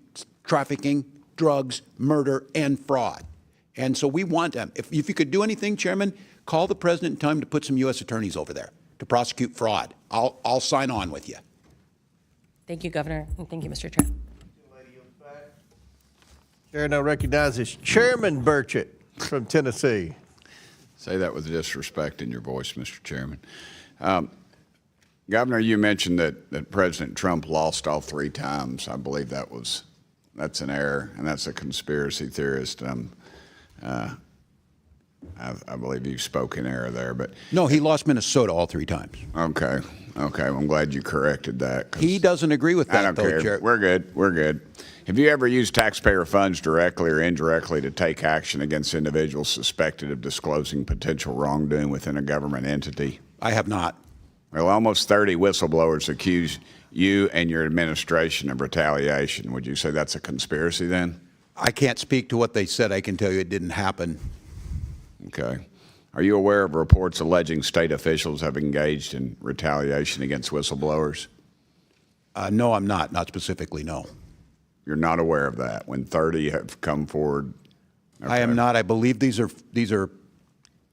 Speaker 12: trafficking, drugs, murder, and fraud? And so we want them. If you could do anything, Chairman, call the president and tell him to put some U.S. attorneys over there to prosecute fraud. I'll sign on with you.
Speaker 11: Thank you, Governor, and thank you, Mr. Chair.
Speaker 1: Chair now recognizes Chairman Burchett from Tennessee.
Speaker 9: Say that with disrespect in your voice, Mr. Chairman. Governor, you mentioned that President Trump lost all 3 times. I believe that's an error, and that's a conspiracy theorist. I believe you spoke in error there, but
Speaker 12: no, he lost Minnesota all 3 times.
Speaker 9: Okay. Well, I'm glad you corrected that.
Speaker 12: He doesn't agree with that,
Speaker 9: I don't
Speaker 12: though,
Speaker 9: care.
Speaker 12: Chair.
Speaker 9: We're good. Have you ever used taxpayer funds directly or indirectly to take action against individuals suspected of disclosing potential wrongdoing within a government entity?
Speaker 12: I have not.
Speaker 9: Well, almost 30 whistleblowers accuse you and your administration of retaliation. Would you say that's a conspiracy then?
Speaker 12: I can't speak to what they said. I can tell you it didn't happen.
Speaker 9: Okay. Are you aware of reports alleging state officials have engaged in retaliation against whistleblowers?
Speaker 12: No, I'm not. Not specifically, no.
Speaker 9: You're not aware of that when 30 have come forward? Okay.
Speaker 12: I am not. I believe these are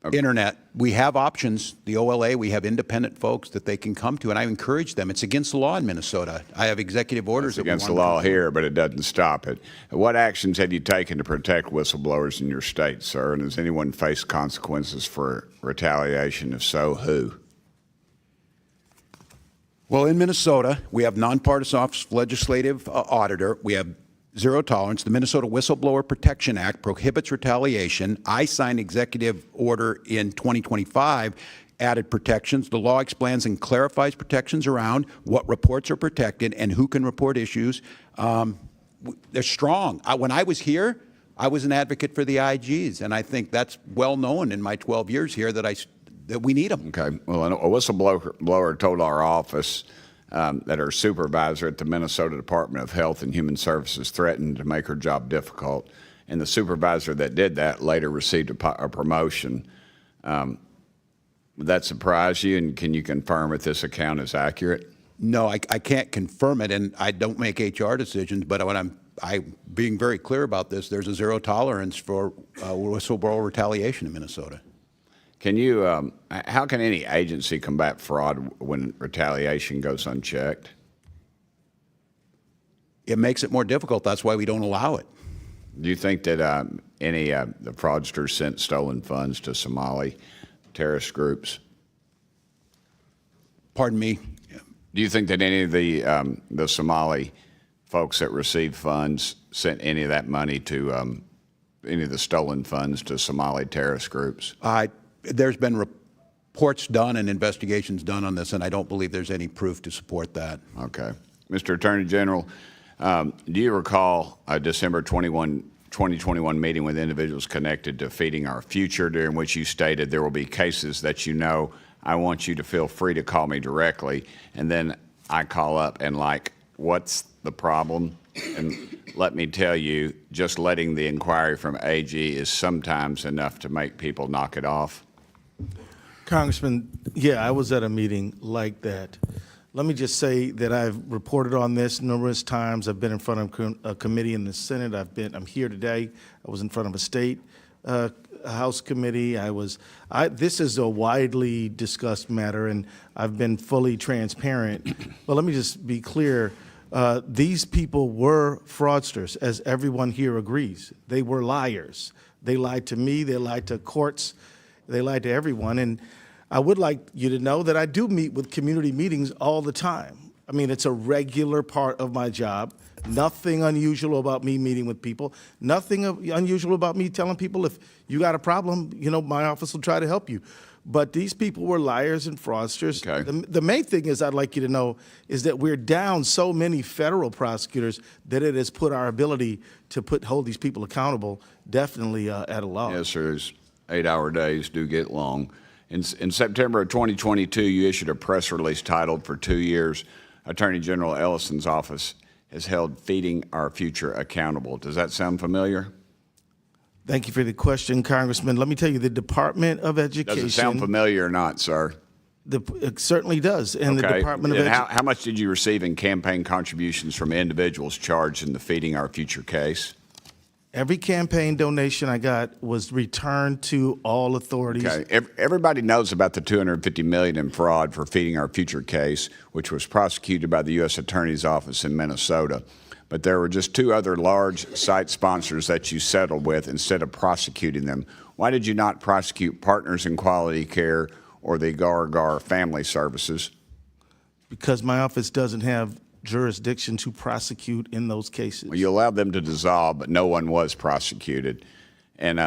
Speaker 9: Okay.
Speaker 12: internet. We have options. The OLA, we have independent folks that they can come to, and I encourage them. It's against the law in Minnesota. I have executive orders.
Speaker 9: It's against the law here, but it doesn't stop it. What actions have you taken to protect whistleblowers in your state, sir? And has anyone faced consequences for retaliation? If so, who?
Speaker 12: Well, in Minnesota, we have nonpartisan office of legislative auditor. We have zero tolerance. The Minnesota Whistleblower Protection Act prohibits retaliation. I signed executive order in 2025, added protections. The law explains and clarifies protections around what reports are protected and who can report issues. They're strong. When I was here, I was an advocate for the IGs, and I think that's well known in my 12 years here that we need them.
Speaker 9: Okay. Well, a whistleblower told our office that her supervisor at the Minnesota Department of Health and Human Services threatened to make her job difficult. And the supervisor that did that later received a promotion. Would that surprise you? And can you confirm if this account is accurate?
Speaker 12: No, I can't confirm it, and I don't make HR decisions, but when I'm being very clear about this, there's a zero tolerance for whistleblower retaliation in Minnesota.
Speaker 9: Can you, how can any agency combat fraud when retaliation goes unchecked?
Speaker 12: It makes it more difficult. That's why we don't allow it.
Speaker 9: Do you think that the fraudsters sent stolen funds to Somali terrorist groups?
Speaker 12: Pardon me?
Speaker 9: Do you think that any of the Somali folks that received funds sent any of that money to any of the stolen funds to Somali terrorist groups?
Speaker 12: There's been reports done and investigations done on this, and I don't believe there's any proof to support that.
Speaker 9: Okay. Mr. Attorney General, do you recall a December 2021 meeting with individuals connected to Feeding Our Future, during which you stated there will be cases that you know, I want you to feel free to call me directly, and then I call up and what's the problem? And let me tell you, just letting the inquiry from AG is sometimes enough to make people knock it off.
Speaker 4: Congressman, yeah, I was at a meeting like that. Let me just say that I've reported on this numerous times. I've been in front of a committee in the Senate. I'm here today. I was in front of a state House committee. This is a widely discussed matter, and I've been fully transparent. But let me just be clear. These people were fraudsters, as everyone here agrees. They were liars. They lied to me. They lied to courts. They lied to everyone. And I would like you to know that I do meet with community meetings all the time. I mean, it's a regular part of my job. Nothing unusual about me meeting with people. Nothing unusual about me telling people if you got a problem, my office will try to help you. But these people were liars and fraudsters.
Speaker 9: Okay.
Speaker 4: The main thing is I'd like you to know is that we're down so many federal prosecutors that it has put our ability to hold these people accountable definitely at a loss.
Speaker 9: Yes, sir. 8-hour days do get long. In September of 2022, you issued a press release titled, "For 2 years, Attorney General Ellison's office has held Feeding Our Future accountable." Does that sound familiar?
Speaker 4: Thank you for the question, Congressman. Let me tell you, the Department of Education.
Speaker 9: Does it sound familiar or not, sir?
Speaker 4: It certainly does. And the Department of
Speaker 9: And
Speaker 4: Education.
Speaker 9: how much did you receive in campaign contributions from individuals charged in the Feeding Our Future case?
Speaker 4: Every campaign donation I got was returned to all authorities.
Speaker 9: Okay. Everybody knows about the $250 million in fraud for Feeding Our Future case, which was prosecuted by the U.S. Attorney's Office in Minnesota. But there were just 2 other large site sponsors that you settled with instead of prosecuting them. Why did you not prosecute Partners in Quality Care or the Gar Family Services?
Speaker 4: Because my office doesn't have jurisdiction to prosecute in those cases.
Speaker 9: Well, you allowed them to dissolve, but no one was prosecuted. And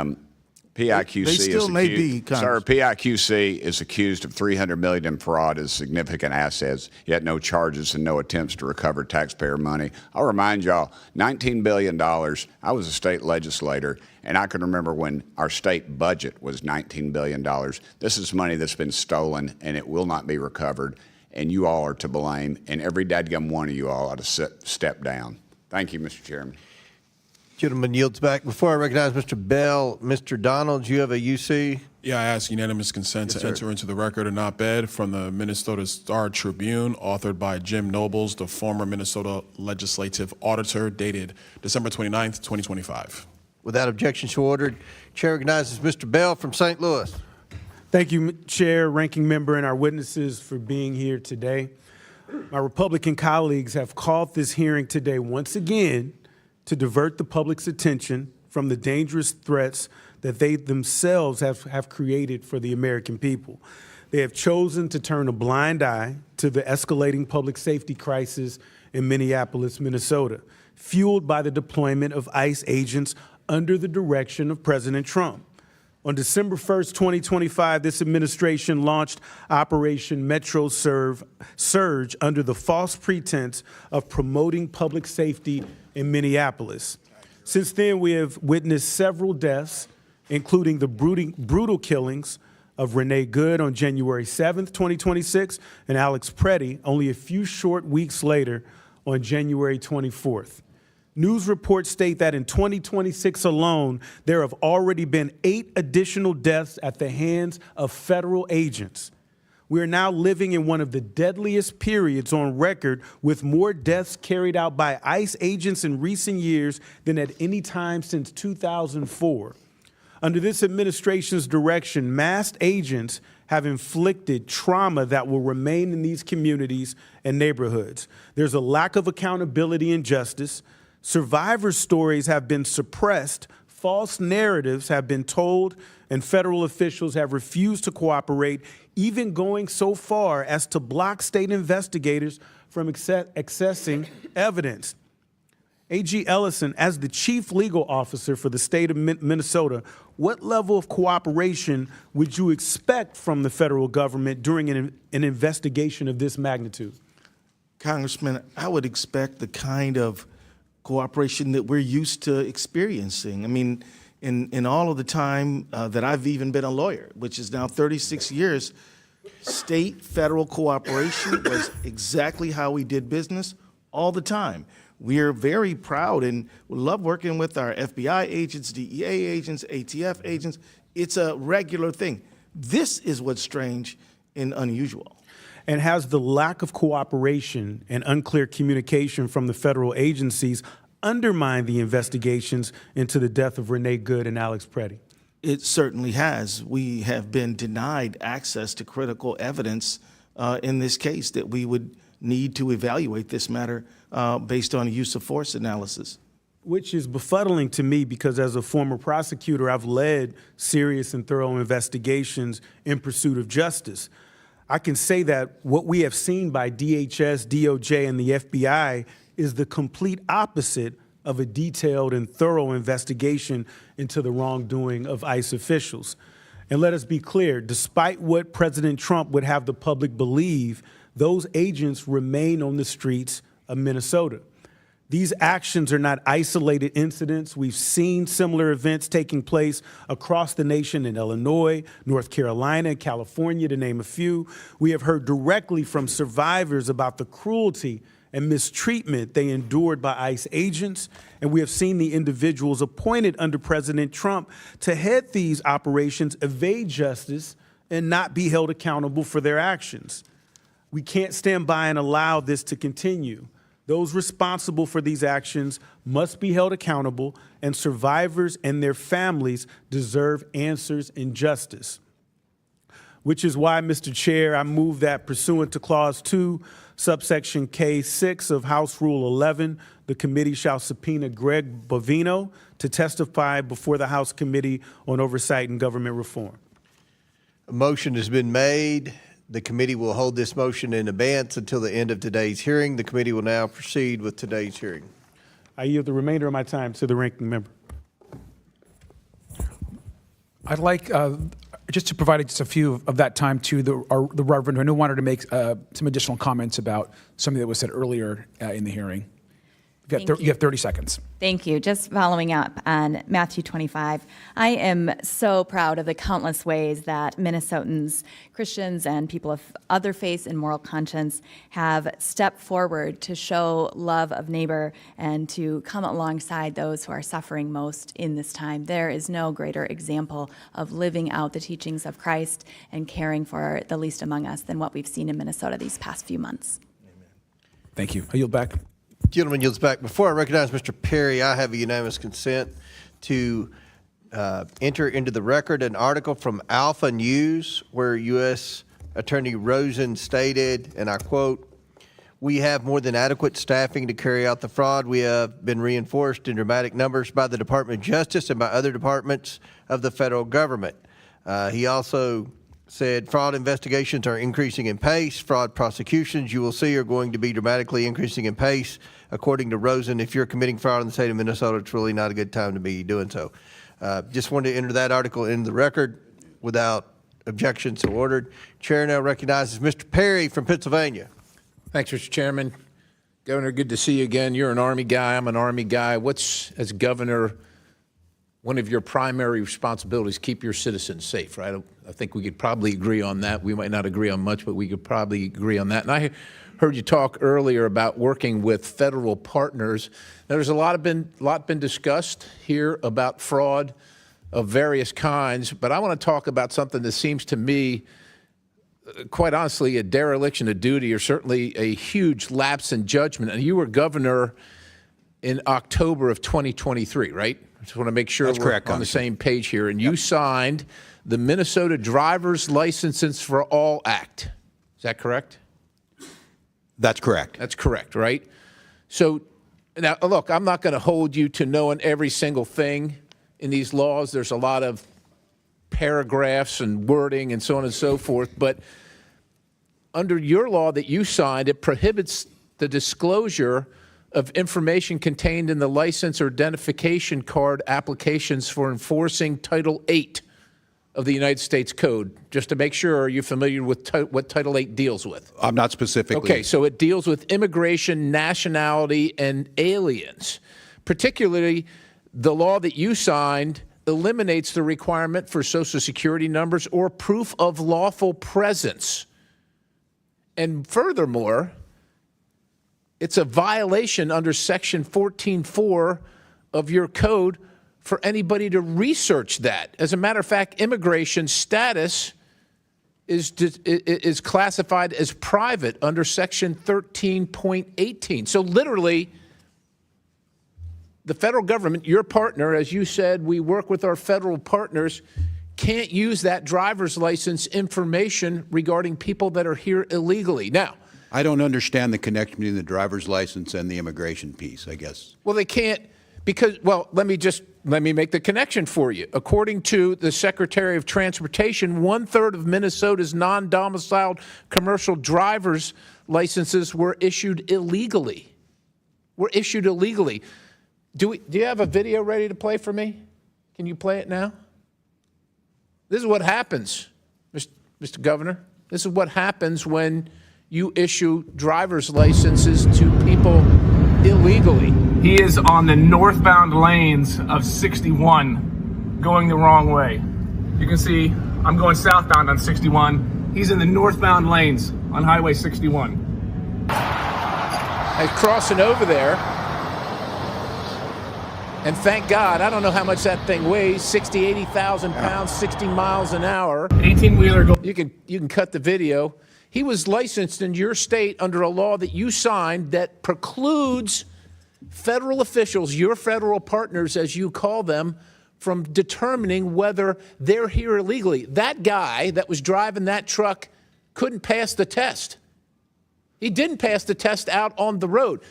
Speaker 9: PIQC
Speaker 4: They still may be,
Speaker 9: Sir, PIQC is accused of $300 million in fraud as significant assets, yet no charges and no attempts to recover taxpayer money. I'll remind y'all, $19 billion. I was a state legislator, and I can remember when our state budget was $19 billion. This is money that's been stolen, and it will not be recovered, and you all are to blame, and every dadgum one of you all ought to step down. Thank you, Mr. Chairman.
Speaker 1: Gentleman yields back. Before I recognize Mr. Bell, Mr. Donald, you have a UC?
Speaker 8: Yeah, I ask unanimous consent to enter into the record an op-ed from the Minnesota Star Tribune, authored by Jim Nobles, the former Minnesota legislative auditor, dated December 29th, 2025.
Speaker 1: Without objection, so ordered. Chair recognizes Mr. Bell from St. Louis.
Speaker 10: Thank you, Chair, Ranking Member, and our witnesses for being here today. My Republican colleagues have called this hearing today once again to divert the public's attention from the dangerous threats that they themselves have created for the American people. They have chosen to turn a blind eye to the escalating public safety crisis in Minneapolis, Minnesota, fueled by the deployment of ICE agents under the direction of President Trump. On December 1st, 2025, this administration launched Operation Metro Surge under the false pretense of promoting public safety in Minneapolis. Since then, we have witnessed several deaths, including the brutal killings of Renee Good on January 7th, 2026, and Alex Preddy only a few short weeks later on January 24th. News reports state that in 2026 alone, there have already been 8 additional deaths at the hands of federal agents. We are now living in one of the deadliest periods on record, with more deaths carried out by ICE agents in recent years than at any time since 2004. Under this administration's direction, masked agents have inflicted trauma that will remain in these communities and neighborhoods. There's a lack of accountability and justice. Survivor stories have been suppressed, false narratives have been told, and federal officials have refused to cooperate, even going so far as to block state investigators from accessing evidence. A.G. Ellison, as the chief legal officer for the state of Minnesota, what level of cooperation would you expect from the federal government during an investigation of this magnitude?
Speaker 4: Congressman, I would expect the kind of cooperation that we're used to experiencing. I mean, in all of the time that I've even been a lawyer, which is now 36 years, state-federal cooperation was exactly how we did business all the time. We are very proud and love working with our FBI agents, DEA agents, ATF agents. It's a regular thing. This is what's strange and unusual.
Speaker 10: And has the lack of cooperation and unclear communication from the federal agencies undermined the investigations into the death of Renee Good and Alex Preddy?
Speaker 4: It certainly has. We have been denied access to critical evidence in this case that we would need to evaluate this matter based on a use of force analysis.
Speaker 10: Which is befuddling to me, because as a former prosecutor, I've led serious and thorough investigations in pursuit of justice. I can say that what we have seen by DHS, DOJ, and the FBI is the complete opposite of a detailed and thorough investigation into the wrongdoing of ICE officials. And let us be clear, despite what President Trump would have the public believe, those agents remain on the streets of Minnesota. These actions are not isolated incidents. We've seen similar events taking place across the nation in Illinois, North Carolina, California, to name a few. We have heard directly from survivors about the cruelty and mistreatment they endured by ICE agents, and we have seen the individuals appointed under President Trump to head these operations evade justice and not be held accountable for their actions. We can't stand by and allow this to continue. Those responsible for these actions must be held accountable, and survivors and their families deserve answers and justice. Which is why, Mr. Chair, I move that pursuant to Clause 2, subsection K6 of House Rule 11, the committee shall subpoena Greg Bovino to testify before the House Committee on Oversight and Government Reform.
Speaker 1: A motion has been made. The committee will hold this motion in abeyance until the end of today's hearing. The committee will now proceed with today's hearing.
Speaker 10: I yield the remainder of my time to the ranking member.
Speaker 2: I'd like just to provide just a few of that time to the Reverend, who wanted to make some additional comments about something that was said earlier in the hearing. You have 30 seconds.
Speaker 5: Thank you. Just following up on Matthew 25, I am so proud of the countless ways that Minnesotans, Christians, and people of other faiths and moral conscience have stepped forward to show love of neighbor and to come alongside those who are suffering most in this time. There is no greater example of living out the teachings of Christ and caring for the least among us than what we've seen in Minnesota these past few months.
Speaker 2: Thank you. I yield back.
Speaker 1: Gentleman yields back. Before I recognize Mr. Perry, I have a unanimous consent to enter into the record an article from Alpha News where U.S. Attorney Rosen stated, and I quote, "We have more than adequate staffing to carry out the fraud. We have been reinforced in dramatic numbers by the Department of Justice and by other departments of the federal government." He also said fraud investigations are increasing in pace. Fraud prosecutions, you will see, are going to be dramatically increasing in pace. According to Rosen, if you're committing fraud in the state of Minnesota, it's really not a good time to be doing so. Just wanted to enter that article in the record without objection, so ordered. Chair now recognizes Mr. Perry from Pennsylvania.
Speaker 14: Thanks, Mr. Chairman. Governor, good to see you again. You're an Army guy. I'm an Army guy. What's, as governor, one of your primary responsibilities? Keep your citizens safe, right? I think we could probably agree on that. We might not agree on much, but we could probably agree on that. And I heard you talk earlier about working with federal partners. Now, there's a lot been discussed here about fraud of various kinds, but I want to talk about something that seems to me, quite honestly, a dereliction of duty, or certainly a huge lapse in judgment. And you were governor in October of 2023, right? I just want to make sure
Speaker 12: That's
Speaker 14: we're
Speaker 12: correct,
Speaker 14: on the same page here. And you signed the Minnesota Driver's Licenses for All Act. Is that correct?
Speaker 12: That's correct.
Speaker 14: That's correct, right? So now, look, I'm not going to hold you to knowing every single thing in these laws. There's a lot of paragraphs and wording and so on and so forth. But under your law that you signed, it prohibits the disclosure of information contained in the license or identification card applications for enforcing Title VIII of the United States Code. Just to make sure, are you familiar with what Title VIII deals with?
Speaker 12: I'm not specifically.
Speaker 14: Okay, so it deals with immigration, nationality, and aliens. Particularly, the law that you signed eliminates the requirement for Social Security numbers or proof of lawful presence. And furthermore, it's a violation under Section 14.4 of your code for anybody to research that. As a matter of fact, immigration status is classified as private under Section 13.18. So literally, the federal government, your partner, as you said, we work with our federal partners, can't use that driver's license information regarding people that are here illegally. Now,
Speaker 12: I don't understand the connection between the driver's license and the immigration piece, I guess.
Speaker 14: well, they can't because, well, let me make the connection for you. According to the Secretary of Transportation, 1/3 of Minnesota's non-domiciled commercial driver's licenses were issued illegally. Do you have a video ready to play for me? Can you play it now? This is what happens, Mr. Governor. This is what happens when you issue driver's licenses to people illegally.
Speaker 15: He is on the northbound lanes of 61 going the wrong way. You can see I'm going southbound on 61. He's in the northbound lanes on Highway 61.
Speaker 14: I'm crossing over there. And thank God, I don't know how much that thing weighs, 60, 80,000 pounds, 60 miles an hour.
Speaker 15: 18-wheeler.
Speaker 14: You can cut the video. He was licensed in your state under a law that you signed that precludes federal officials, your federal partners as you call them, from determining whether they're here illegally. That guy that was driving that truck couldn't pass the test. He didn't pass the test out on the road.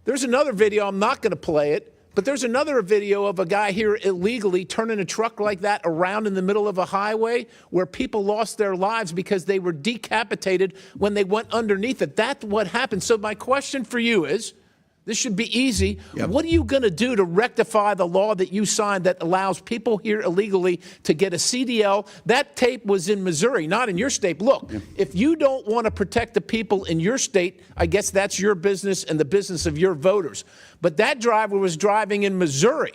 Speaker 14: There's another video, I'm not going to play it, but there's another video of a guy here illegally turning a truck like that around in the middle of a highway where people lost their lives because they were decapitated when they went underneath it. That's what happened. So my question for you is, this should be easy. Yep. What are you going to do to rectify the law that you signed that allows people here illegally to get a CDL? That tape was in Missouri, not in your state. Look, if you don't want to protect the people in your state, I guess that's your business and the business of your voters. But that driver was driving in Missouri.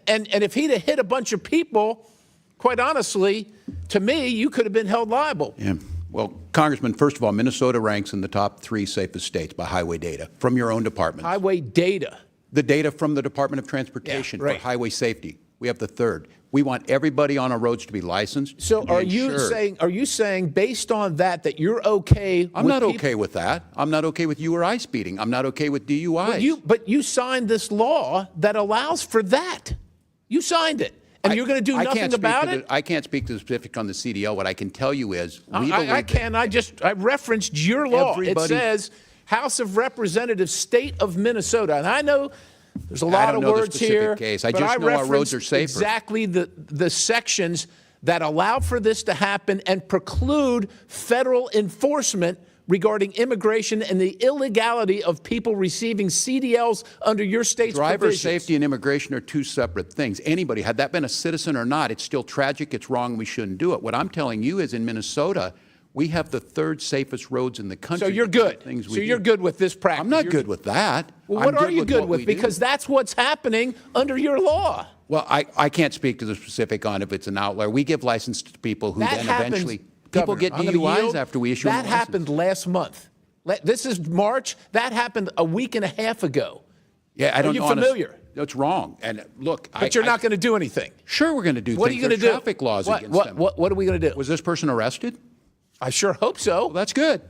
Speaker 14: And if he'd have hit a bunch of people, quite honestly, to me, you could have been held liable.
Speaker 12: Yeah. Well, Congressman, first of all, Minnesota ranks in the top 3 safest states by highway data from your own department.
Speaker 14: Highway data?
Speaker 12: The data from the Department of Transportation for highway safety. We have the 3rd. We want everybody on our roads to be licensed.
Speaker 14: So are you saying based on that you're okay
Speaker 12: I'm not okay with that. I'm not okay with you or I speeding. I'm not okay with DUIs.
Speaker 14: But you signed this law that allows for that. You signed it. And you're going to do nothing about it?
Speaker 12: I can't speak to the specific on the CDL. What I can tell you is
Speaker 14: I referenced your law. It says House of Representatives, State of Minnesota. And I know there's a lot of words here.
Speaker 12: Case. I just know our roads are safer.
Speaker 14: Exactly the sections that allow for this to happen and preclude federal enforcement regarding immigration and the illegality of people receiving CDLs under your state's
Speaker 12: Driver
Speaker 14: provisions.
Speaker 12: safety and immigration are 2 separate things. Anybody, had that been a citizen or not, it's still tragic, it's wrong, we shouldn't do it. What I'm telling you is in Minnesota, we have the 3rd safest roads in the country.
Speaker 14: So you're good. You're good with this practice.
Speaker 12: I'm not good with that.
Speaker 14: Well, what are you good with? Because that's what's happening under your law.
Speaker 12: Well, I can't speak to the specific on if it's an outlier. We give license to people who then eventually... People get DUIs after we issue them.
Speaker 14: That happened last month. This is March. That happened a week and a half ago.
Speaker 12: Yeah, I don't know.
Speaker 14: Are you familiar?
Speaker 12: It's wrong. And look,
Speaker 14: but you're not going to do anything.
Speaker 12: Sure, we're going to do things.
Speaker 14: What are you going to do?
Speaker 12: Traffic laws against them.
Speaker 14: What are we going to do?
Speaker 12: Was this person arrested?
Speaker 14: I sure hope so.
Speaker 12: Well, that's good.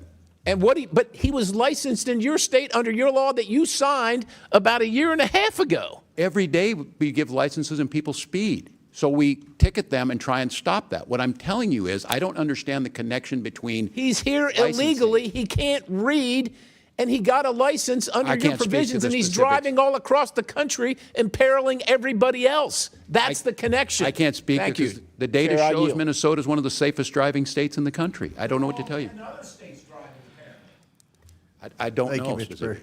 Speaker 14: And but he was licensed in your state under your law that you signed about a year and a half ago.
Speaker 12: Every day we give licenses and people speed. So we ticket them and try and stop that. What I'm telling you is I don't understand the connection between
Speaker 14: He's here illegally. He can't read, and he got a license under your provisions, and he's driving all across the country, imperiling everybody else. That's the connection.
Speaker 12: I can't speak because the data shows Minnesota is one of the safest driving states in the country. I don't know what to tell you.
Speaker 15: Another state's driving impaired.
Speaker 12: I don't know.
Speaker 1: Thank you, Mr. Perry.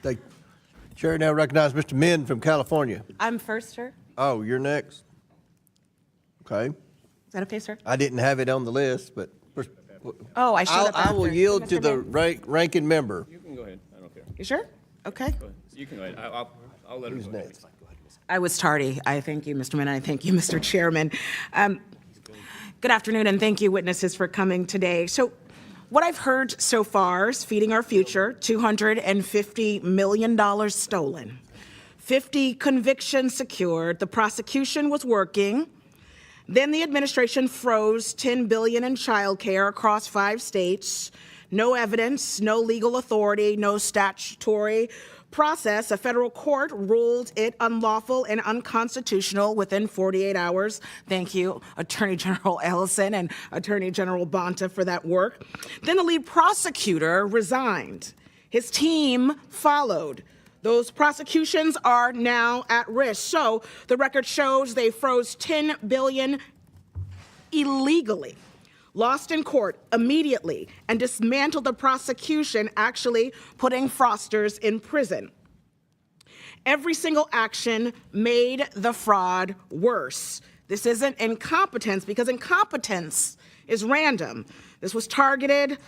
Speaker 1: Thank you. Chair now recognize Mr. Min from California.
Speaker 16: I'm first, sir.
Speaker 1: Oh, you're next. Okay.
Speaker 16: Is that okay, sir?
Speaker 1: I didn't have it on the list, but
Speaker 16: Oh, I should have.
Speaker 1: I will yield to the ranking member.
Speaker 23: You can go ahead. I don't care.
Speaker 16: You sure? Okay.
Speaker 23: You can go ahead. I'll let her go ahead.
Speaker 16: I was tardy. I thank you, Mr. Min. I thank you, Mr. Chairman. Good afternoon, and thank you, witnesses, for coming today. So what I've heard so far is feeding our future, $250 million stolen, 50 convictions secured, the prosecution was working. Then the administration froze $10 billion in child care across 5 states. No evidence, no legal authority, no statutory process. A federal court ruled it unlawful and unconstitutional within 48 hours. Thank you, Attorney General Ellison and Attorney General Bonta, for that work. Then the lead prosecutor resigned. His team followed. Those prosecutions are now at risk. So the record shows they froze $10 billion illegally, lost in court immediately, and dismantled the prosecution, actually putting fraudsters in prison. Every single action made the fraud worse. This isn't incompetence, because incompetence is random. This was targeted,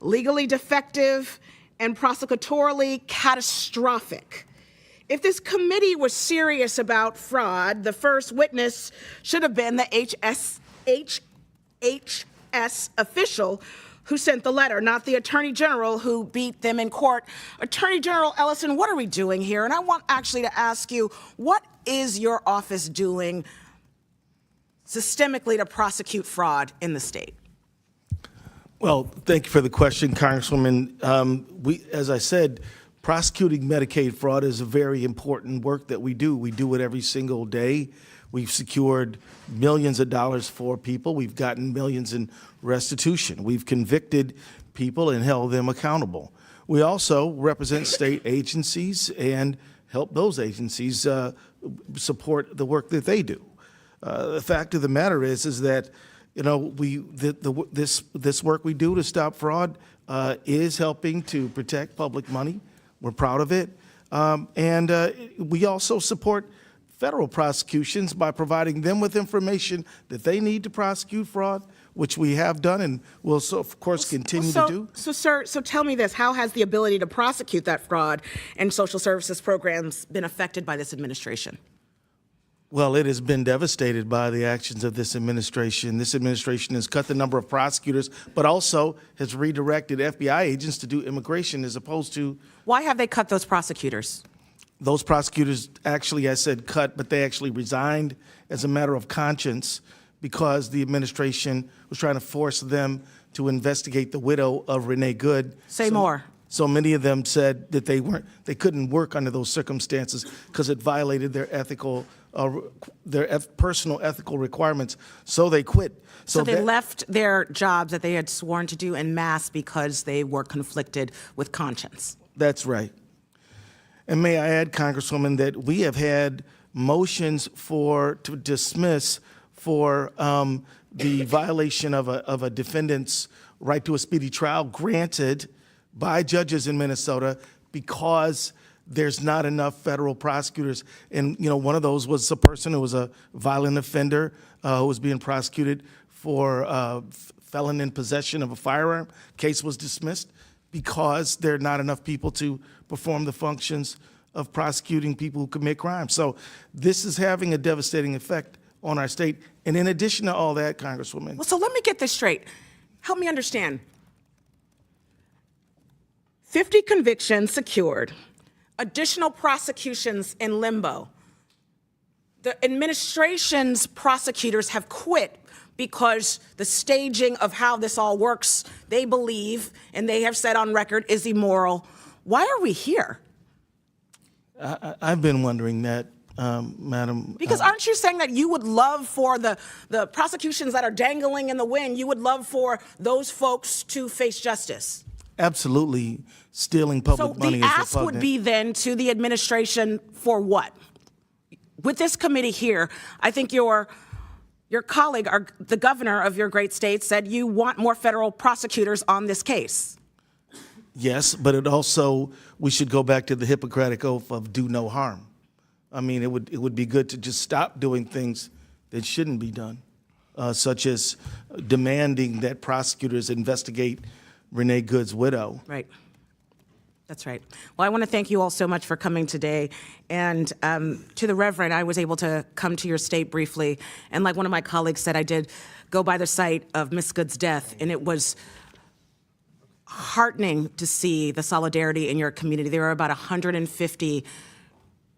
Speaker 16: legally defective, and prosecutorially catastrophic. If this committee was serious about fraud, the first witness should have been the HHS official who sent the letter, not the Attorney General who beat them in court. Attorney General Ellison, what are we doing here? And I want actually to ask you, what is your office doing systemically to prosecute fraud in the state?
Speaker 4: Well, thank you for the question, Congresswoman. As I said, prosecuting Medicaid fraud is a very important work that we do. We do it every single day. We've secured millions of dollars for people. We've gotten millions in restitution. We've convicted people and held them accountable. We also represent state agencies and help those agencies support the work that they do. The fact of the matter is that this work we do to stop fraud is helping to protect public money. We're proud of it. And we also support federal prosecutions by providing them with information that they need to prosecute fraud, which we have done and will, of course, continue to do.
Speaker 16: So tell me this, how has the ability to prosecute that fraud and social services programs been affected by this administration?
Speaker 4: Well, it has been devastated by the actions of this administration. This administration has cut the number of prosecutors, but also has redirected FBI agents to do immigration as opposed to...
Speaker 16: Why have they cut those prosecutors?
Speaker 4: Those prosecutors actually, I said cut, but they actually resigned as a matter of conscience because the administration was trying to force them to investigate the widow of Renee Good.
Speaker 16: Say more.
Speaker 4: So many of them said that they couldn't work under those circumstances because it violated their personal ethical requirements. So they quit.
Speaker 16: So they left their jobs that they had sworn to do en masse because they were conflicted with conscience.
Speaker 4: That's right. And may I add, Congresswoman, that we have had motions to dismiss for the violation of a defendant's right to a speedy trial granted by judges in Minnesota because there's not enough federal prosecutors. And, one of those was a person who was a violent offender who was being prosecuted for felon in possession of a firearm. Case was dismissed because there are not enough people to perform the functions of prosecuting people who commit crimes. So this is having a devastating effect on our state. And in addition to all that, Congresswoman.
Speaker 16: Well, so let me get this straight. Help me understand. 50 convictions secured, additional prosecutions in limbo. The administration's prosecutors have quit because the staging of how this all works, they believe, and they have said on record, is immoral. Why are we here?
Speaker 4: I've been wondering that, Madam.
Speaker 16: Because aren't you saying that you would love for the prosecutions that are dangling in the wind, you would love for those folks to face justice?
Speaker 4: Absolutely. Stealing public money is repugnant.
Speaker 16: So the ask would be then to the administration for what? With this committee here, I think your colleague, the governor of your great state, said you want more federal prosecutors on this case.
Speaker 4: Yes, but we should go back to the Hippocratic Oath of do no harm. I mean, it would be good to just stop doing things that shouldn't be done, such as demanding that prosecutors investigate Renee Good's widow.
Speaker 16: Right. That's right. Well, I want to thank you all so much for coming today. And to the Reverend, I was able to come to your state briefly. And like one of my colleagues said, I did go by the site of Miss Good's death, and it was heartening to see the solidarity in your community. There were about 150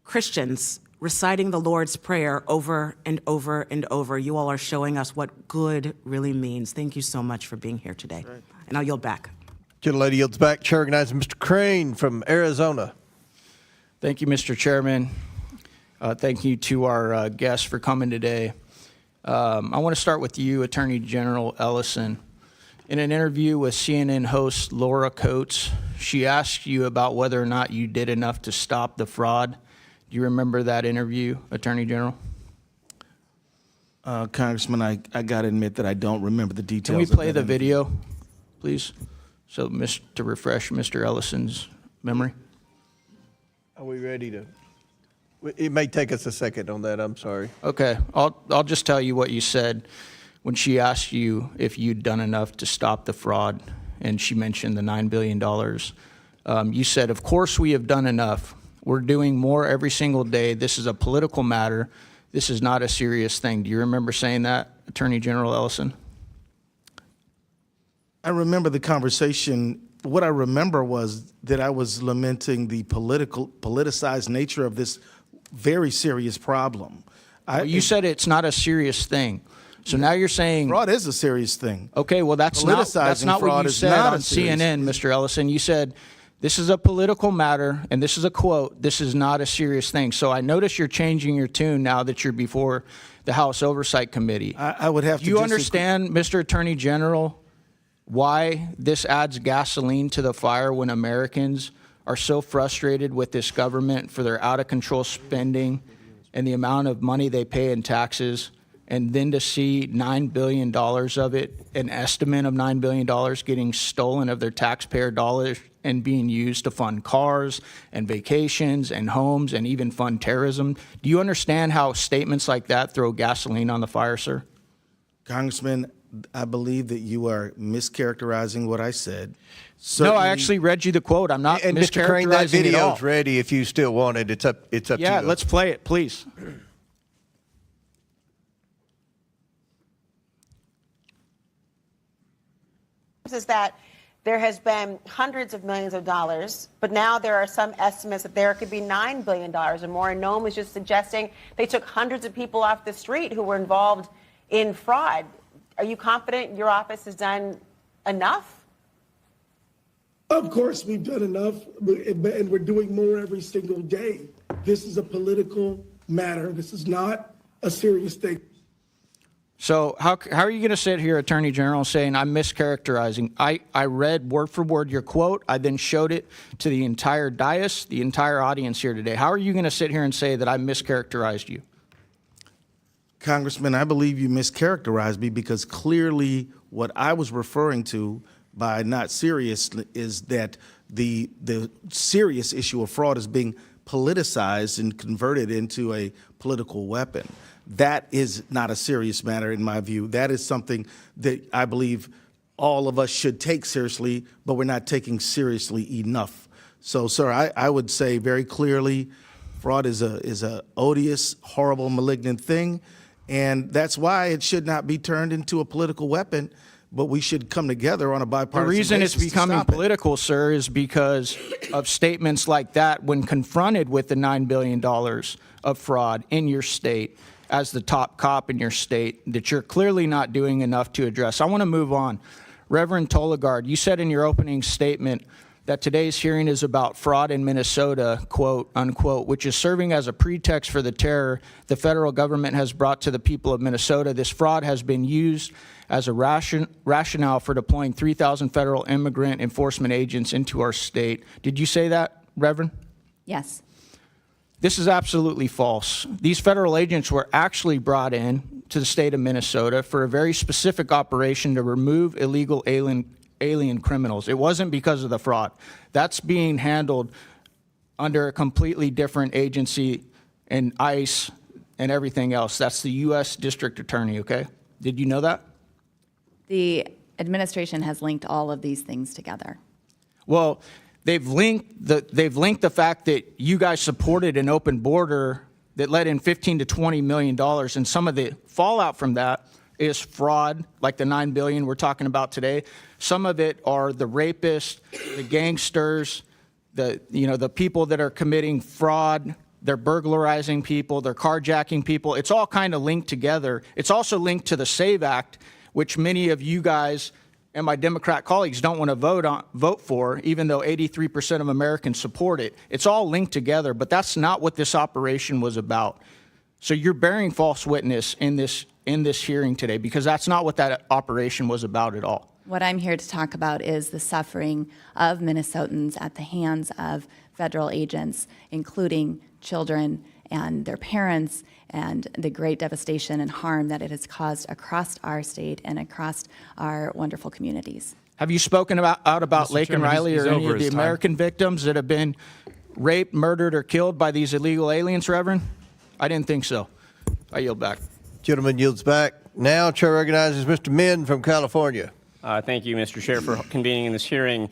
Speaker 16: Christians reciting the Lord's Prayer over and over and over. You all are showing us what good really means. Thank you so much for being here today. Right. And I'll yield back.
Speaker 1: Gentlelady yields back. Chair recognizes Mr. Crane from Arizona.
Speaker 18: Thank you, Mr. Chairman. Thank you to our guests for coming today. I want to start with you, Attorney General Ellison. In an interview with CNN host Laura Coates, she asked you about whether or not you did enough to stop the fraud. Do you remember that interview, Attorney General?
Speaker 4: Congressman, I got to admit that I don't remember the details.
Speaker 18: Can we play the video, please? So, to refresh Mr. Ellison's memory.
Speaker 1: Are we ready to? It may take us a second on that, I'm sorry.
Speaker 18: Okay, I'll just tell you what you said when she asked you if you'd done enough to stop the fraud, and she mentioned the $9 billion. You said, of course we have done enough. We're doing more every single day. This is a political matter. This is not a serious thing. Do you remember saying that, Attorney General Ellison?
Speaker 4: I remember the conversation. What I remember was that I was lamenting the politicized nature of this very serious problem.
Speaker 18: You said it's not a serious thing. So now you're saying
Speaker 4: fraud is a serious thing.
Speaker 18: Okay, well that's not what you said on CNN, Mr. Ellison. You said this is a political matter, and this is a quote, this is not a serious thing. So I notice you're changing your tune now that you're before the House Oversight Committee.
Speaker 4: I would have to
Speaker 18: Do you understand, Mr. Attorney General, why this adds gasoline to the fire when Americans are so frustrated with this government for their out-of-control spending and the amount of money they pay in taxes, and then to see $9 billion of it, an estimate of $9 billion getting stolen of their taxpayer dollars and being used to fund cars and vacations and homes and even fund terrorism? Do you understand how statements like that throw gasoline on the fire, sir?
Speaker 4: Congressman, I believe that you are mischaracterizing what I said.
Speaker 18: No, I actually read you the quote. I'm not
Speaker 1: And Mr. Crane, that
Speaker 18: mischaracterizing it all.
Speaker 1: video's ready if you still want it. It's up to you.
Speaker 18: Yeah, let's play it, please.
Speaker 17: Is that there has been hundreds of millions of dollars, but now there are some estimates that there could be $9 billion or more. And Noam was just suggesting they took hundreds of people off the street who were involved in fraud. Are you confident your office has done enough?
Speaker 19: Of course, we've done enough, and we're doing more every single day. This is a political matter. This is not a serious thing.
Speaker 18: So how are you going to sit here, Attorney General, saying I'm mischaracterizing? I read word for word your quote. I then showed it to the entire dais, the entire audience here today. How are you going to sit here and say that I mischaracterized you?
Speaker 4: Congressman, I believe you mischaracterized me because clearly what I was referring to by not serious is that the serious issue of fraud is being politicized and converted into a political weapon. That is not a serious matter in my view. That is something that I believe all of us should take seriously, but we're not taking seriously enough. So, sir, I would say very clearly fraud is a odious, horrible, malignant thing. And that's why it should not be turned into a political weapon, but we should come together on a bipartisan basis.
Speaker 18: The reason it's becoming political, sir, is because of statements like that when confronted with the $9 billion of fraud in your state as the top cop in your state that you're clearly not doing enough to address. I want to move on. Reverend Tolgaard, you said in your opening statement that today's hearing is about fraud in Minnesota, quote, unquote, which is serving as a pretext for the terror the federal government has brought to the people of Minnesota. This fraud has been used as a rationale for deploying 3,000 federal immigrant enforcement agents into our state. Did you say that, Reverend?
Speaker 5: Yes.
Speaker 18: This is absolutely false. These federal agents were actually brought in to the state of Minnesota for a very specific operation to remove illegal alien criminals. It wasn't because of the fraud. That's being handled under a completely different agency and ICE and everything else. That's the U.S. District Attorney, okay? Did you know that?
Speaker 5: The administration has linked all of these things together.
Speaker 18: Well, they've linked the fact that you guys supported an open border that let in $15 to $20 million, and some of the fallout from that is fraud, like the $9 billion we're talking about today. Some of it are the rapists, the gangsters, the people that are committing fraud. They're burglarizing people, they're carjacking people. It's all kind of linked together. It's also linked to the SAVE Act, which many of you guys and my Democrat colleagues don't want to vote for, even though 83% of Americans support it. It's all linked together, but that's not what this operation was about. So you're bearing false witness in this hearing today, because that's not what that operation was about at all.
Speaker 5: What I'm here to talk about is the suffering of Minnesotans at the hands of federal agents, including children and their parents, and the great devastation and harm that it has caused across our state and across our wonderful communities.
Speaker 18: Have you spoken out about
Speaker 2: Mr.
Speaker 18: Lake and
Speaker 2: Chairman,
Speaker 18: Riley
Speaker 2: he's
Speaker 18: or any
Speaker 2: over
Speaker 18: of the
Speaker 2: his time.
Speaker 18: American victims that have been raped, murdered, or killed by these illegal aliens, Reverend? I didn't think so. I yield back.
Speaker 1: Gentleman yields back. Now, Chair recognizes Mr. Min from California.
Speaker 23: Thank you, Mr. Chair, for convening this hearing.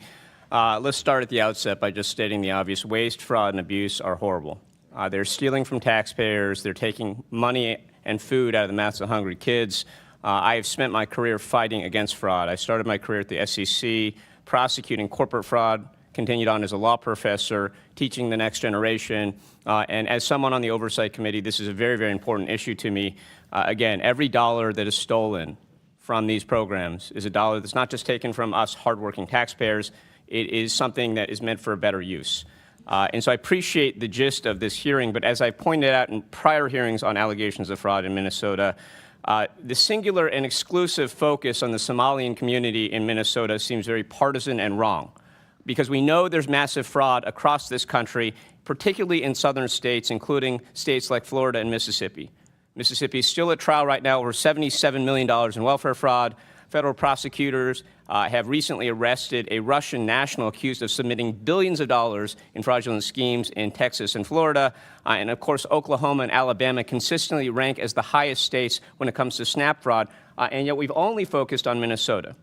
Speaker 23: Let's start at the outset by just stating the obvious. Waste, fraud, and abuse are horrible. They're stealing from taxpayers. They're taking money and food out of the mouths of hungry kids. I have spent my career fighting against fraud. I started my career at the SEC, prosecuting corporate fraud, continued on as a law professor, teaching the next generation. And as someone on the Oversight Committee, this is a very, very important issue to me. Again, every dollar that is stolen from these programs is a dollar that's not just taken from us hardworking taxpayers. It is something that is meant for a better use. And so I appreciate the gist of this hearing, but as I pointed out in prior hearings on allegations of fraud in Minnesota, the singular and exclusive focus on the Somalian community in Minnesota seems very partisan and wrong, because we know there's massive fraud across this country, particularly in southern states, including states like Florida and Mississippi. Mississippi is still at trial right now over $77 million in welfare fraud. Federal prosecutors have recently arrested a Russian national accused of submitting billions of dollars in fraudulent schemes in Texas and Florida. And of course, Oklahoma and Alabama consistently rank as the highest states when it comes to SNAP fraud. And yet we've only focused on Minnesota.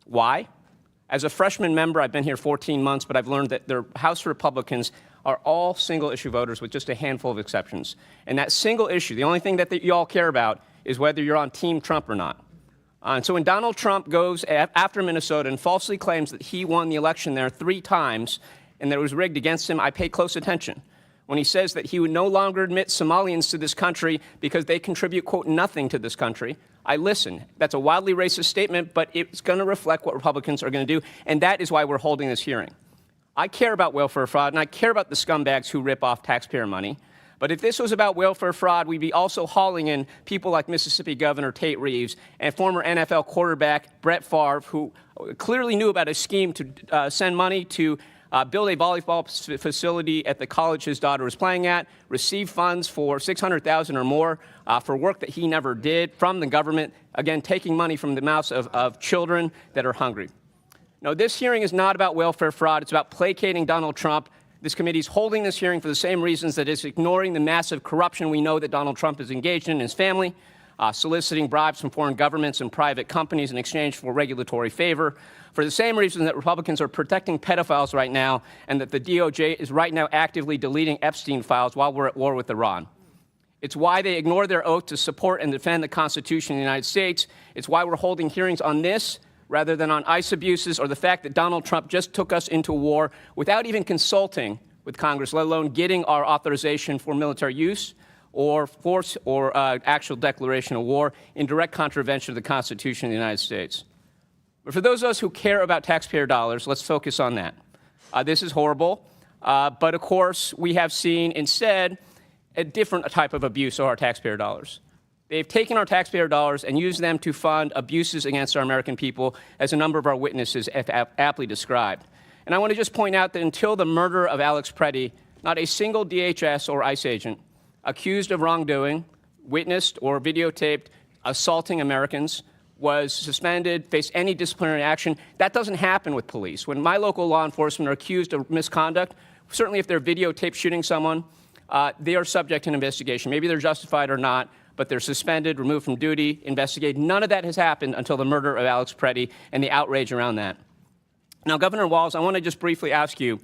Speaker 23: Why? As a freshman member, I've been here 14 months, but I've learned that their House Republicans are all single-issue voters with just a handful of exceptions. And that single issue, the only thing that you all care about, is whether you're on Team Trump or not. And so when Donald Trump goes after Minnesota and falsely claims that he won the election there 3 times and that it was rigged against him, I pay close attention. When he says that he would no longer admit Somalians to this country because they contribute, quote, nothing to this country, I listen. That's a wildly racist statement, but it's going to reflect what Republicans are going to do, and that is why we're holding this hearing. I care about welfare fraud, and I care about the scumbags who rip off taxpayer money. But if this was about welfare fraud, we'd be also hauling in people like Mississippi Governor Tate Reeves and former NFL quarterback Brett Favre, who clearly knew about a scheme to send money to build a volleyball facility at the college his daughter was playing at, receive funds for $600,000 or more for work that he never did from the government, again, taking money from the mouths of children that are hungry. No, this hearing is not about welfare fraud. It's about placating Donald Trump. This committee is holding this hearing for the same reasons that it's ignoring the massive corruption we know that Donald Trump is engaged in his family, soliciting bribes from foreign governments and private companies in exchange for regulatory favor, for the same reason that Republicans are protecting pedophiles right now and that the DOJ is right now actively deleting Epstein files while we're at war with Iran. It's why they ignore their oath to support and defend the Constitution of the United States. It's why we're holding hearings on this rather than on ICE abuses or the fact that Donald Trump just took us into war without even consulting with Congress, let alone getting our authorization for military use or force or actual declaration of war in direct contravention of the Constitution of the United States. But for those of us who care about taxpayer dollars, let's focus on that. This is horrible, but of course we have seen instead a different type of abuse of our taxpayer dollars. They've taken our taxpayer dollars and used them to fund abuses against our American people, as a number of our witnesses have aptly described. And I want to just point out that until the murder of Alex Preddy, not a single DHS or ICE agent accused of wrongdoing, witnessed or videotaped assaulting Americans was suspended, faced any disciplinary action. That doesn't happen with police. When my local law enforcement are accused of misconduct, certainly if they're videotaped shooting someone, they are subject to an investigation. Maybe they're justified or not, but they're suspended, removed from duty, investigated. None of that has happened until the murder of Alex Preddy and the outrage around that. Now, Governor Walz, I want to just briefly ask you,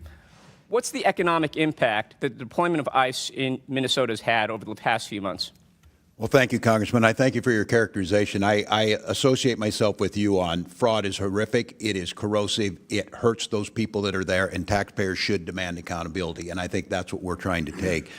Speaker 23: what's the economic impact that the deployment of ICE in Minnesota has had over the past few months?
Speaker 12: Well, thank you, Congressman. I thank you for your characterization. I associate myself with you on fraud is horrific. It is corrosive. It hurts those people that are there, and taxpayers should demand accountability. And I think that's what we're trying to take.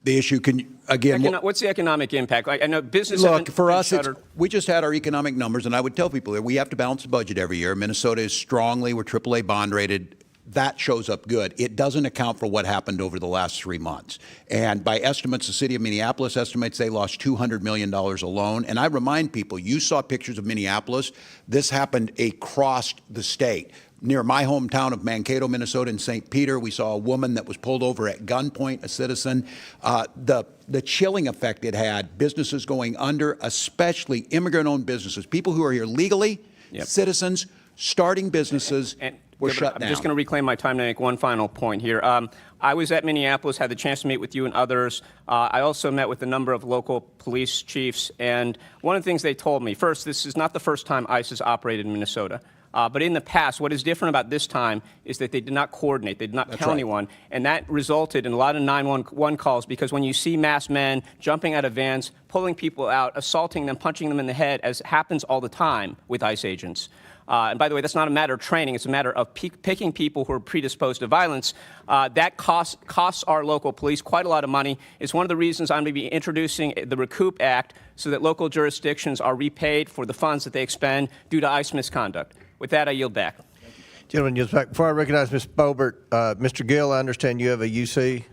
Speaker 12: The issue can, again...
Speaker 23: What's the economic impact? I know business...
Speaker 12: Look, for us, we just had our economic numbers, and I would tell people that we have to balance the budget every year. Minnesota is strongly, we're AAA bond rated. That shows up good. It doesn't account for what happened over the last 3 months. And by estimates, the city of Minneapolis estimates they lost $200 million alone. And I remind people, you saw pictures of Minneapolis. This happened across the state. Near my hometown of Mankato, Minnesota, in St. Peter, we saw a woman that was pulled over at gunpoint, a citizen. The chilling effect it had, businesses going under, especially immigrant-owned businesses, people who are here legally, citizens, starting businesses. We're
Speaker 23: Governor,
Speaker 12: shut
Speaker 23: I'm
Speaker 12: down.
Speaker 23: just going to reclaim my time to make one final point here. I was at Minneapolis, had the chance to meet with you and others. I also met with a number of local police chiefs, and one of the things they told me, first, this is not the first time ICE has operated in Minnesota. But in the past, what is different about this time is that they did not coordinate. They did not tell anyone. And that resulted in a lot of 911 calls because when you see masked men jumping out of vans, pulling people out, assaulting them, punching them in the head, as happens all the time with ICE agents. And by the way, that's not a matter of training. It's a matter of picking people who are predisposed to violence. That costs our local police quite a lot of money. It's one of the reasons I'm going to be introducing the Recoup Act so that local jurisdictions are repaid for the funds that they expend due to ICE misconduct. With that, I yield back.
Speaker 1: Gentleman yields back. Before I recognize Ms. Boebert, Mr. Gill, I understand you have a UC.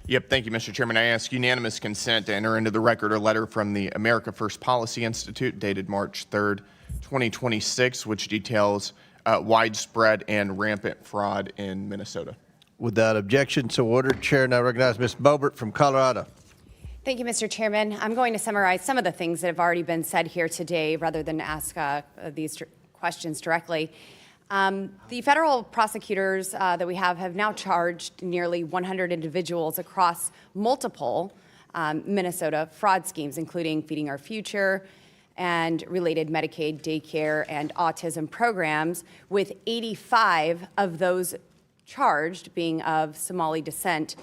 Speaker 13: Yep, thank you, Mr. Chairman. I ask unanimous consent to enter into the record a letter from the America First Policy Institute dated March 3rd, 2026, which details widespread and rampant fraud in Minnesota.
Speaker 1: Without objection, so ordered. Chair now recognize Ms. Boebert from Colorado.
Speaker 20: Thank you, Mr. Chairman. I'm going to summarize some of the things that have already been said here today rather than ask these questions directly. The federal prosecutors that we have now charged nearly 100 individuals across multiple Minnesota fraud schemes, including Feeding Our Future and related Medicaid, daycare, and autism programs, with 85 of those charged being of Somali descent.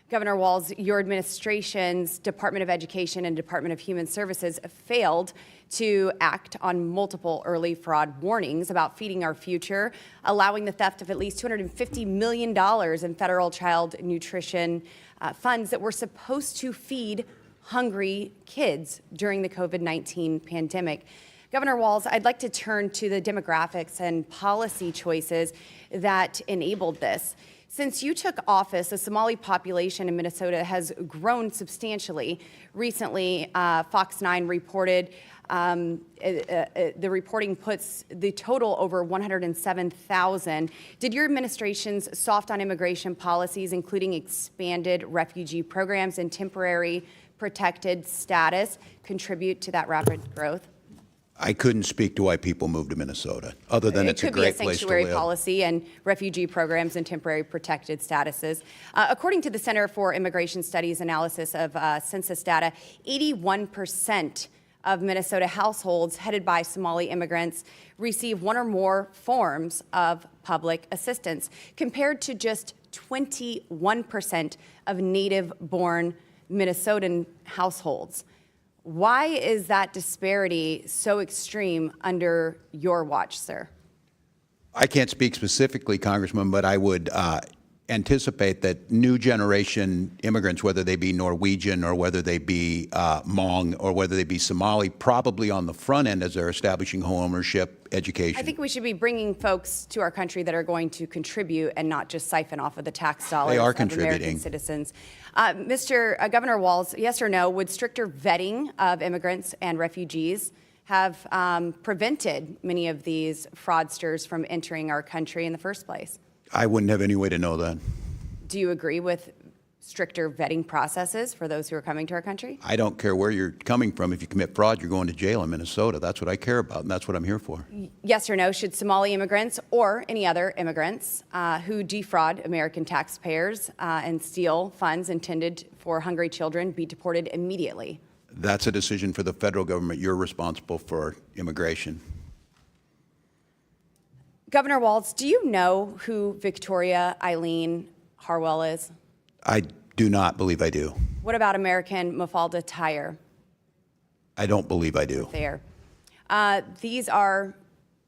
Speaker 20: Governor Walz, your administration's Department of Education and Department of Human Services failed to act on multiple early fraud warnings about Feeding Our Future, allowing the theft of at least $250 million in federal child nutrition funds that were supposed to feed hungry kids during the COVID-19 pandemic. Governor Walz, I'd like to turn to the demographics and policy choices that enabled this. Since you took office, the Somali population in Minnesota has grown substantially. Recently, Fox 9 reported, the reporting puts the total over 107,000. Did your administration's soft on immigration policies, including expanded refugee programs and temporary protected status, contribute to that rapid growth?
Speaker 12: I couldn't speak to why people move to Minnesota, other than it's a great place to live. It could be a sanctuary policy and refugee programs and temporary protected statuses. According to the Center for Immigration Studies analysis of census data, 81% of Minnesota households headed by Somali immigrants receive one or more forms of public assistance, compared to just 21% of native-born Minnesotan households. Why is that disparity so extreme under your watch, sir? I can't speak specifically, Congressman, but I would anticipate that new generation immigrants, whether they be Norwegian or whether they be Hmong or whether they be Somali, probably on the front end as they're establishing home ownership, education.
Speaker 20: I think we should be bringing folks to our country that are going to contribute and not just siphon off of the tax dollars
Speaker 12: They are
Speaker 20: of
Speaker 12: contributing.
Speaker 20: American citizens. Governor Walz, yes or no, would stricter vetting of immigrants and refugees have prevented many of these fraudsters from entering our country in the first place?
Speaker 12: I wouldn't have any way to know that.
Speaker 20: Do you agree with stricter vetting processes for those who are coming to our country?
Speaker 12: I don't care where you're coming from. If you commit fraud, you're going to jail in Minnesota. That's what I care about, and that's what I'm here for.
Speaker 20: Yes or no, should Somali immigrants or any other immigrants who defraud American taxpayers and steal funds intended for hungry children be deported immediately?
Speaker 12: That's a decision for the federal government. You're responsible for immigration.
Speaker 20: Governor Walz, do you know who Victoria Eileen Harwell is?
Speaker 12: I do not believe I do.
Speaker 20: What about American Mafalda Tyer?
Speaker 12: I don't believe I do.
Speaker 20: There. These are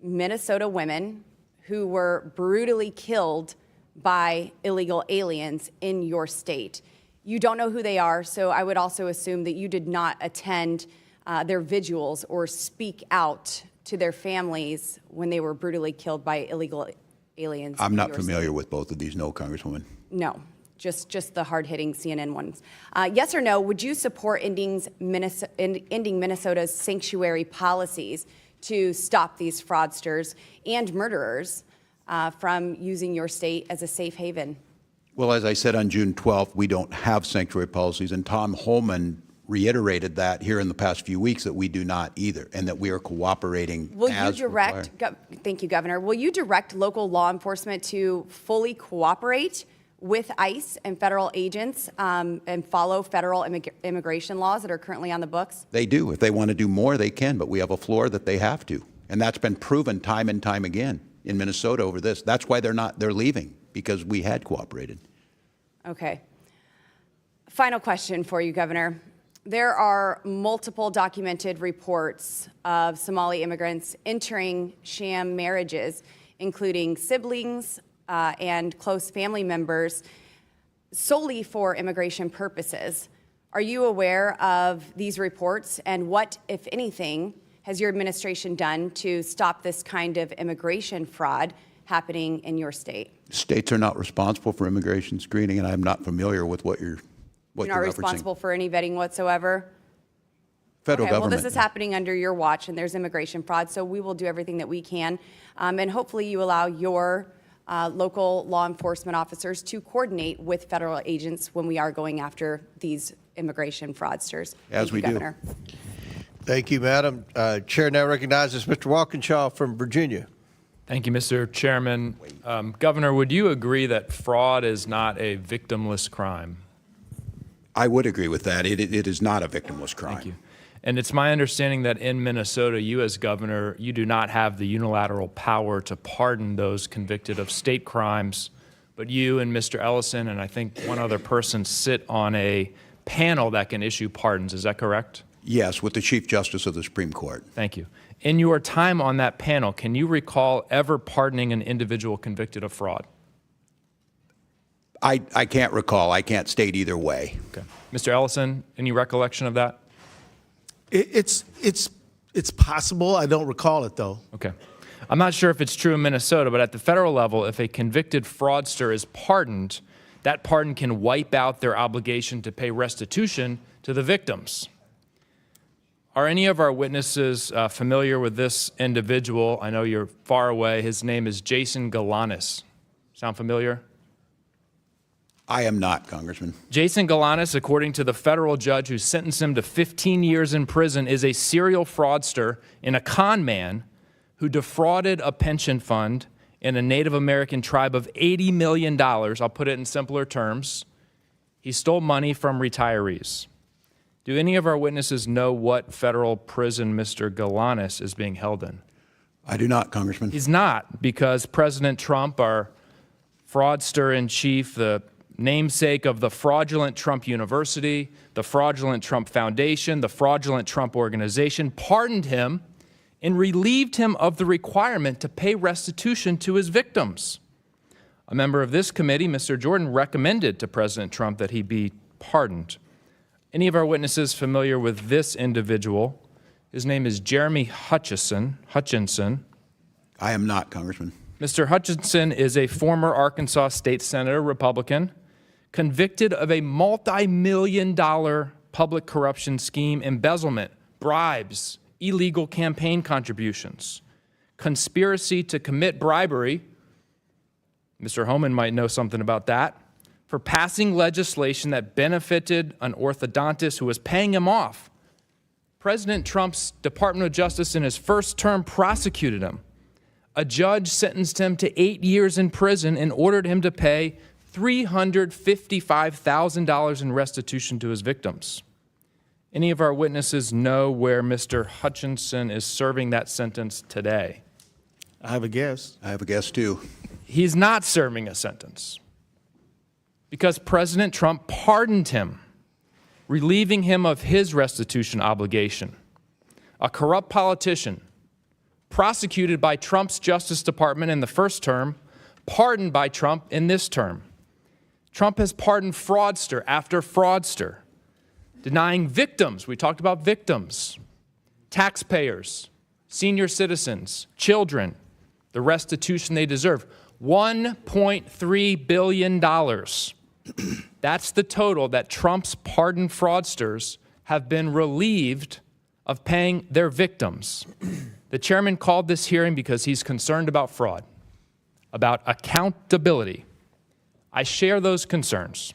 Speaker 20: Minnesota women who were brutally killed by illegal aliens in your state. You don't know who they are, so I would also assume that you did not attend their vigils or speak out to their families when they were brutally killed by illegal aliens.
Speaker 12: I'm not familiar with both of these, no, Congresswoman.
Speaker 20: No, just the hard-hitting CNN ones. Yes or no, would you support ending Minnesota's sanctuary policies to stop these fraudsters and murderers from using your state as a safe haven?
Speaker 12: Well, as I said on June 12th, we don't have sanctuary policies, and Tom Homan reiterated that here in the past few weeks, that we do not either, and that we are cooperating
Speaker 20: Will you
Speaker 12: as
Speaker 20: direct, thank you, Governor, will you direct local law enforcement to fully cooperate with ICE and federal agents and follow federal immigration laws that are currently on the books?
Speaker 12: They do. If they want to do more, they can, but we have a floor that they have to. And that's been proven time and time again in Minnesota over this. That's why they're leaving, because we had cooperated.
Speaker 20: Okay. Final question for you, Governor. There are multiple documented reports of Somali immigrants entering sham marriages, including siblings and close family members, solely for immigration purposes. Are you aware of these reports, and what, if anything, has your administration done to stop this kind of immigration fraud happening in your state?
Speaker 12: States are not responsible for immigration screening, and I'm not familiar with what you're
Speaker 20: You're not responsible for any vetting whatsoever?
Speaker 12: Federal
Speaker 20: Okay, well,
Speaker 12: government.
Speaker 20: this is happening under your watch, and there's immigration fraud, so we will do everything that we can. And hopefully you allow your local law enforcement officers to coordinate with federal agents when we are going after these immigration fraudsters.
Speaker 12: As
Speaker 20: Thank
Speaker 12: we
Speaker 20: you,
Speaker 12: do.
Speaker 20: Governor.
Speaker 1: Thank you, Madam. Chair now recognizes Mr. Walkinshaw from Virginia.
Speaker 6: Thank you, Mr. Chairman. Governor, would you agree that fraud is not a victimless crime?
Speaker 12: I would agree with that. It is not a victimless crime.
Speaker 6: Thank you. And it's my understanding that in Minnesota, you as governor, you do not have the unilateral power to pardon those convicted of state crimes, but you and Mr. Ellison and I think one other person sit on a panel that can issue pardons. Is that correct?
Speaker 12: Yes, with the Chief Justice of the Supreme Court.
Speaker 6: Thank you. In your time on that panel, can you recall ever pardoning an individual convicted of fraud?
Speaker 12: I can't recall. I can't state either way.
Speaker 6: Okay. Mr. Ellison, any recollection of that?
Speaker 4: It's possible. I don't recall it, though.
Speaker 6: Okay. I'm not sure if it's true in Minnesota, but at the federal level, if a convicted fraudster is pardoned, that pardon can wipe out their obligation to pay restitution to the victims. Are any of our witnesses familiar with this individual? I know you're far away. His name is Jason Galanis. Sound familiar?
Speaker 12: I am not, Congressman.
Speaker 6: Jason Galanis, according to the federal judge who sentenced him to 15 years in prison, is a serial fraudster and a con man who defrauded a pension fund in a Native American tribe of $80 million. I'll put it in simpler terms. He stole money from retirees. Do any of our witnesses know what federal prison Mr. Galanis is being held in?
Speaker 12: I do not, Congressman.
Speaker 6: He's not, because President Trump, our fraudster in chief, the namesake of the fraudulent Trump University, the fraudulent Trump Foundation, the fraudulent Trump Organization, pardoned him and relieved him of the requirement to pay restitution to his victims. A member of this committee, Mr. Jordan, recommended to President Trump that he be pardoned. Any of our witnesses familiar with this individual? His name is Jeremy Hutchinson.
Speaker 12: I am not, Congressman.
Speaker 6: Mr. Hutchinson is a former Arkansas state senator, Republican, convicted of a multi-million-dollar public corruption scheme, embezzlement, bribes, illegal campaign contributions, conspiracy to commit bribery. Mr. Homan might know something about that, for passing legislation that benefited an orthodontist who was paying him off. President Trump's Department of Justice in his first term prosecuted him. A judge sentenced him to 8 years in prison and ordered him to pay $355,000 in restitution to his victims. Any of our witnesses know where Mr. Hutchinson is serving that sentence today?
Speaker 4: I have a guess.
Speaker 12: I have a guess, too.
Speaker 6: He's not serving a sentence because President Trump pardoned him, relieving him of his restitution obligation. A corrupt politician, prosecuted by Trump's Justice Department in the first term, pardoned by Trump in this term. Trump has pardoned fraudster after fraudster, denying victims, we talked about victims, taxpayers, senior citizens, children, the restitution they deserve. $1.3 billion. That's the total that Trump's pardoned fraudsters have been relieved of paying their victims. The chairman called this hearing because he's concerned about fraud, about accountability. I share those concerns.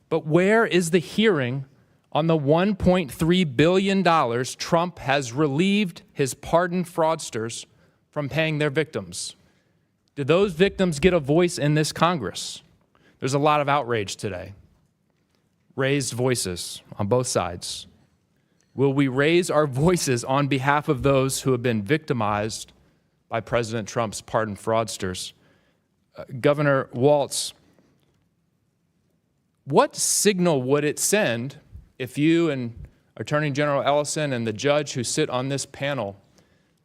Speaker 6: But where is the hearing On the $1.3 billion Trump has relieved his pardoned fraudsters from paying their victims. Did those victims get a voice in this Congress? There's a lot of outrage today. Raised voices on both sides. Will we raise our voices on behalf of those who have been victimized by President Trump's pardoned fraudsters? Governor Walz, what signal would it send if you and Attorney General Ellison and the judge who sit on this panel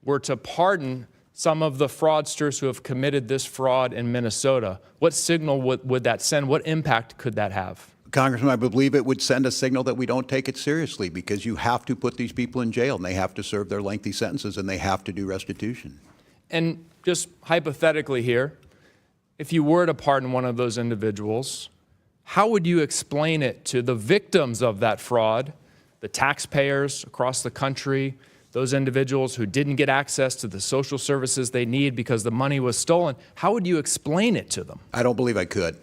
Speaker 6: were to pardon some of the fraudsters who have committed this fraud in Minnesota? What signal would that send? What impact could that have?
Speaker 12: Congressman, I believe it would send a signal that we don't take it seriously, because you have to put these people in jail and they have to serve their lengthy sentences and they have to do restitution.
Speaker 6: And just hypothetically here, if you were to pardon one of those individuals, how would you explain it to the victims of that fraud, the taxpayers across the country, those individuals who didn't get access to the social services they need because the money was stolen? How would you explain it to them?
Speaker 12: I don't believe I could.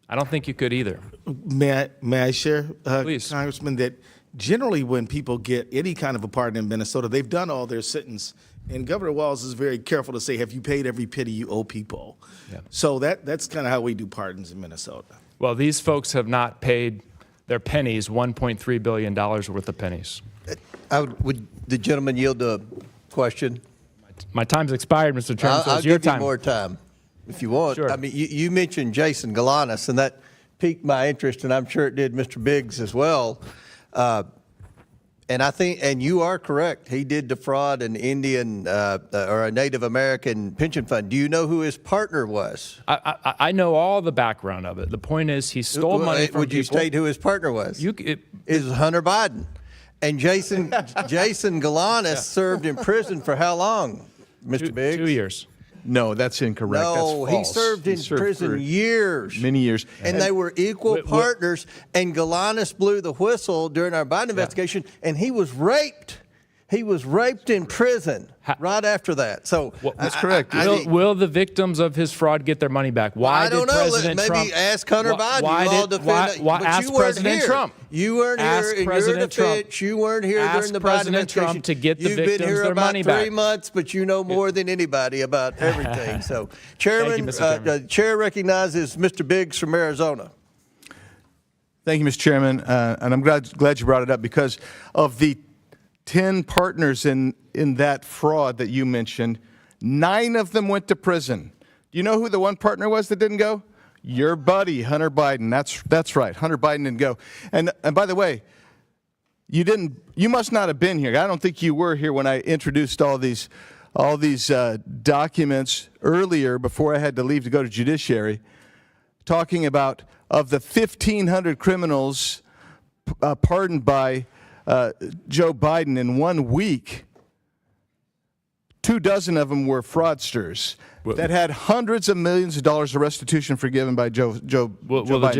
Speaker 6: I don't think you could either.
Speaker 4: May I share,
Speaker 6: Please.
Speaker 4: Congressman, that generally when people get any kind of a pardon in Minnesota, they've done all their sentence. And Governor Walz is very careful to say, have you paid every penny you owe people?
Speaker 6: Yeah.
Speaker 4: So that's kind of how we do pardons in Minnesota.
Speaker 6: Well, these folks have not paid their pennies, $1.3 billion worth of pennies.
Speaker 1: Would the gentleman yield the question?
Speaker 6: My time's expired, Mr. Chairman, so
Speaker 1: I'll
Speaker 6: it's your
Speaker 1: give you
Speaker 6: time.
Speaker 1: more time if you want.
Speaker 6: Sure.
Speaker 1: I mean, you mentioned Jason Galanis, and that piqued my interest, and I'm sure it did Mr. Biggs as well. And I think, and you are correct, he did defraud an Indian or a Native American pension fund. Do you know who his partner was?
Speaker 6: I know all the background of it. The point is, he stole money from
Speaker 1: Would you
Speaker 6: people.
Speaker 1: state who his partner was?
Speaker 6: It
Speaker 1: is Hunter Biden. And Jason Galanis served in prison for how long, Mr. Biggs?
Speaker 6: 2 years.
Speaker 7: No, that's incorrect.
Speaker 1: No,
Speaker 7: that's
Speaker 1: he
Speaker 7: false.
Speaker 1: served in prison
Speaker 7: for
Speaker 1: years.
Speaker 7: Many years.
Speaker 1: And they were equal partners, and Galanis blew the whistle during our Biden investigation, and he was raped. He was raped in prison right after that. So
Speaker 7: that's correct.
Speaker 6: Will the victims of his fraud get their money back? Why
Speaker 1: I don't
Speaker 6: did
Speaker 1: know.
Speaker 6: President
Speaker 1: Maybe
Speaker 6: Trump
Speaker 1: ask Hunter Biden.
Speaker 6: Why
Speaker 1: You all
Speaker 6: did
Speaker 1: defend
Speaker 6: why
Speaker 1: but
Speaker 6: ask
Speaker 1: you weren't
Speaker 6: President
Speaker 1: here.
Speaker 6: Trump?
Speaker 1: You weren't
Speaker 6: Ask
Speaker 1: here in
Speaker 6: President
Speaker 1: your defense.
Speaker 6: Trump.
Speaker 1: You weren't here
Speaker 6: Ask
Speaker 1: during the Biden
Speaker 6: President
Speaker 1: investigation.
Speaker 6: Trump to get the
Speaker 1: You've been
Speaker 6: victims
Speaker 1: here
Speaker 6: their
Speaker 1: about
Speaker 6: money
Speaker 1: 3
Speaker 6: back.
Speaker 1: months, but you know more than anybody about everything. So, Chairman,
Speaker 6: Mr. Chairman.
Speaker 1: Chair recognizes Mr. Biggs from Arizona.
Speaker 7: Thank you, Mr. Chairman. And I'm glad you brought it up, because of the 10 partners in that fraud that you mentioned, 9 of them went to prison. Do you know who the one partner was that didn't go? Your buddy, Hunter Biden. That's right. Hunter Biden didn't go. And by the way, you must not have been here. I don't think you were here when I introduced all these documents earlier before I had to leave to go to judiciary, talking about of the 1,500 criminals pardoned by Joe Biden in 1 week, 24 of them were fraudsters that had hundreds of millions of dollars of restitution forgiven by Joe Biden.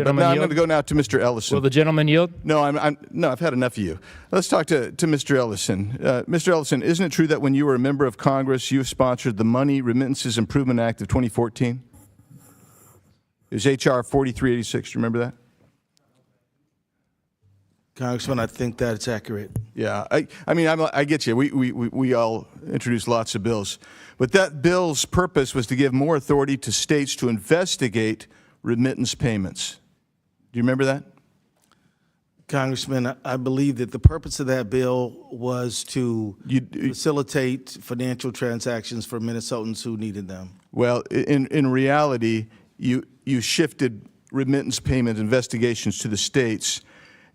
Speaker 7: But now I'm going to go now to Mr. Ellison.
Speaker 6: Will the gentleman yield?
Speaker 7: No, no, I've had enough of you. Let's talk to Mr. Ellison. Mr. Ellison, isn't it true that when you were a member of Congress, you sponsored the Money Remittances Improvement Act of 2014? It was H.R. 4386. Do you remember that?
Speaker 4: Congressman, I think that's accurate.
Speaker 7: Yeah, I mean, I get you. We all introduced lots of bills. But that bill's purpose was to give more authority to states to investigate remittance payments. Do you remember that?
Speaker 4: Congressman, I believe that the purpose of that bill was to facilitate financial transactions for Minnesotans who needed them.
Speaker 7: Well, in reality, you shifted remittance payment investigations to the states,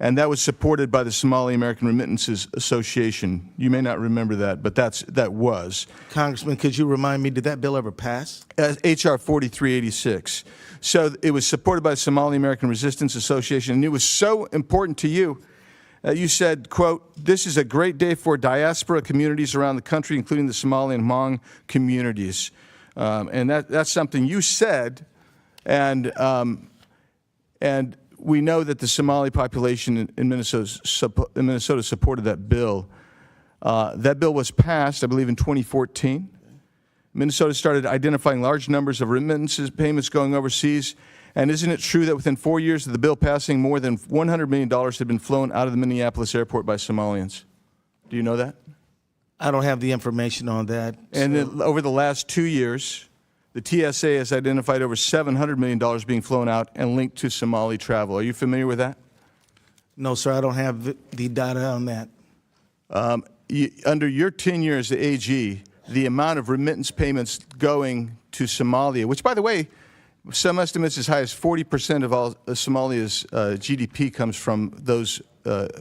Speaker 7: and that was supported by the Somali American Remittances Association. You may not remember that, but that was.
Speaker 4: Congressman, could you remind me, did that bill ever pass?
Speaker 7: H.R. 4386. So it was supported by the Somali American Resistance Association, and it was so important to you. You said, quote, "This is a great day for diaspora communities around the country, including the Somali and Hmong communities." And that's something you said, and we know that the Somali population in Minnesota supported that bill. That bill was passed, I believe, in 2014. Minnesota started identifying large numbers of remittances payments going overseas, And isn't it true that within 4 years of the bill passing, more than $100 million had been flown out of the Minneapolis airport by Somalians? Do you know that?
Speaker 4: I don't have the information on that.
Speaker 7: And then over the last 2 years, the TSA has identified over $700 million being flown out and linked to Somali travel. Are you familiar with that?
Speaker 4: No, sir, I don't have the data on that.
Speaker 7: Under your tenure as the AG, the amount of remittance payments going to Somalia, which, by the way, some estimates as high as 40% of all Somalia's GDP comes from those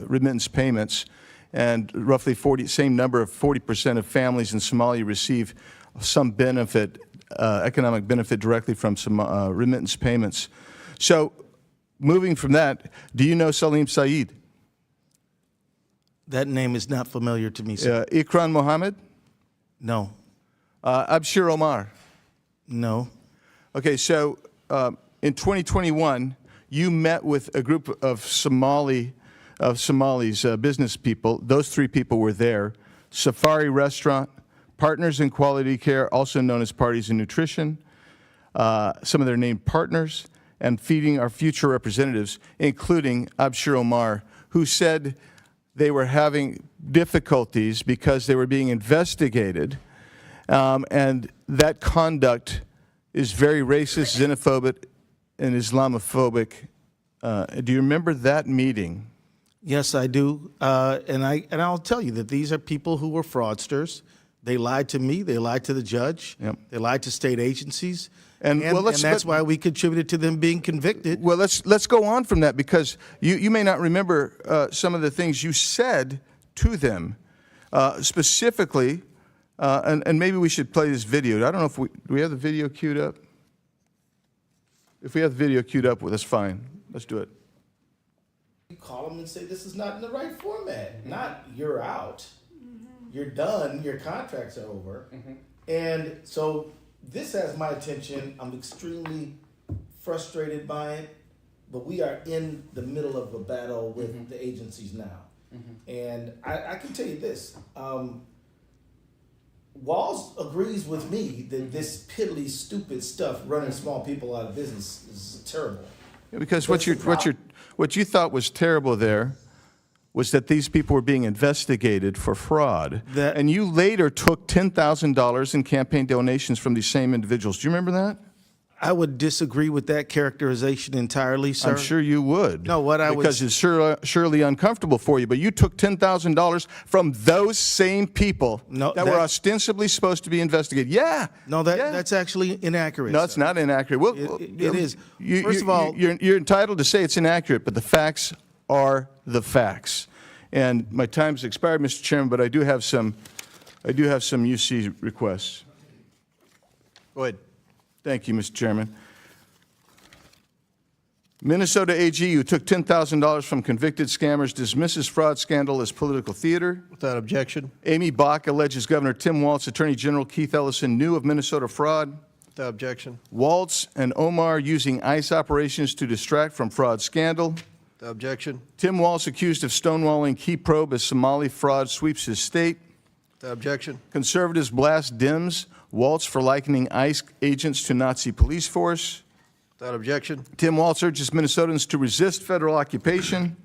Speaker 7: remittance payments, and roughly 40% of families in Somalia receive some benefit, economic benefit directly from some remittance payments. So, moving from that, do you know Salim Saeed?
Speaker 4: That name is not familiar to me, sir.
Speaker 7: Ikram Mohammed?
Speaker 4: No.
Speaker 7: Abshir Omar?
Speaker 4: No.
Speaker 7: Okay, so in 2021, you met with a group of Somalis, business people. Those 3 people were there. Safari Restaurant, Partners in Quality Care, also known as Parties in Nutrition, some of their named partners, and Feeding Our Future representatives, including Abshir Omar, who said they were having difficulties because they were being investigated, and that conduct is very racist, xenophobic, and Islamophobic. Do you remember that meeting?
Speaker 4: Yes, I do, and I'll tell you that these are people who were fraudsters. They lied to me. They lied to the judge.
Speaker 7: Yep.
Speaker 4: They lied to state agencies,
Speaker 7: and
Speaker 4: that's why we contributed to them being convicted.
Speaker 7: Well, let's go on from that, because you may not remember some of the things you said to them, specifically. And maybe we should play this video. I don't know if do we have the video queued up? If we have the video queued up, well, that's fine. Let's do it.
Speaker 4: You call them and say, this is not in the right format. Not, you're out. You're done. Your contracts are over. And so this has my attention. I'm extremely frustrated by it. But we are in the middle of a battle with the agencies now. And I can tell you this. Walz agrees with me that this piddly, stupid stuff running small people out of business is terrible.
Speaker 7: Yeah, because what you thought was terrible there was that these people were being investigated for fraud, and you later took $10,000 in campaign donations from these same individuals. Do you remember that?
Speaker 4: I would disagree with that characterization entirely, sir.
Speaker 7: I'm sure you would.
Speaker 4: No,
Speaker 7: because it's surely uncomfortable for you. But you took $10,000 from those same people that were ostensibly supposed to be investigated. Yeah.
Speaker 4: No, that's actually inaccurate.
Speaker 7: No, it's not inaccurate. Well,
Speaker 4: it is.
Speaker 7: First of all, you're entitled to say it's inaccurate, but the facts are the facts. And my time's expired, Mr. Chairman, but I do have some UC requests.
Speaker 1: Go ahead.
Speaker 7: Thank you, Mr. Chairman. Minnesota AG, who took $10,000 from convicted scammers, dismisses fraud scandal as political theater.
Speaker 1: Without objection.
Speaker 7: Amy Bach alleges Governor Tim Walz, Attorney General Keith Ellison knew of Minnesota fraud.
Speaker 1: Without objection.
Speaker 7: Walz and Omar using ICE operations to distract from fraud scandal.
Speaker 1: Without objection.
Speaker 7: Tim Walz accused of stonewalling Key Probe as Somali fraud sweeps his state.
Speaker 1: Without objection.
Speaker 7: Conservatives blast Dems. Walz for likening ICE agents to Nazi police force.
Speaker 1: Without objection.
Speaker 7: Tim Walz urges Minnesotans to resist federal occupation.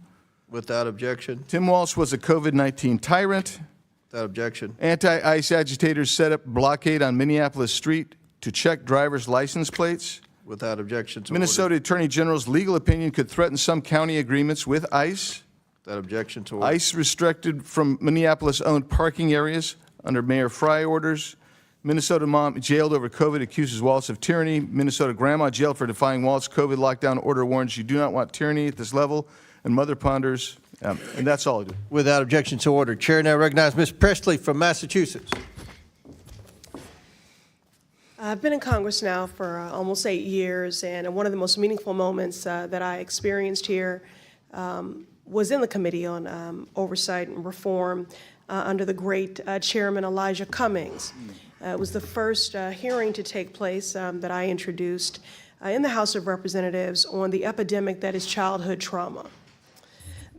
Speaker 1: Without objection.
Speaker 7: Tim Walz was a COVID-19 tyrant.
Speaker 1: Without objection.
Speaker 7: Anti-ICE agitators set up blockade on Minneapolis Street to check drivers' license plates.
Speaker 1: Without objection.
Speaker 7: Minnesota Attorney General's legal opinion could threaten some county agreements with ICE.
Speaker 1: Without objection to order.
Speaker 7: ICE restricted from Minneapolis-owned parking areas under Mayor Fry orders. Minnesota mom jailed over COVID accuses Walz of tyranny. Minnesota grandma jailed for defying Walz COVID lockdown order warns you do not want tyranny at this level. And mother ponders, and that's all I do.
Speaker 1: Without objection to order. Chair now recognizes Ms. Presley from Massachusetts.
Speaker 3: I've been in Congress now for almost 8 years, and one of the most meaningful moments that I experienced here was in the Committee on Oversight and Reform under the great Chairman Elijah Cummings. It was the first hearing to take place that I introduced in the House of Representatives on the epidemic that is childhood trauma.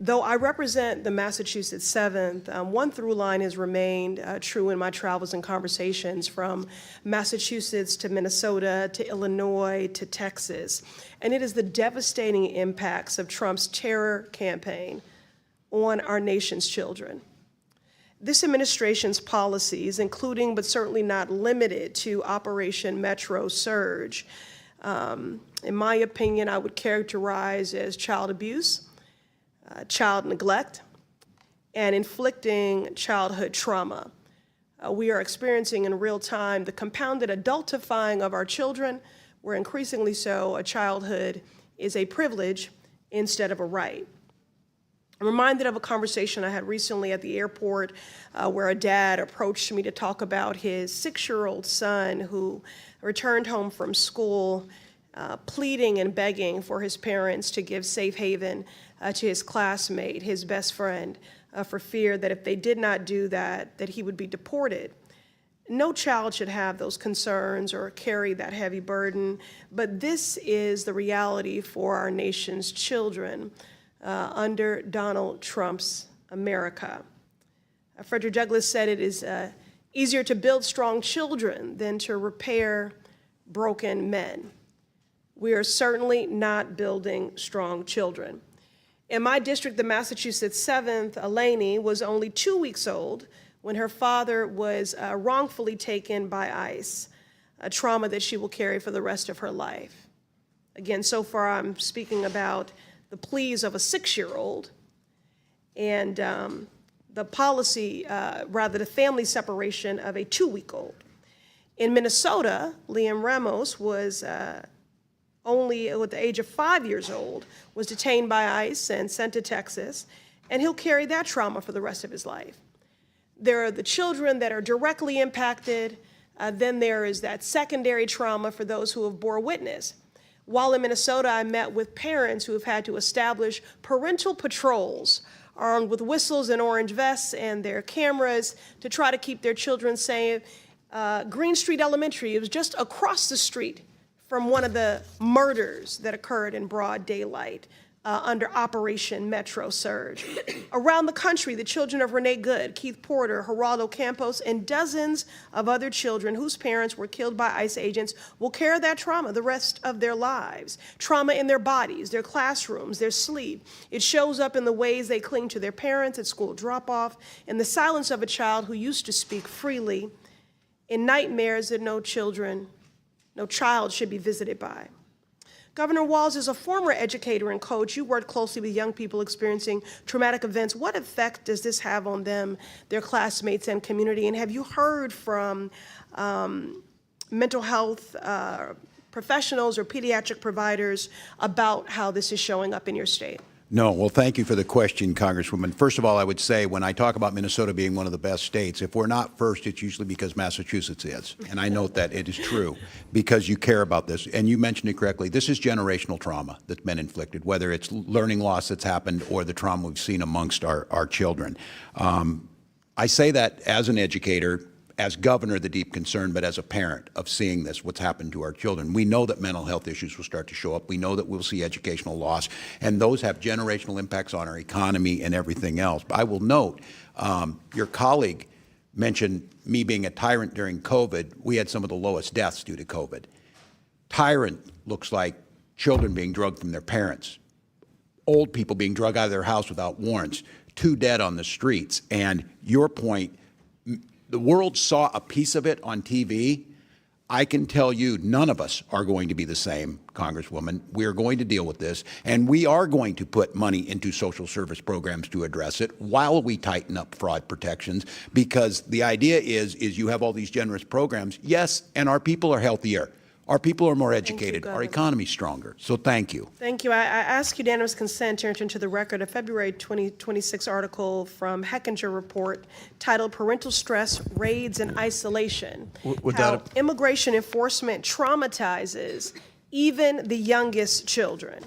Speaker 3: Though I represent the Massachusetts 7th, one through line has remained true in my travels and conversations from Massachusetts to Minnesota to Illinois to Texas, and it is the devastating impacts of Trump's terror campaign on our nation's children. This administration's policies, including but certainly not limited to Operation Metro Surge, in my opinion, I would characterize as child abuse, child neglect, and inflicting childhood trauma. We are experiencing in real time the compounded adultifying of our children, where increasingly so, a childhood is a privilege instead of a right. I'm reminded of a conversation I had recently at the airport where a dad approached me to talk about his 6-year-old son who returned home from school pleading and begging for his parents to give safe haven to his classmate, his best friend, for fear that if they did not do that, that he would be deported. No child should have those concerns or carry that heavy burden, but this is the reality for our nation's children under Donald Trump's America. Frederick Douglass said it is easier to build strong children than to repair broken men. We are certainly not building strong children. In my district, the Massachusetts 7th, Eleni was only 2 weeks old when her father was wrongfully taken by ICE, a trauma that she will carry for the rest of her life. Again, so far I'm speaking about the pleas of a 6-year-old and the policy, the family separation of a 2-week-old. In Minnesota, Liam Ramos was only at the age of 5 years old, was detained by ICE and sent to Texas, and he'll carry that trauma for the rest of his life. There are the children that are directly impacted, then there is that secondary trauma for those who have bore witness. While in Minnesota, I met with parents who have had to establish parental patrols armed with whistles and orange vests and their cameras to try to keep their children safe. Green Street Elementary, it was just across the street from one of the murders that occurred in broad daylight under Operation Metro Surge. Around the country, the children of Renee Good, Keith Porter, Geraldo Campos, and dozens of other children whose parents were killed by ICE agents will carry that trauma the rest of their lives. Trauma in their bodies, their classrooms, their sleep. It shows up in the ways they cling to their parents at school drop-off, in the silence of a child who used to speak freely, in nightmares that no child should be visited by. Governor Walz, as a former educator and coach, you worked closely with young people experiencing traumatic events. What effect does this have on them, their classmates, and community? And have you heard from mental health professionals or pediatric providers about how this is showing up in your state?
Speaker 12: No. Well, thank you for the question, Congresswoman. First of all, I would say when I talk about Minnesota being one of the best states, if we're not first, it's usually because Massachusetts is. And I note that it is true because you care about this. And you mentioned it correctly. This is generational trauma that's been inflicted, whether it's learning loss that's happened or the trauma we've seen amongst our children. I say that as an educator, as governor, the deep concern, but as a parent of seeing this, what's happened to our children. We know that mental health issues will start to show up. We know that we'll see educational loss, and those have generational impacts on our economy and everything else. But I will note, your colleague mentioned me being a tyrant during COVID. We had some of the lowest deaths due to COVID. Tyrant looks like children being drugged from their parents, old people being drugged out of their house without warrants, 2 dead on the streets. And your point, the world saw a piece of it on TV. I can tell you none of us are going to be the same, Congresswoman. We are going to deal with this, and we are going to put money into social service programs to address it while we tighten up fraud protections, because the idea is you have all these generous programs, yes, and our people are healthier. Our people are more educated. Our economy's stronger. So thank you.
Speaker 3: Thank you. I ask unanimous consent to enter into the record a February 2026 article from Hechinger Report titled Parental Stress, Raids, and Isolation, How Immigration Enforcement Traumatizes Even the Youngest Children.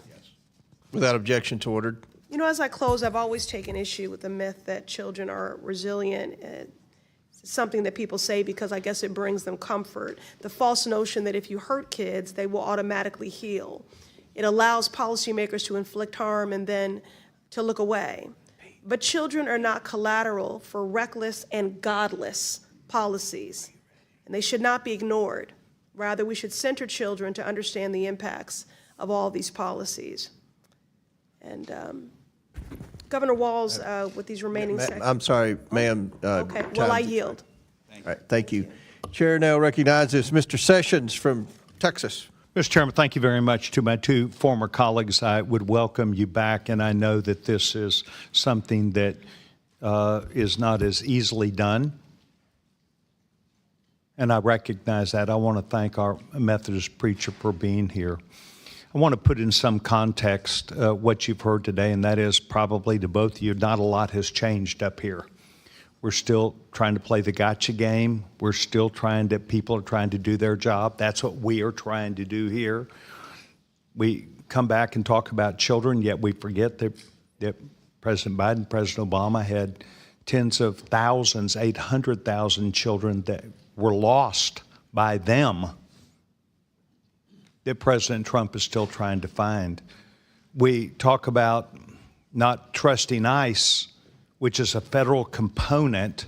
Speaker 1: Without objection to ordered.
Speaker 3: You know, as I close, I've always taken issue with the myth that children are resilient. It's something that people say because I guess it brings them comfort. The false notion that if you hurt kids, they will automatically heal. It allows policymakers to inflict harm and then to look away. But children are not collateral for reckless and godless policies, and they should not be ignored. Rather, we should center children to understand the impacts of all these policies. And Governor Walz, with these remaining seconds.
Speaker 1: I'm sorry, ma'am.
Speaker 3: Okay, well, I yield.
Speaker 1: All right, thank you. Chair now recognizes Mr. Sessions from Texas.
Speaker 11: Mr. Chairman, thank you very much. To my two former colleagues, I would welcome you back, and I know that this is something that is not as easily done. And I recognize that. I want to thank our Methodist preacher for being here. I want to put in some context what you've heard today, and that is probably to both of you, not a lot has changed up here. We're still trying to play the gotcha game. We're still people are trying to do their job. That's what we are trying to do here. We come back and talk about children, yet we forget that President Biden, President Obama had tens of thousands, 800,000 children that were lost by them that President Trump is still trying to find. We talk about not trusting ICE, which is a federal component,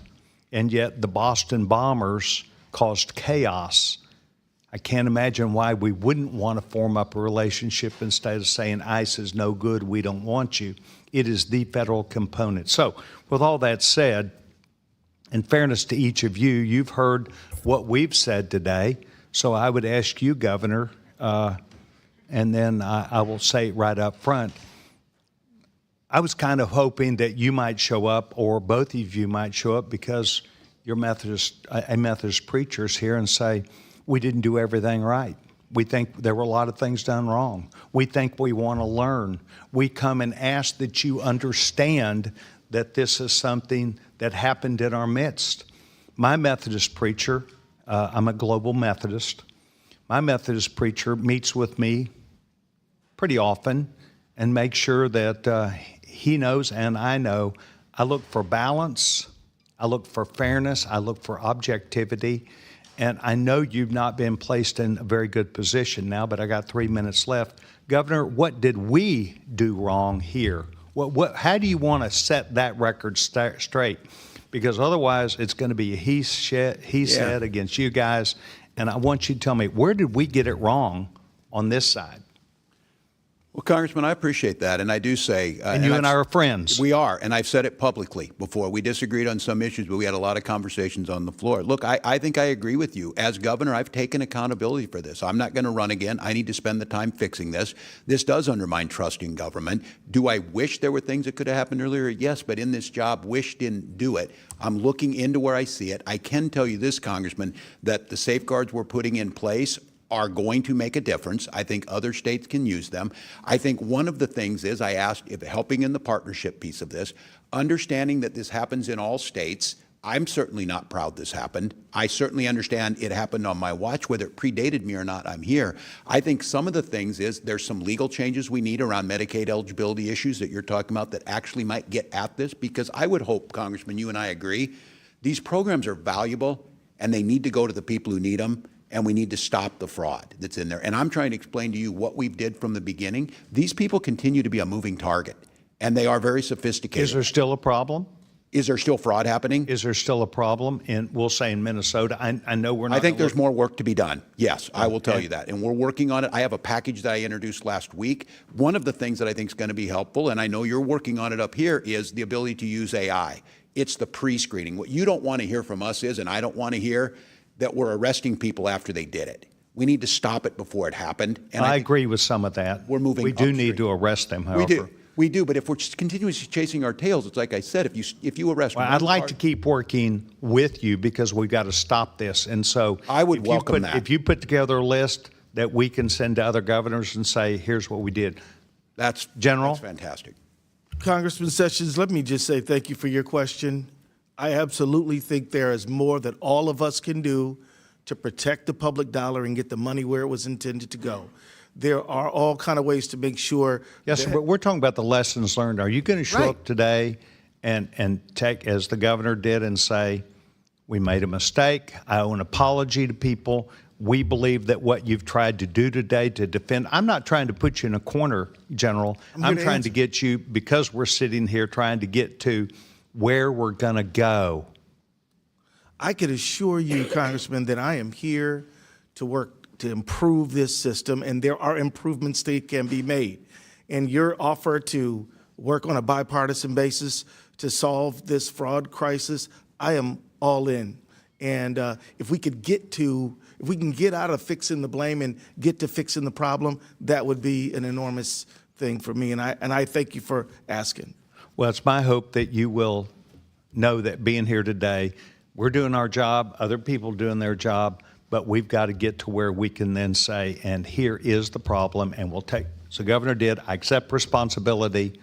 Speaker 11: and yet the Boston bombers caused chaos. I can't imagine why we wouldn't want to form up a relationship instead of saying ICE is no good, we don't want you. It is the federal component. So with all that said, in fairness to each of you, you've heard what we've said today. So I would ask you, Governor, and then I will say it right up front, I was kind of hoping that you might show up, or both of you might show up, because you're a Methodist preachers here, and say, we didn't do everything right. We think there were a lot of things done wrong. We think we want to learn. We come and ask that you understand that this is something that happened in our midst. My Methodist preacher, I'm a global Methodist. My Methodist preacher meets with me pretty often and makes sure that he knows and I know I look for balance, I look for fairness, I look for objectivity, and I know you've not been placed in a very good position now, but I got 3 minutes left. Governor, what did we do wrong here? How do you want to set that record straight? Because otherwise it's going to be a he said against you guys, and I want you to tell me, where did we get it wrong on this side?
Speaker 12: Well, Congressman, I appreciate that, and I do say...
Speaker 11: and you and I are friends.
Speaker 12: We are, and I've said it publicly before. We disagreed on some issues, but we had a lot of conversations on the floor. Look, I think I agree with you. As governor, I've taken accountability for this. I'm not going to run again. I need to spend the time fixing this. This does undermine trust in government. Do I wish there were things that could have happened earlier? Yes, but in this job, wish didn't do it. I'm looking into where I see it. I can tell you this, Congressman, that the safeguards we're putting in place are going to make a difference. I think other states can use them. I think one of the things is, I asked if helping in the partnership piece of this, understanding that this happens in all states. I'm certainly not proud this happened. I certainly understand it happened on my watch. Whether it predated me or not, I'm here. I think some of the things is there's some legal changes we need around Medicaid eligibility issues that you're talking about that actually might get at this, because I would hope, Congressman, you and I agree, these programs are valuable and they need to go to the people who need them. And we need to stop the fraud that's in there. And I'm trying to explain to you what we did from the beginning. These people continue to be a moving target, and they are very sophisticated.
Speaker 11: Is there still a problem?
Speaker 12: Is there still fraud happening?
Speaker 11: Is there still a problem we'll say in Minnesota? I know we're not.
Speaker 12: I think there's more work to be done. Yes, I will tell you that. And we're working on it. I have a package that I introduced last week. One of the things that I think is going to be helpful, and I know you're working on it up here, is the ability to use AI. It's the pre-screening. What you don't want to hear from us is, and I don't want to hear, that we're arresting people after they did it. We need to stop it before it happened. And
Speaker 11: I agree with some of that.
Speaker 12: We're moving
Speaker 11: We do need to arrest them, however.
Speaker 12: We do, but if we're just continuously chasing our tails, it's like I said, if you arrest
Speaker 11: I'd like to keep working with you, because we've got to stop this. And so
Speaker 12: I would welcome that.
Speaker 11: If you put together a list that we can send to other governors and say, here's what we did.
Speaker 12: That's fantastic.
Speaker 4: Congressman Sessions, let me just say thank you for your question. I absolutely think there is more that all of us can do to protect the public dollar and get the money where it was intended to go. There are all kind of ways to make sure.
Speaker 11: Yes, sir, but we're talking about the lessons learned. Are you going to show up today and take, as the governor did, and say, we made a mistake, I owe an apology to people, We believe that what you've tried to do today to defend, I'm not trying to put you in a corner, General. I'm trying to get you, because we're sitting here trying to get to where we're going to go.
Speaker 4: I can assure you, Congressman, that I am here to work to improve this system, and there are improvements that can be made. And your offer to work on a bipartisan basis to solve this fraud crisis, I am all in. And if we can get out of fixing the blame and get to fixing the problem, that would be an enormous thing for me. And I thank you for asking.
Speaker 11: Well, it's my hope that you will know that being here today, we're doing our job, other people doing their job, but we've got to get to where we can then say, and here is the problem, and we'll take. So Governor did, I accept responsibility,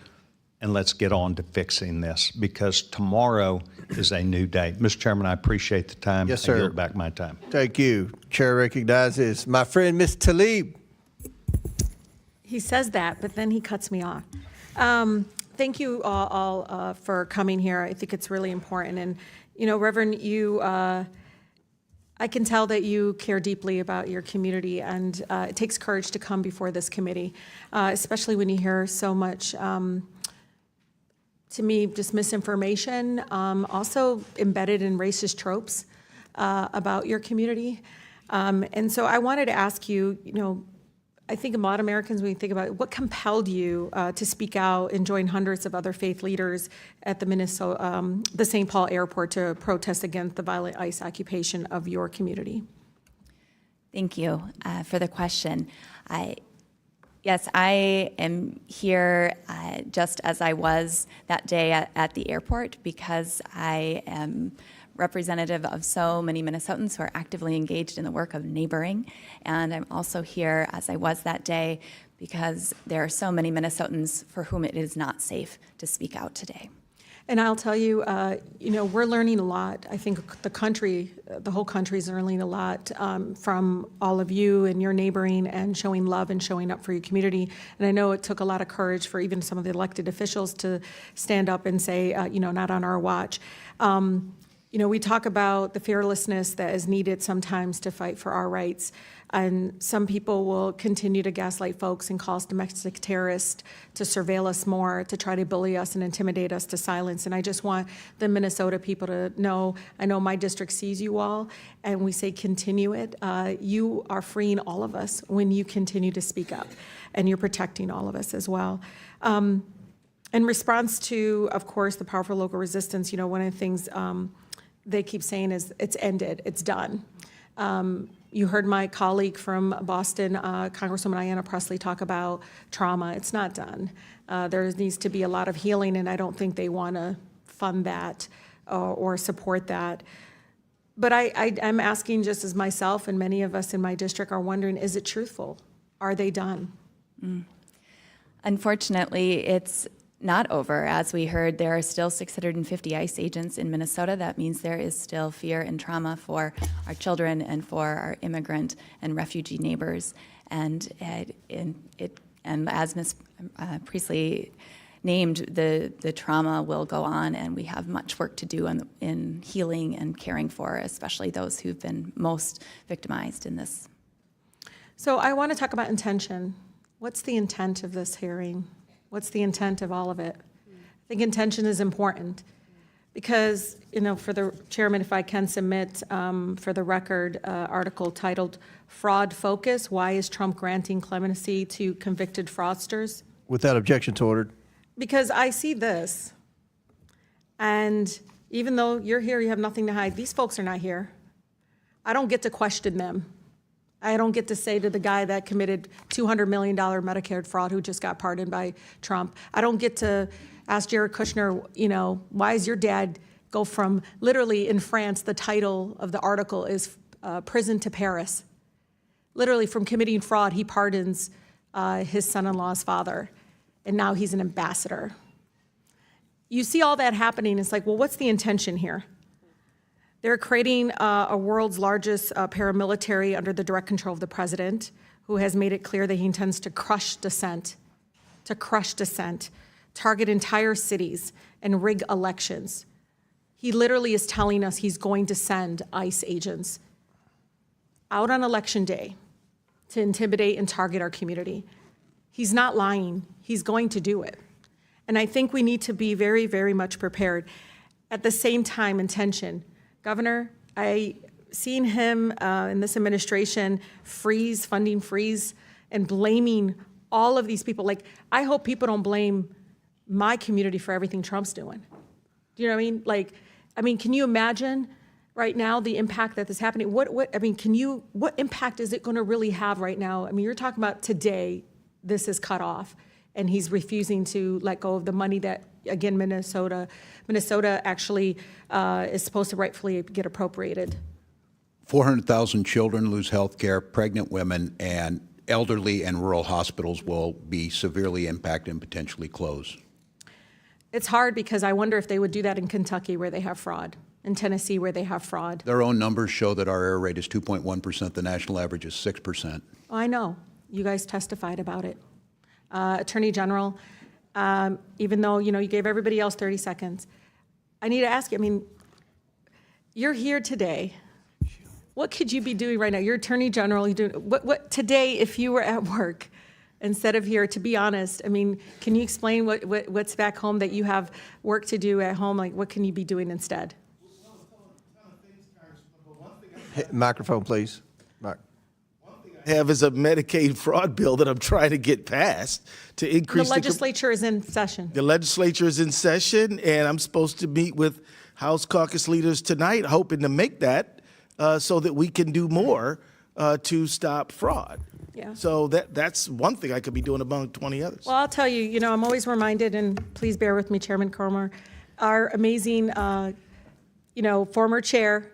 Speaker 11: and let's get on to fixing this, because tomorrow is a new day. Mr. Chairman, I appreciate the time.
Speaker 1: Yes, sir.
Speaker 11: I yield back my time.
Speaker 1: Thank you. Chair recognizes my friend, Ms. Tlaib.
Speaker 9: He says that, but then he cuts me off. Thank you all for coming here. I think it's really important. And, you know, Reverend, I can tell that you care deeply about your community, and it takes courage to come before this committee, especially when you hear so much, to me, just misinformation, also embedded in racist tropes about your community. And so I wanted to ask you, you know, I think a lot of Americans, when you think about it, what compelled you to speak out and join hundreds of other faith leaders at the St. Paul airport to protest against the violent ICE occupation of your community?
Speaker 5: Thank you for the question. Yes, I am here just as I was that day at the airport, because I am representative of so many Minnesotans who are actively engaged in the work of neighboring. And I'm also here, as I was that day, because there are so many Minnesotans for whom it is not safe to speak out today.
Speaker 9: And I'll tell you, you know, we're learning a lot. I think the whole country is learning a lot from all of you and your neighboring and showing love and showing up for your community. And I know it took a lot of courage for even some of the elected officials to stand up and say, you know, not on our watch. You know, we talk about the fearlessness that is needed sometimes to fight for our rights. And some people will continue to gaslight folks and call us domestic terrorists, to surveil us more, to try to bully us and intimidate us to silence. And I just want the Minnesota people to know, I know my district sees you all, and we say continue it. You are freeing all of us when you continue to speak up, and you're protecting all of us as well. In response to, of course, the powerful local resistance, you know, one of the things they keep saying is it's ended, it's done. You heard my colleague from Boston, Congresswoman Ayanna Pressley, talk about trauma. It's not done. There needs to be a lot of healing, and I don't think they want to fund that or support that. But I'm asking, just as myself and many of us in my district are wondering, is it truthful? Are they done?
Speaker 5: Unfortunately, it's not over. As we heard, there are still 650 ICE agents in Minnesota. That means there is still fear and trauma for our children and for our immigrant and refugee neighbors. And as Ms. Priestley named, the trauma will go on, and we have much work to do in healing and caring for, especially those who've been most victimized in this.
Speaker 9: So I want to talk about intention. What's the intent of this hearing? What's the intent of all of it? I think intention is important because, you know, for the chairman, if I can submit for the record, article titled Fraud Focus, Why is Trump Granting Clemency to Convicted Fraudsters?
Speaker 1: Without objection to order.
Speaker 9: Because I see this, and even though you're here, you have nothing to hide. These folks are not here. I don't get to question them. I don't get to say to the guy that committed $200 million Medicare fraud who just got pardoned by Trump. I don't get to ask Jared Kushner, you know, why is your dad go from, literally in France, the title of the article is Prison to Paris. Literally from committing fraud, he pardons his son-in-law's father, and now he's an ambassador. You see all that happening, it's like, well, what's the intention here? They're creating a world's largest paramilitary under the direct control of the president, who has made it clear that he intends to crush dissent, target entire cities, and rig elections. He literally is telling us he's going to send ICE agents. out on election day to intimidate and target our community. He's not lying. He's going to do it. And I think we need to be very, very much prepared. At the same time, intention. Governor, I seen him in this administration funding freeze, and blaming all of these people. Like, I hope people don't blame my community for everything Trump's doing. Do you know what I mean? Like, can you imagine right now the impact that is happening? What impact is it going to really have right now? You're talking about today, this is cut off, and he's refusing to let go of the money that, again, Minnesota actually is supposed to rightfully get appropriated.
Speaker 12: 400,000 children lose health care, pregnant women, and elderly and rural hospitals will be severely impacted and potentially close.
Speaker 9: It's hard because I wonder if they would do that in Kentucky where they have fraud, in Tennessee where they have fraud.
Speaker 12: Their own numbers show that our error rate is 2.1%. The national average is 6%.
Speaker 9: Oh, I know. You guys testified about it. Attorney General, even though, you gave everybody else 30 seconds, I need to ask you, you're here today. What could you be doing right now? You're Attorney General. What today, if you were at work instead of here, to be honest, can you explain what's back home that you have work to do at home? Like, what can you be doing instead?
Speaker 1: Microphone, please.
Speaker 4: I have is a Medicaid fraud bill that I'm trying to get passed to increase
Speaker 9: The legislature is in session.
Speaker 4: The legislature is in session, and I'm supposed to meet with House caucus leaders tonight, hoping to make that so that we can do more to stop fraud.
Speaker 9: Yeah.
Speaker 4: So that's one thing I could be doing among 20 others.
Speaker 9: Well, I'll tell you, I'm always reminded, and please bear with me, Chairman Comr, our amazing, former chair,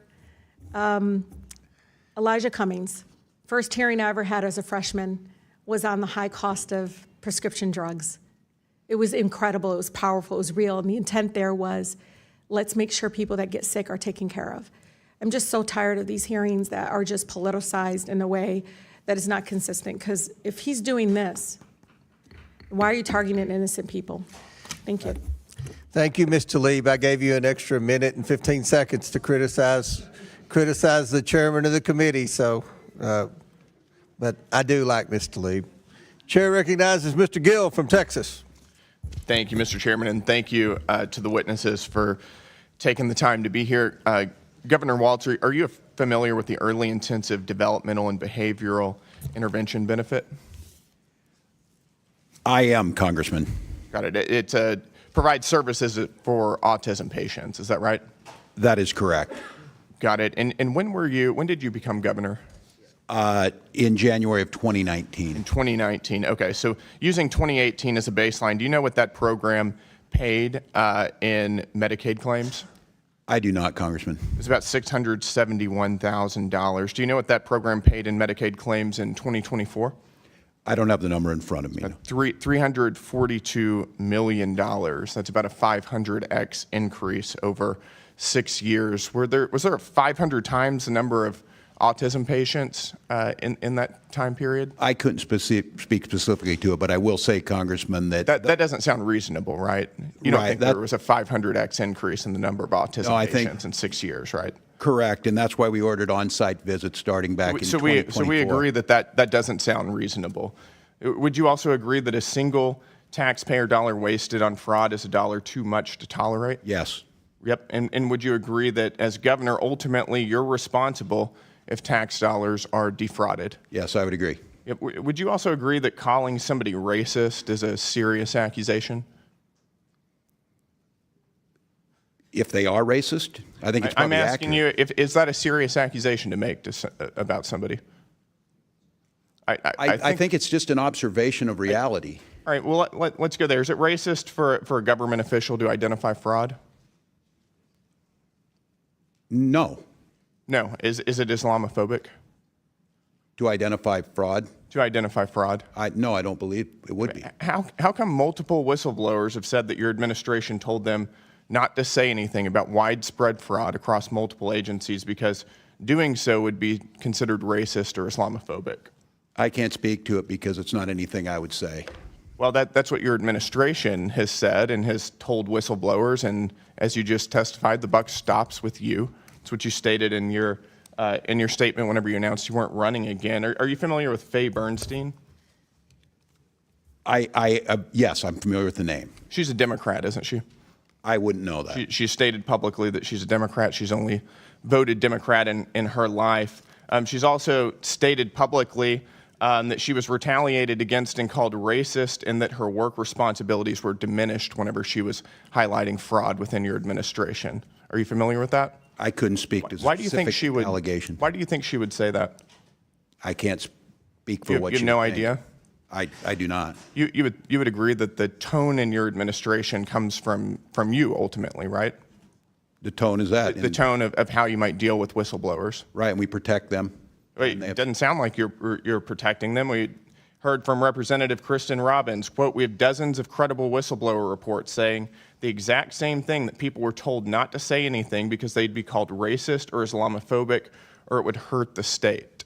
Speaker 9: Elijah Cummings. First hearing I ever had as a freshman was on the high cost of prescription drugs. It was incredible, it was powerful, it was real, and the intent there was, let's make sure people that get sick are taken care of. I'm just so tired of these hearings that are just politicized in a way that is not consistent, because if he's doing this, why are you targeting innocent people? Thank you.
Speaker 1: Thank you, Ms. Tlaib. I gave you an extra minute and 15 seconds to criticize the chairman of the committee, but I do like Ms. Tlaib. Chair recognizes Mr. Gill from Texas.
Speaker 13: Thank you, Mr. Chairman, and thank you to the witnesses for taking the time to be here. Governor Walz, are you familiar with the early intensive developmental and behavioral intervention benefit?
Speaker 12: I am, Congressman.
Speaker 13: Got it. It provides services for autism patients. Is that right?
Speaker 12: That is correct.
Speaker 13: Got it. And when did you become governor?
Speaker 12: In January of 2019.
Speaker 13: In 2019. Okay. So using 2018 as a baseline, do you know what that program paid in Medicaid claims?
Speaker 12: I do not, Congressman.
Speaker 13: It's about $671,000. Do you know what that program paid in Medicaid claims in 2024?
Speaker 12: I don't have the number in front of me.
Speaker 13: $342 million. That's about a 500x increase over 6 years. Was there 500 times the number of autism patients in that time period?
Speaker 12: I couldn't speak specifically to it, but I will say, Congressman, that
Speaker 13: doesn't sound reasonable, right? You don't think there was a 500x increase in the number of autism patients in 6 years, right?
Speaker 12: Correct, and that's why we ordered on-site visits starting back in 2024.
Speaker 13: So we agree that doesn't sound reasonable. Would you also agree that a single taxpayer dollar wasted on fraud is a dollar too much to tolerate?
Speaker 12: Yes.
Speaker 13: Yep, and would you agree that as governor, ultimately you're responsible if tax dollars are defrauded?
Speaker 12: Yes, I would agree.
Speaker 13: Yep. Would you also agree that calling somebody racist is a serious accusation?
Speaker 12: If they are racist, I think it's probably
Speaker 13: I'm asking
Speaker 12: accurate.
Speaker 13: you, is that a serious accusation to make about somebody?
Speaker 12: I think it's just an observation of reality.
Speaker 13: All right, well, let's go there. Is it racist for a government official to identify fraud?
Speaker 12: No.
Speaker 13: No. Is it Islamophobic?
Speaker 12: To identify fraud?
Speaker 13: To identify fraud?
Speaker 12: No, I don't believe it would be.
Speaker 13: How come multiple whistleblowers have said that your administration told them not to say anything about widespread fraud across multiple agencies because doing so would be considered racist or Islamophobic?
Speaker 12: I can't speak to it because it's not anything I would say.
Speaker 13: Well, that's what your administration has said and has told whistleblowers, and as you just testified, the buck stops with you. That's what you stated in your in your statement whenever you announced you weren't running again. Are you familiar with Faye Bernstein?
Speaker 12: Yes, I'm familiar with the name.
Speaker 13: She's a Democrat, isn't she?
Speaker 12: I wouldn't know that.
Speaker 13: She stated publicly that she's a Democrat. She's only voted Democrat in her life. She's also stated publicly that she was retaliated against and called racist, and that her work responsibilities were diminished whenever she was highlighting fraud within your administration. Are you familiar with that?
Speaker 12: I couldn't speak to
Speaker 13: Why do you think she would
Speaker 12: allegation.
Speaker 13: Why do you think she would say that?
Speaker 12: I can't speak for what
Speaker 13: you
Speaker 12: she
Speaker 13: have no
Speaker 12: would think.
Speaker 13: idea?
Speaker 12: I do not.
Speaker 13: You would agree that the tone in your administration comes from you ultimately, right?
Speaker 12: The tone is that.
Speaker 13: The tone of how you might deal with whistleblowers.
Speaker 12: Right, and we protect them.
Speaker 13: Wait, it doesn't sound like you're protecting them. We heard from Representative Kristen Robbins, quote, "We have dozens of credible whistleblower reports saying the exact same thing, that people were told not to say anything because they'd be called racist or Islamophobic or it would hurt the state." Do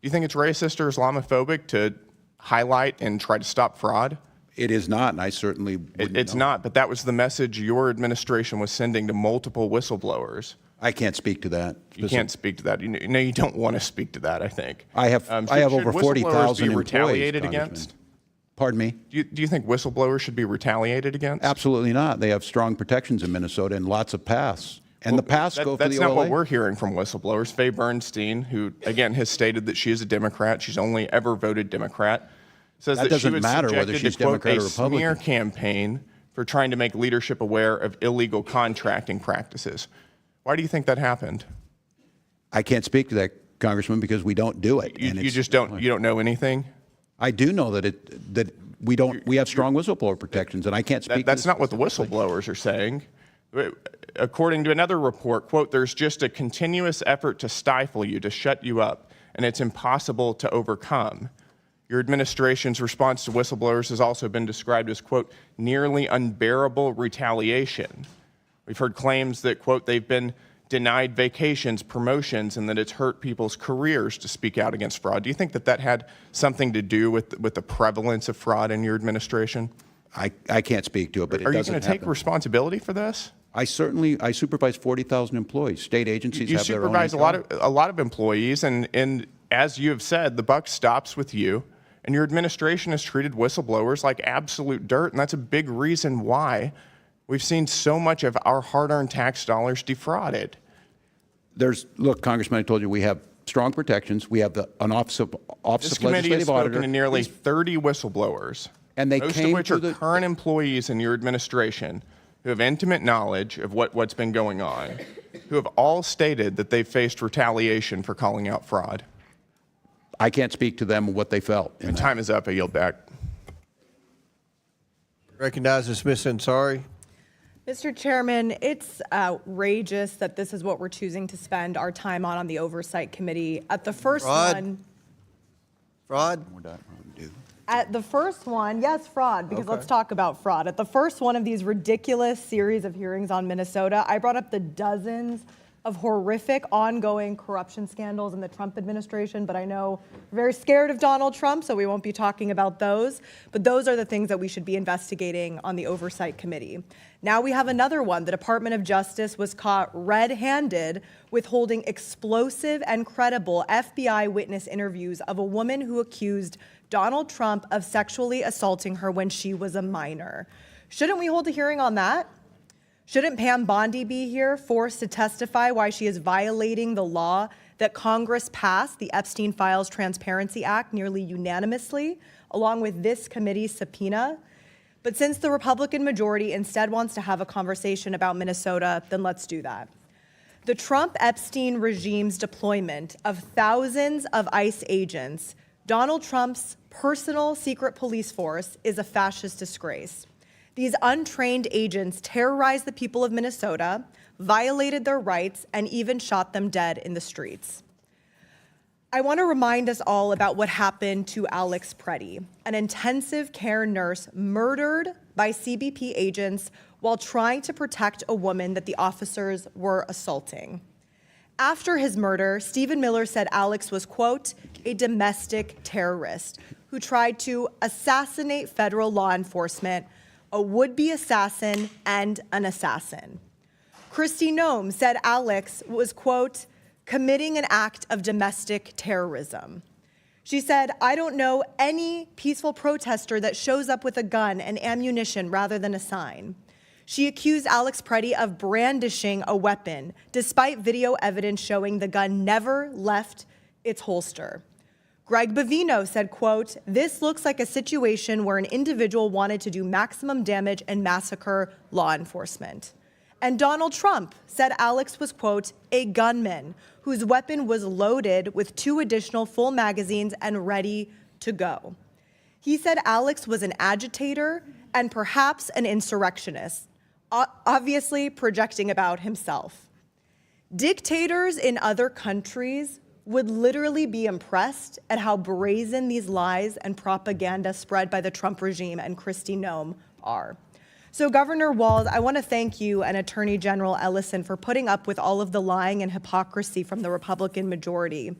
Speaker 13: you think it's racist or Islamophobic to highlight and try to stop fraud?
Speaker 12: It is not, and I certainly wouldn't
Speaker 13: It's
Speaker 12: know.
Speaker 13: not, but that was the message your administration was sending to multiple whistleblowers.
Speaker 12: I can't speak to that.
Speaker 13: You can't speak to that. You don't want to speak to that, I think.
Speaker 12: I have over 40,000
Speaker 13: be
Speaker 12: employees,
Speaker 13: retaliated
Speaker 12: Congressman.
Speaker 13: against?
Speaker 12: Pardon me?
Speaker 13: Do you think whistleblowers should be retaliated against?
Speaker 12: Absolutely not. They have strong protections in Minnesota and lots of paths. And the paths go for the
Speaker 13: That's not
Speaker 12: OLA.
Speaker 13: what we're hearing from whistleblowers. Faye Bernstein, who, again, has stated that she is a Democrat, she's only ever voted Democrat, says
Speaker 12: That
Speaker 13: that she
Speaker 12: doesn't
Speaker 13: was
Speaker 12: matter whether
Speaker 13: subjected
Speaker 12: she's
Speaker 13: to, quote,
Speaker 12: Democrat or
Speaker 13: a smear
Speaker 12: Republican.
Speaker 13: campaign for trying to make leadership aware of illegal contracting practices. Why do you think that happened?
Speaker 12: I can't speak to that, Congressman, because we don't do it.
Speaker 13: You just don't know anything?
Speaker 12: I do know that we have strong whistleblower protections, and I can't speak.
Speaker 13: That's not what the whistleblowers are saying. According to another report, quote, "There's just a continuous effort to stifle you, to shut you up, and it's impossible to overcome." Your administration's response to whistleblowers has also been described as, quote, "nearly unbearable retaliation." We've heard claims that, quote, they've been denied vacations, promotions, and that it's hurt people's careers to speak out against fraud. Do you think that had something to do with the prevalence of fraud in your administration?
Speaker 12: I can't speak to it, but it
Speaker 13: Are you
Speaker 12: doesn't
Speaker 13: going to take
Speaker 12: happen.
Speaker 13: responsibility for this?
Speaker 12: I supervise 40,000 employees. State agencies
Speaker 13: You
Speaker 12: have their own.
Speaker 13: supervise a lot of employees, and as you have said, the buck stops with you. And your administration has treated whistleblowers like absolute dirt, and that's a big reason why we've seen so much of our hard-earned tax dollars defrauded.
Speaker 12: Look, Congressman, I told you we have strong protections. We have an Office of
Speaker 13: This committee has
Speaker 12: Legislative
Speaker 13: spoken
Speaker 12: Auditor.
Speaker 13: to nearly 30 whistleblowers,
Speaker 12: And they
Speaker 13: most
Speaker 12: came
Speaker 13: of which
Speaker 12: to
Speaker 13: are
Speaker 12: the-
Speaker 13: current employees in your administration who have intimate knowledge of what's been going on, who have all stated that they've faced retaliation for calling out fraud.
Speaker 12: I can't speak to them and what they felt.
Speaker 13: My time is up. I yield back.
Speaker 1: Recognizes Ms. Ansari.
Speaker 8: Mr. Chairman, it's outrageous that this is what we're choosing to spend our time on the Oversight Committee. At the first
Speaker 1: Fraud? Fraud?
Speaker 8: At the first one, yes, fraud, because
Speaker 1: Okay.
Speaker 8: let's talk about fraud. At the first one of these ridiculous series of hearings on Minnesota, I brought up the dozens of horrific ongoing corruption scandals in the Trump administration, but I know we're very scared of Donald Trump, so we won't be talking about those. But those are the things that we should be investigating on the Oversight Committee. Now we have another one. The Department of Justice was caught red-handed withholding explosive and credible FBI witness interviews of a woman who accused Donald Trump of sexually assaulting her when she was a minor. Shouldn't we hold a hearing on that? Shouldn't Pam Bondi be here, forced to testify why she is violating the law that Congress passed, the Epstein Files Transparency Act, nearly unanimously, along with this committee's subpoena? But since the Republican majority instead wants to have a conversation about Minnesota, then let's do that. The Trump-Epstein regime's deployment of thousands of ICE agents, Donald Trump's personal secret police force, is a fascist disgrace. These untrained agents terrorized the people of Minnesota, violated their rights, and even shot them dead in the streets. I want to remind us all about what happened to Alex Preddy, an intensive care nurse murdered by CBP agents while trying to protect a woman that the officers were assaulting. After his murder, Stephen Miller said Alex was, quote, a domestic terrorist who tried to assassinate federal law enforcement, a would-be assassin, and an assassin. Kristi Noem said Alex was, quote, committing an act of domestic terrorism. She said, "I don't know any peaceful protester that shows up with a gun and ammunition rather than a sign." She accused Alex Preddy of brandishing a weapon, despite video evidence showing the gun never left its holster. Greg Bovino said, quote, "This looks like a situation where an individual wanted to do maximum damage and massacre law enforcement." And Donald Trump said Alex was, quote, "a gunman whose weapon was loaded with 2 additional full magazines and ready to go." He said Alex was an agitator and perhaps an insurrectionist, obviously projecting about himself. Dictators in other countries would literally be impressed at how brazen these lies and propaganda spread by the Trump regime and Kristi Noem are. So Governor Walz, I want to thank you and Attorney General Ellison for putting up with all of the lying and hypocrisy from the Republican majority.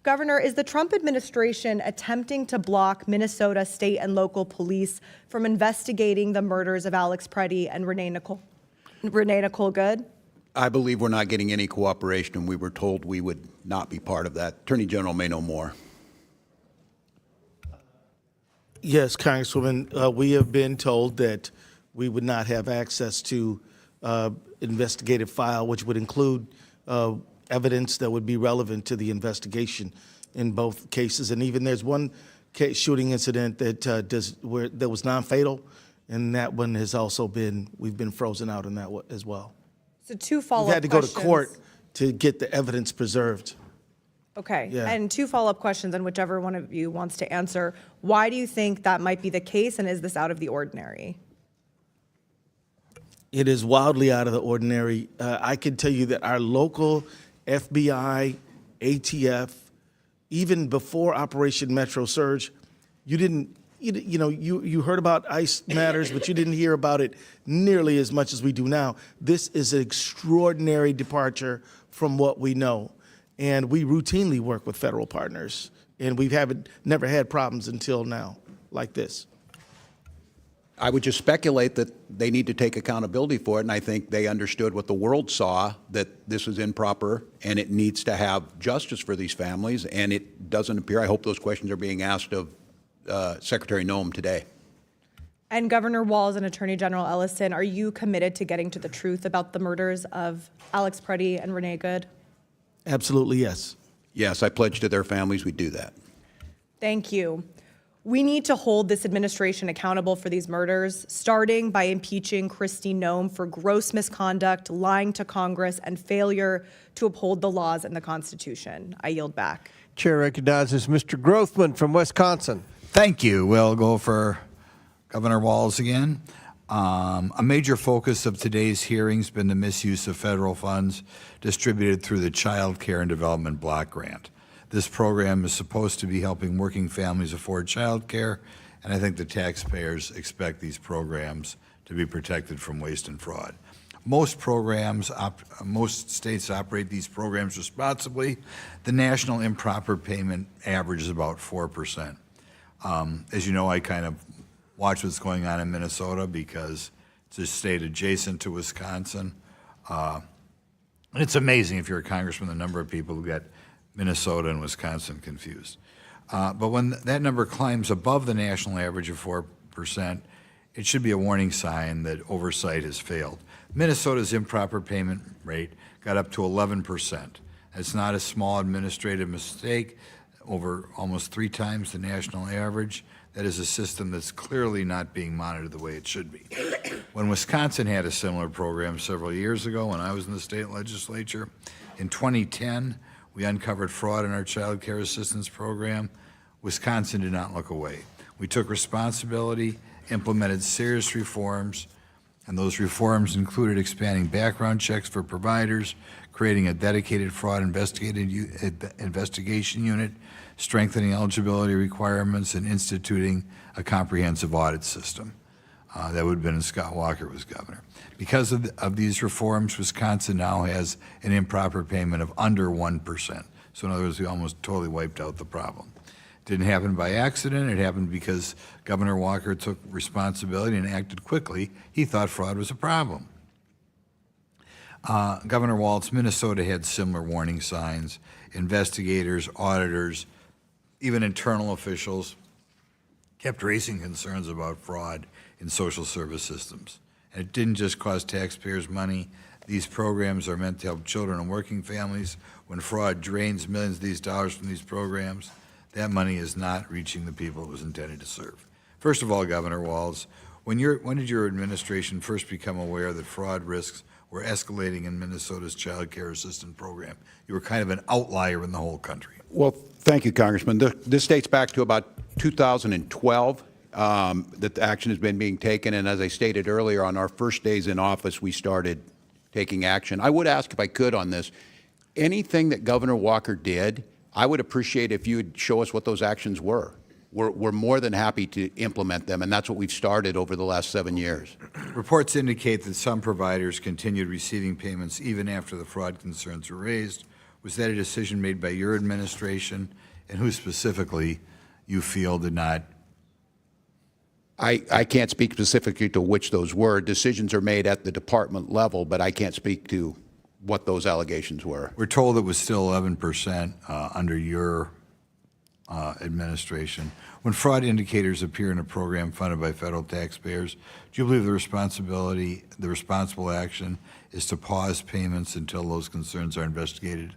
Speaker 8: Governor, is the Trump administration attempting to block Minnesota state and local police from investigating the murders of Alex Preddy and Renee Nicole Good?
Speaker 12: I believe we're not getting any cooperation, and we were told we would not be part of that. Attorney General may know more.
Speaker 4: Yes, Congresswoman, we have been told that we would not have access to investigative file, which would include evidence that would be relevant to the investigation in both cases. And even there's one case, shooting incident that that was non-fatal, and that one has also been, we've been frozen out on that as well.
Speaker 8: So 2 follow-up questions.
Speaker 4: We had to go to court to get the evidence preserved.
Speaker 8: Okay,
Speaker 4: Yeah.
Speaker 8: and 2 follow-up questions, and whichever one of you wants to answer. Why do you think that might be the case, and is this out of the ordinary?
Speaker 4: It is wildly out of the ordinary. I can tell you that our local FBI, ATF, even before Operation Metro Surge, you heard about ICE matters, but you didn't hear about it nearly as much as we do now. This is an extraordinary departure from what we know. And we routinely work with federal partners, and we never had problems until now like this.
Speaker 12: I would just speculate that they need to take accountability for it, and I think they understood what the world saw, that this was improper, and it needs to have justice for these families, and it doesn't appear, I hope those questions are being asked of Secretary Noem today.
Speaker 8: And Governor Walz and Attorney General Ellison, are you committed to getting to the truth about the murders of Alex Preddy and Renee Good?
Speaker 4: Absolutely, yes.
Speaker 12: Yes, I pledge to their families we do that.
Speaker 8: Thank you. We need to hold this administration accountable for these murders, starting by impeaching Kristi Noem for gross misconduct, lying to Congress, and failure to uphold the laws and the Constitution. I yield back.
Speaker 1: Chair recognizes Mr. Grothman from Wisconsin.
Speaker 10: Thank you. We'll go for Governor Walz again. A major focus of today's hearing has been the misuse of federal funds distributed through the Child Care and Development Block Grant. This program is supposed to be helping working families afford child care, and I think the taxpayers expect these programs to be protected from waste and fraud. Most states operate these programs responsibly. The national improper payment average is about 4%. As you know, I kind of watch what's going on in Minnesota because it's a state adjacent to Wisconsin. And it's amazing, if you're a congressman, the number of people who get Minnesota and Wisconsin confused. But when that number climbs above the national average of 4%, it should be a warning sign that oversight has failed. Minnesota's improper payment rate got up to 11%. It's not a small administrative mistake, over almost 3 times the national average. That is a system that's clearly not being monitored the way it should be. When Wisconsin had a similar program several years ago, when I was in the state legislature, in 2010, we uncovered fraud in our child care assistance program. Wisconsin did not look away. We took responsibility, implemented serious reforms, and those reforms included expanding background checks for providers, creating a dedicated fraud investigation unit, strengthening eligibility requirements, and instituting a comprehensive audit system. That would have been when Scott Walker was governor. Because of these reforms, Wisconsin now has an improper payment of under 1%. So in other words, we almost totally wiped out the problem. It didn't happen by accident. It happened because Governor Walker took responsibility and acted quickly. He thought fraud was a problem. Governor Walz, Minnesota had similar warning signs. Investigators, auditors, even internal officials kept raising concerns about fraud in social service systems. And it didn't just cost taxpayers money. These programs are meant to help children and working families. When fraud drains millions of these dollars from these programs, that money is not reaching the people it was intended to serve. First of all, Governor Walz, when did your administration first become aware that fraud risks were escalating in Minnesota's child care assistance program? You were kind of an outlier in the whole country.
Speaker 12: Well, thank you, Congressman. This dates back to about 2012 that the action has been being taken. And as I stated earlier, on our first days in office, we started taking action. I would ask, if I could, on this, anything that Governor Walker did, I would appreciate if you would show us what those actions were. We're more than happy to implement them, and that's what we've started over the last 7 years.
Speaker 10: Reports indicate that some providers continued receiving payments even after the fraud concerns were raised. Was that a decision made by your administration, and who specifically you feel did not?
Speaker 12: I can't speak specifically to which those were. Decisions are made at the department level, but I can't speak to what those allegations were.
Speaker 10: We're told it was still 11% under your administration. When fraud indicators appear in a program funded by federal taxpayers, do you believe the responsible action is to pause payments until those concerns are investigated?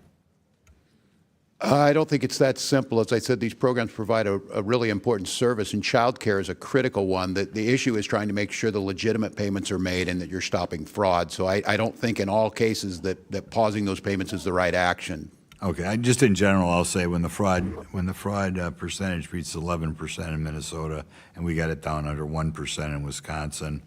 Speaker 12: I don't think it's that simple. As I said, these programs provide a really important service, and child care is a critical one. The issue is trying to make sure the legitimate payments are made and that you're stopping fraud. So I don't think in all cases that pausing those payments is the right action.
Speaker 10: Okay, just in general, I'll say when the fraud percentage reached 11% in Minnesota, and we got it down under 1% in Wisconsin,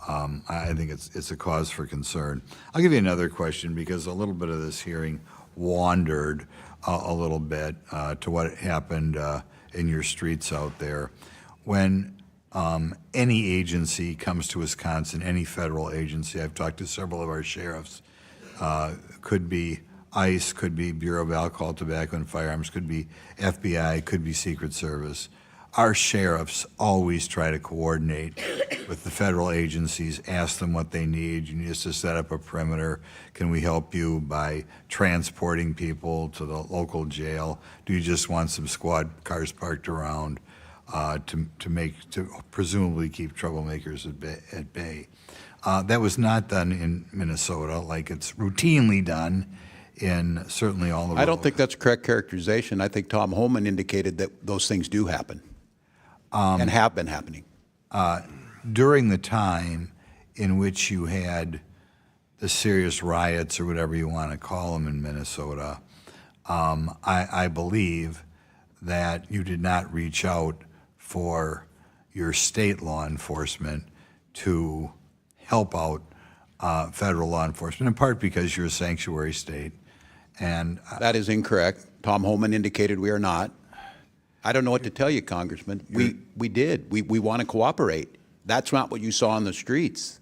Speaker 10: I think it's a cause for concern. I'll give you another question, because a little bit of this hearing wandered a little bit to what happened in your streets out there. When any agency comes to Wisconsin, any federal agency, I've talked to several of our sheriffs, could be ICE, could be Bureau of Alcohol, Tobacco, and Firearms, could be FBI, could be Secret Service. Our sheriffs always try to coordinate with the federal agencies, ask them what they need. You need us to set up a perimeter. Can we help you by transporting people to the local jail? Do you just want some squad cars parked around to presumably keep troublemakers at bay? That was not done in Minnesota like it's routinely done in certainly all of.
Speaker 12: I don't think that's a correct characterization. I think Tom Holman indicated that those things do happen and have been happening.
Speaker 10: During the time in which you had the serious riots, or whatever you want to call them, in Minnesota, I believe that you did not reach out for your state law enforcement to help out federal law enforcement, in part because you're a sanctuary state. And
Speaker 12: that is incorrect. Tom Holman indicated we are not. I don't know what to tell you, Congressman. We did. We want to cooperate. That's not what you saw on the streets.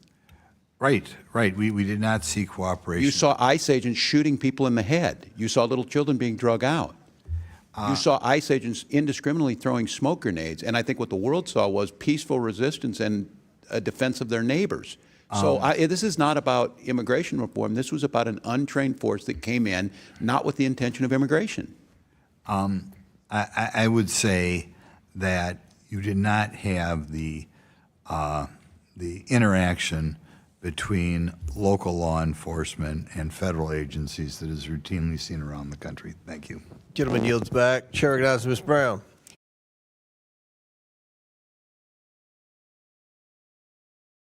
Speaker 10: Right. We did not see cooperation.
Speaker 12: You saw ICE agents shooting people in the head. You saw little children being drug out. You saw ICE agents indiscriminately throwing smoke grenades. And I think what the world saw was peaceful resistance and a defense of their neighbors. So this is not about immigration reform. This was about an untrained force that came in, not with the intention of immigration.
Speaker 10: I would say that you did not have the interaction between local law enforcement and federal agencies that is routinely seen around the country. Thank you.
Speaker 1: Gentleman yields back. Chair recognizes Ms. Brown.